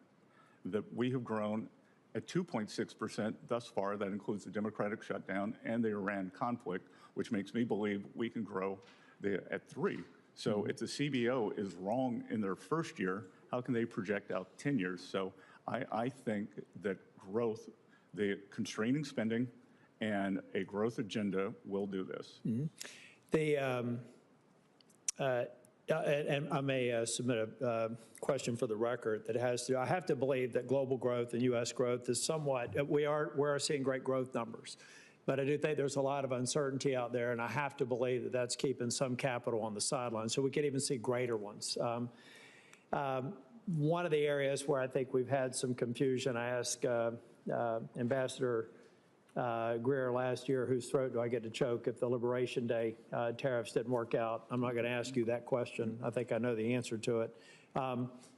that we have grown at 2.6% thus far. That includes the democratic shutdown and the Iran conflict, which makes me believe we can grow at 3%. So if the CBO is wrong in their first year, how can they project out 10 years? So I think that growth, the constraining spending and a growth agenda will do this. And I may submit a question for the record that has to, I have to believe that global growth and U.S. growth is somewhat, we are seeing great growth numbers. But I do think there's a lot of uncertainty out there, and I have to believe that that's keeping some capital on the sidelines. So we could even see greater ones. One of the areas where I think we've had some confusion, I asked Ambassador Greer last year, whose throat do I get to choke if the Liberation Day tariffs didn't work out? I'm not going to ask you that question. I think I know the answer to it.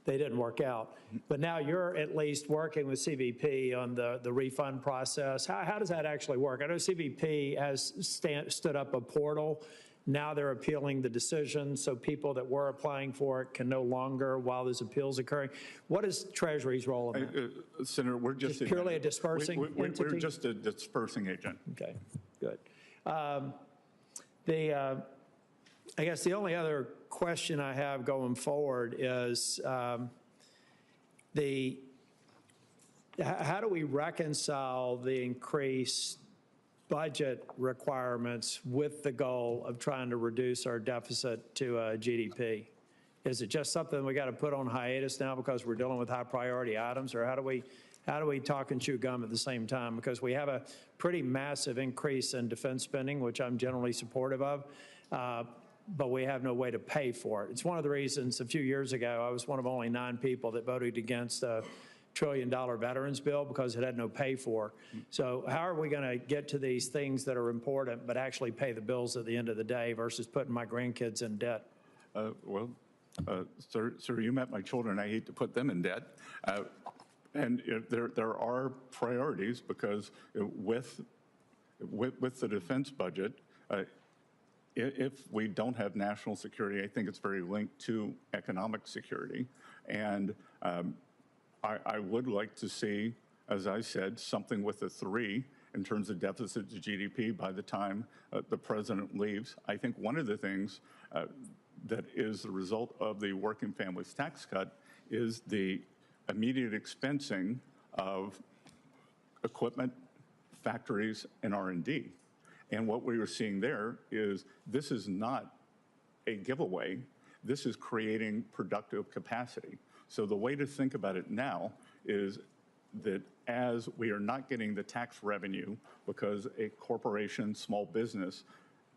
They didn't work out. But now you're at least working with CBP on the refund process. How does that actually work? I know CBP has stood up a portal. Now they're appealing the decision, so people that were applying for it can no longer while there's appeals occurring. What is Treasury's role in that? Senator, we're just purely a dispersing entity? We're just a dispersing agent. Okay, good. I guess the only other question I have going forward is how do we reconcile the increased budget requirements with the goal of trying to reduce our deficit to GDP? Is it just something we got to put on hiatus now because we're dealing with high priority items, or how do we talk and chew gum at the same time? Because we have a pretty massive increase in defense spending, which I'm generally supportive of, but we have no way to pay for it. It's one of the reasons a few years ago I was one of only 9 people that voted against a $1 trillion veterans bill because it had no pay for. So how are we going to get to these things that are important but actually pay the bills at the end of the day versus putting my grandkids in debt? Sir, you met my children. I hate to put them in debt. And there are priorities because with the defense budget, if we don't have national security, I think it's very linked to economic security. And I would like to see, as I said, something with a 3 in terms of deficit to GDP by the time the president leaves. I think one of the things that is the result of the working families tax cut is the immediate expensing of equipment, factories, and R&D. And what we are seeing there is this is not a giveaway. This is creating productive capacity. So the way to think about it now is that as we are not getting the tax revenue because a corporation, small business,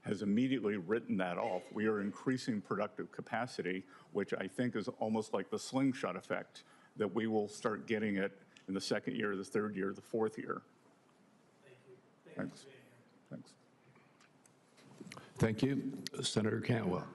has immediately written that off, we are increasing productive capacity, which I think is almost like the slingshot effect, that we will start getting it in the second year, the third year, the fourth year. Thank you. Thanks. Thanks. Thank you. Senator Cantwell.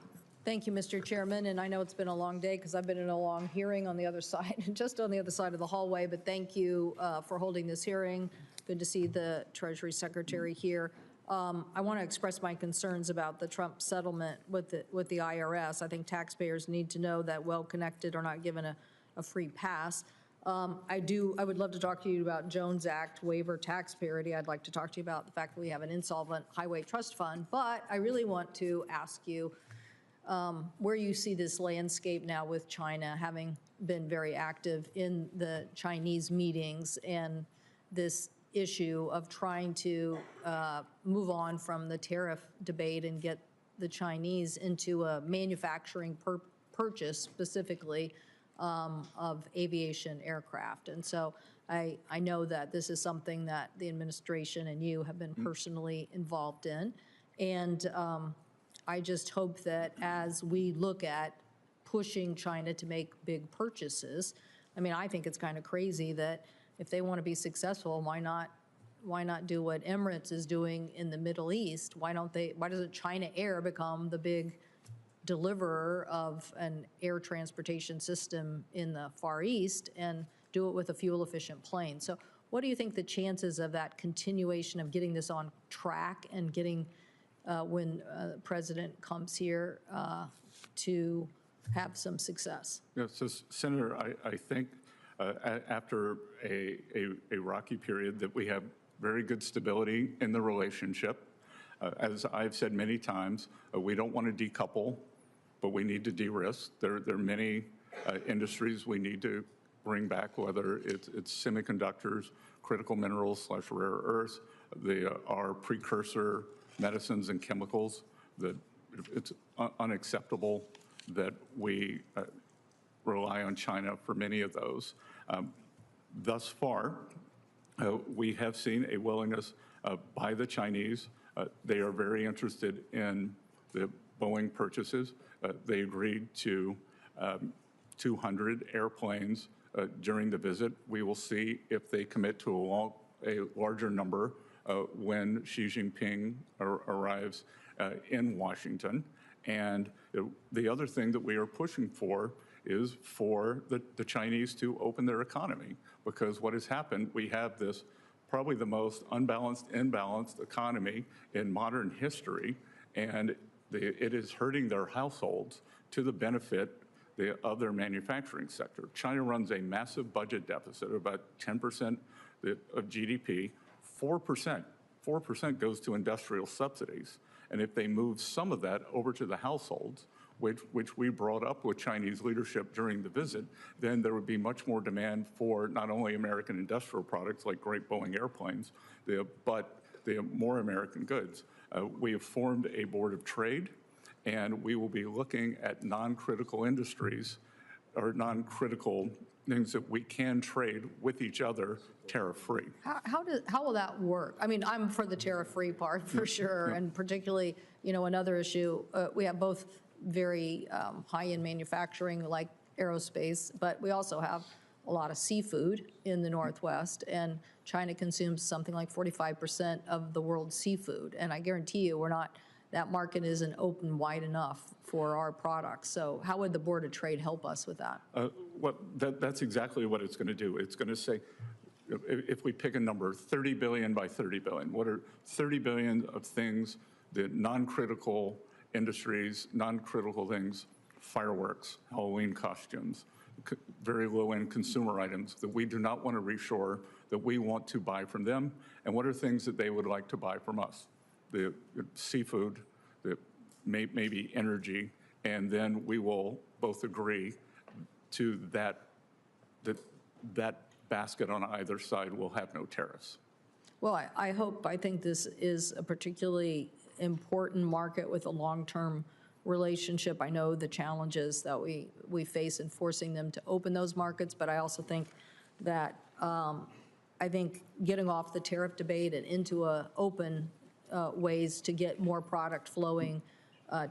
Thank you, Mr. Chairman. And I know it's been a long day because I've been in a long hearing on the other side, just on the other side of the hallway. But thank you for holding this hearing. Good to see the Treasury Secretary here. I want to express my concerns about the Trump settlement with the IRS. I think taxpayers need to know that well-connected are not given a free pass. I would love to talk to you about Jones Act waiver tax parity. I'd like to talk to you about the fact that we have an insolvent highway trust fund. But I really want to ask you where you see this landscape now with China having been very active in the Chinese meetings and this issue of trying to move on from the tariff debate and get the Chinese into a manufacturing purchase specifically of aviation aircraft. And so I know that this is something that the administration and you have been personally involved in. And I just hope that as we look at pushing China to make big purchases, I mean, I think it's kind of crazy that if they want to be successful, why not do what Emirates is doing in the Middle East? Why doesn't China Air become the big deliverer of an air transportation system in the Far East and do it with a fuel-efficient plane? So what do you think the chances of that continuation of getting this on track and getting, when the president comes here, to have some success? Yeah, so, Senator, I think after a rocky period that we have very good stability in the relationship. As I've said many times, we don't want to decouple, but we need to de-risk. There are many industries we need to bring back, whether it's semiconductors, critical minerals / rare earths, our precursor medicines and chemicals, that it's unacceptable that we rely on China for many of those. Thus far, we have seen a willingness by the Chinese. They are very interested in the Boeing purchases. They agreed to 200 airplanes during the visit. We will see if they commit to a larger number when Xi Jinping arrives in Washington. And the other thing that we are pushing for is for the Chinese to open their economy, because what has happened, we have this probably the most imbalanced economy in modern history, and it is hurting their households to the benefit of their manufacturing sector. China runs a massive budget deficit, about 10% of GDP. 4% goes to industrial subsidies. And if they move some of that over to the households, which we brought up with Chinese leadership during the visit, then there would be much more demand for not only American industrial products like great Boeing airplanes, but the more American goods. We have formed a board of trade, and we will be looking at non-critical industries or non-critical things that we can trade with each other tariff-free. How will that work? I mean, I'm for the tariff-free part for sure, and particularly, another issue, we have both very high-end manufacturing like aerospace, but we also have a lot of seafood in the Northwest, and China consumes something like 45% of the world's seafood, and I guarantee you that market isn't open wide enough for our products. So how would the Board of Trade help us with that? That's exactly what it's going to do. It's going to say, if we pick a number, 30 billion by 30 billion, what are 30 billion of things, the non-critical industries, non-critical things, fireworks, Halloween costumes, very low-end consumer items that we do not want to reshore, that we want to buy from them, and what are things that they would like to buy from us? The seafood, maybe energy, and then we will both agree to that basket on either side will have no tariffs. Well, I think this is a particularly important market with a long-term relationship. I know the challenges that we face in forcing them to open those markets, but I also think that getting off the tariff debate and into open ways to get more product flowing,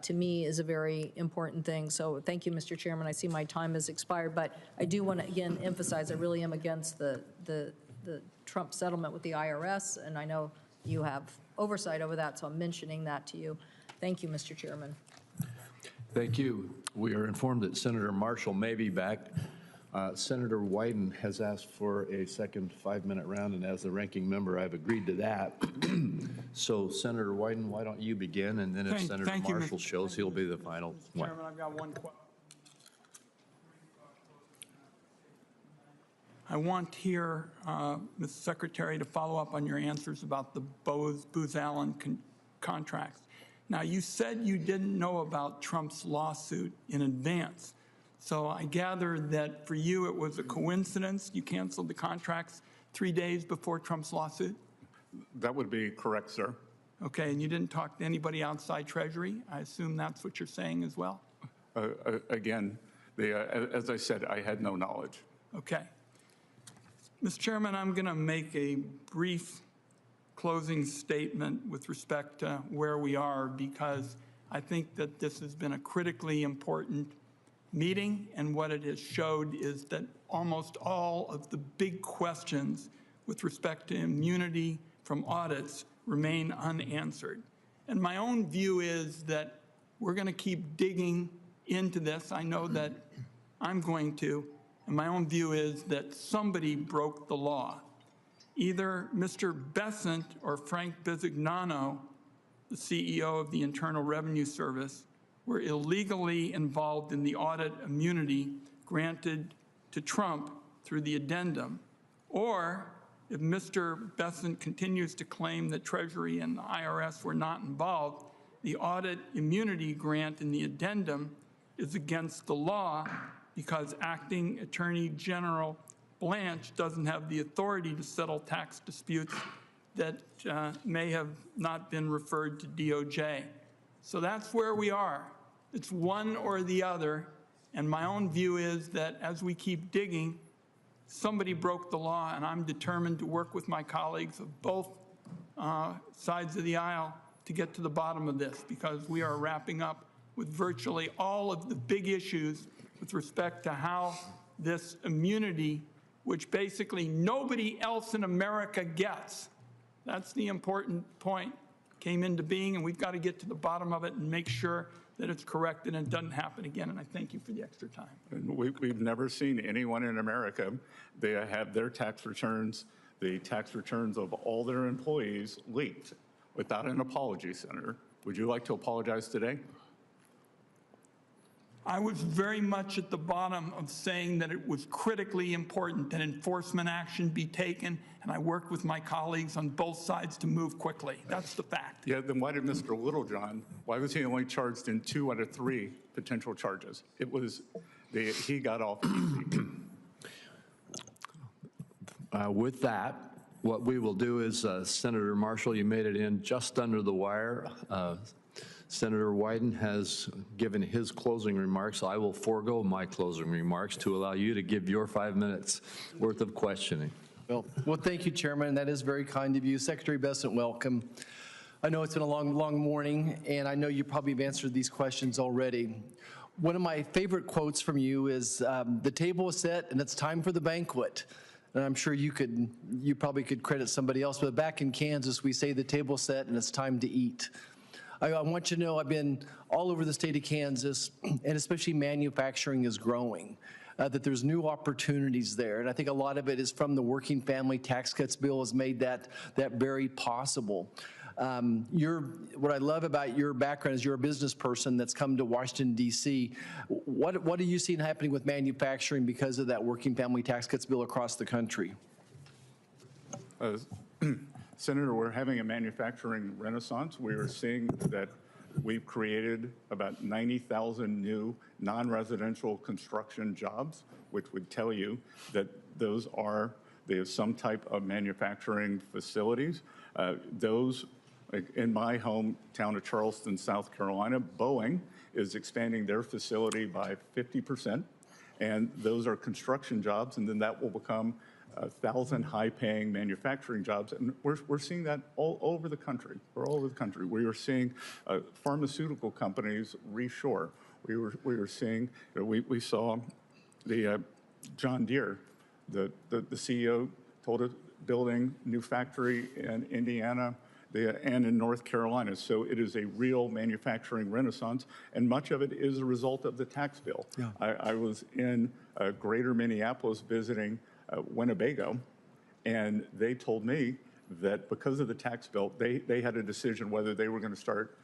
to me, is a very important thing. So thank you, Mr. Chairman. I see my time has expired, but I do want to, again, emphasize I really am against the Trump settlement with the IRS, and I know you have oversight over that, so I'm mentioning that to you. Thank you, Mr. Chairman. Thank you. We are informed that Senator Marshall may be back. Senator Wyden has asked for a second 5-minute round, and as the ranking member, I've agreed to that. So, Senator Wyden, why don't you begin, and then if Senator Marshall shows, he'll be the final one. Chairman, I've got one question. I want here, Mr. Secretary, to follow up on your answers about the Booz Allen contracts. Now, you said you didn't know about Trump's lawsuit in advance. So I gather that for you, it was a coincidence. You canceled the contracts 3 days before Trump's lawsuit? That would be correct, sir. Okay, and you didn't talk to anybody outside Treasury? I assume that's what you're saying as well? Again, as I said, I had no knowledge. Okay. Mr. Chairman, I'm going to make a brief closing statement with respect to where we are, because I think that this has been a critically important meeting, and what it has showed is that almost all of the big questions with respect to immunity from audits remain unanswered. And my own view is that we're going to keep digging into this. I know that I'm going to. And my own view is that somebody broke the law. Either Mr. Bessent or Frank Bisignano, the CEO of the Internal Revenue Service, were illegally involved in the audit immunity granted to Trump through the addendum. Or if Mr. Bessent continues to claim that Treasury and the IRS were not involved, the audit immunity grant in the addendum is against the law because Acting Attorney General Blanche doesn't have the authority to settle tax disputes that may have not been referred to DOJ. So that's where we are. It's one or the other. And my own view is that as we keep digging, somebody broke the law, and I'm determined to work with my colleagues of both sides of the aisle to get to the bottom of this, because we are wrapping up with virtually all of the big issues with respect to how this immunity, which basically nobody else in America gets, that's the important point, came into being, and we've got to get to the bottom of it and make sure that it's corrected and it doesn't happen again. And I thank you for the extra time. And we've never seen anyone in America, they have their tax returns, the tax returns of all their employees leaked without an apology, Senator. Would you like to apologize today? I was very much at the bottom of saying that it was critically important that enforcement action be taken, and I worked with my colleagues on both sides to move quickly. That's the fact. Yeah, then why did Mr. Littlejohn, why was he only charged in 2 out of 3 potential charges? It was, he got off easy. With that, what we will do is, Senator Marshall, you made it in just under the wire. Senator Wyden has given his closing remarks. I will forego my closing remarks to allow you to give your 5 minutes worth of questioning. Well, thank you, Chairman. That is very kind of you. Secretary Bessent, welcome. I know it's been a long morning, and I know you probably have answered these questions already. One of my favorite quotes from you is, the table is set and it's time for the banquet. And I'm sure you probably could credit somebody else, but back in Kansas, we say the table's set and it's time to eat. I want you to know I've been all over the state of Kansas, and especially manufacturing is growing, that there's new opportunities there. And I think a lot of it is from the Working Family Tax Cuts bill has made that very possible. What I love about your background is you're a business person that's come to Washington, D.C. What are you seeing happening with manufacturing because of that Working Family Tax Cuts bill across the country? Senator, we're having a manufacturing renaissance. We are seeing that we've created about 90,000 new non-residential construction jobs, which would tell you that they have some type of manufacturing facilities. Those, in my hometown of Charleston, South Carolina, Boeing is expanding their facility by 50%, and those are construction jobs, and then that will become 1,000 high-paying manufacturing jobs, and we're seeing that all over the country. We're all over the country. We are seeing pharmaceutical companies reshore. We were seeing, we saw the John Deere, the CEO told us building new factory in Indiana and in North Carolina. So it is a real manufacturing renaissance, and much of it is a result of the tax bill. Yeah. I was in greater Minneapolis visiting Winnebago, and they told me that because of the tax bill, they had a decision whether they were going to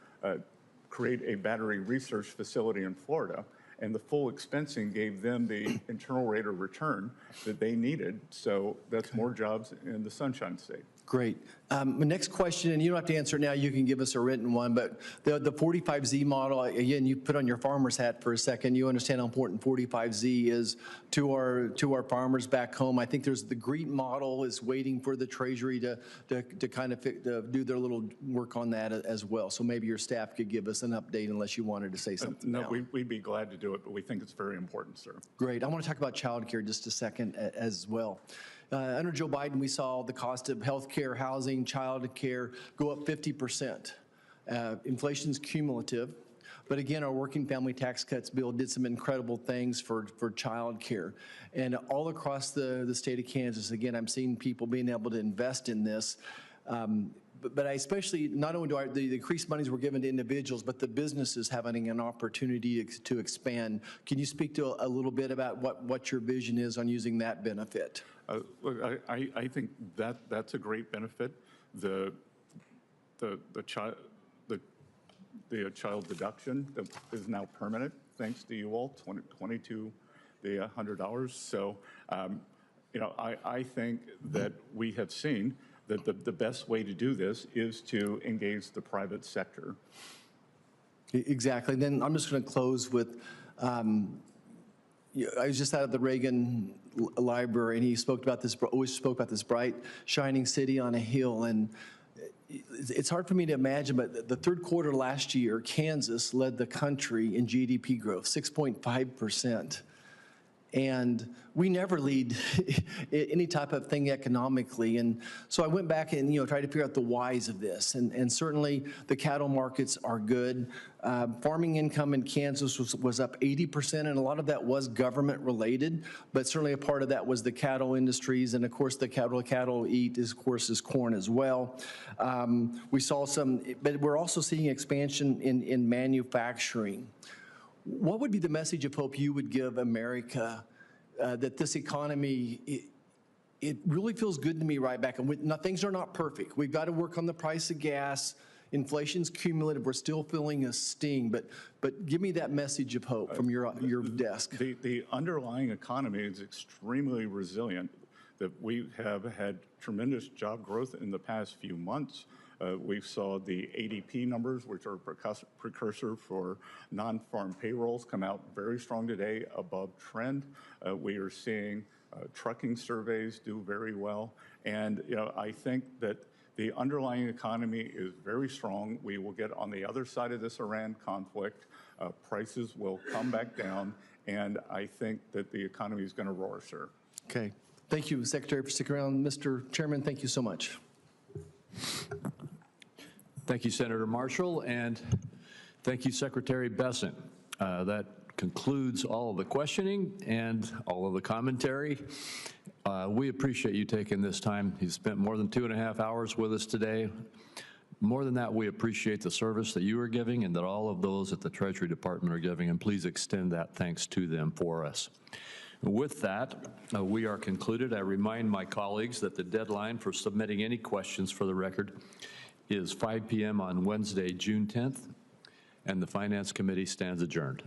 create a battery research facility in Florida, and the full expensing gave them the internal rate of return that they needed. So that's more jobs in the Sunshine State. Great. My next question, and you don't have to answer it now, you can give us a written one, but the 45Z model, again, you put on your farmer's hat for a second. You understand how important 45Z is to our farmers back home. I think there's the GREET model is waiting for the Treasury to kind of do their little work on that as well. So maybe your staff could give us an update unless you wanted to say something No, now. we'd be glad to do it, but we think it's very important, sir. Great. I want to talk about childcare just a second as well. Under Joe Biden, we saw the cost of health care, housing, child care go up 50%. Inflation's cumulative. But again, our working family tax cuts bill did some incredible things for child care. And all across the state of Kansas, again, I'm seeing people being able to invest in this. But I especially, not only do the increased monies we're given to individuals, but the businesses having an opportunity to expand. Can you speak to a little bit about what your vision is on using that benefit? Look, I think that's a great benefit. The child deduction that is now permanent, thanks to you all, $2,200. So, I think that we have seen that the best way to do this is to engage the private sector. Exactly. Then I'm just going to close with, I was just out of the Reagan Library, and he always spoke about this bright, shining city on a hill. And it's hard for me to imagine, but the third quarter last year, Kansas led the country in GDP growth, 6.5%. And we never lead any type of thing economically. And so I went back and, tried to figure out the whys of this. And certainly the cattle markets are good. Farming income in Kansas was up 80%, and a lot of that was government related. But certainly a part of that was the cattle industries. And of course, the cattle eat, is corn as well. We saw but we're also seeing expansion in manufacturing. What would be the message of hope you would give America that this economy, it really feels good to me right back? And things are not perfect. We've got to work on the price of gas. Inflation's cumulative. We're still feeling a sting. But give me that message of hope from your desk. The underlying economy is extremely resilient. That we have had tremendous job growth in the past few months. We saw the ADP numbers, which are a precursor for non-farm payrolls, come out very strong today, above trend. We are seeing trucking surveys do very well. And I think that the underlying economy is very strong. We will get on the other side of this Iran conflict. Prices will come back down. And I think that the economy is going to roar, sir. Okay. Thank you, Secretary, for sticking around. Mr. Chairman, thank you so much. Thank you, Senator Marshall, and thank you, Secretary Bessent. That concludes all of the questioning and all of the commentary. We appreciate you taking this time. You spent more than 2.5 hours with us today. More than that, we appreciate the service that you are giving and that all of those at the Treasury Department are giving, and please extend that thanks to them for us. With that, we are concluded. I remind my colleagues that the deadline for submitting any questions for the record is 5 p.m. on Wednesday, June 10th, and the Finance Committee stands adjourned.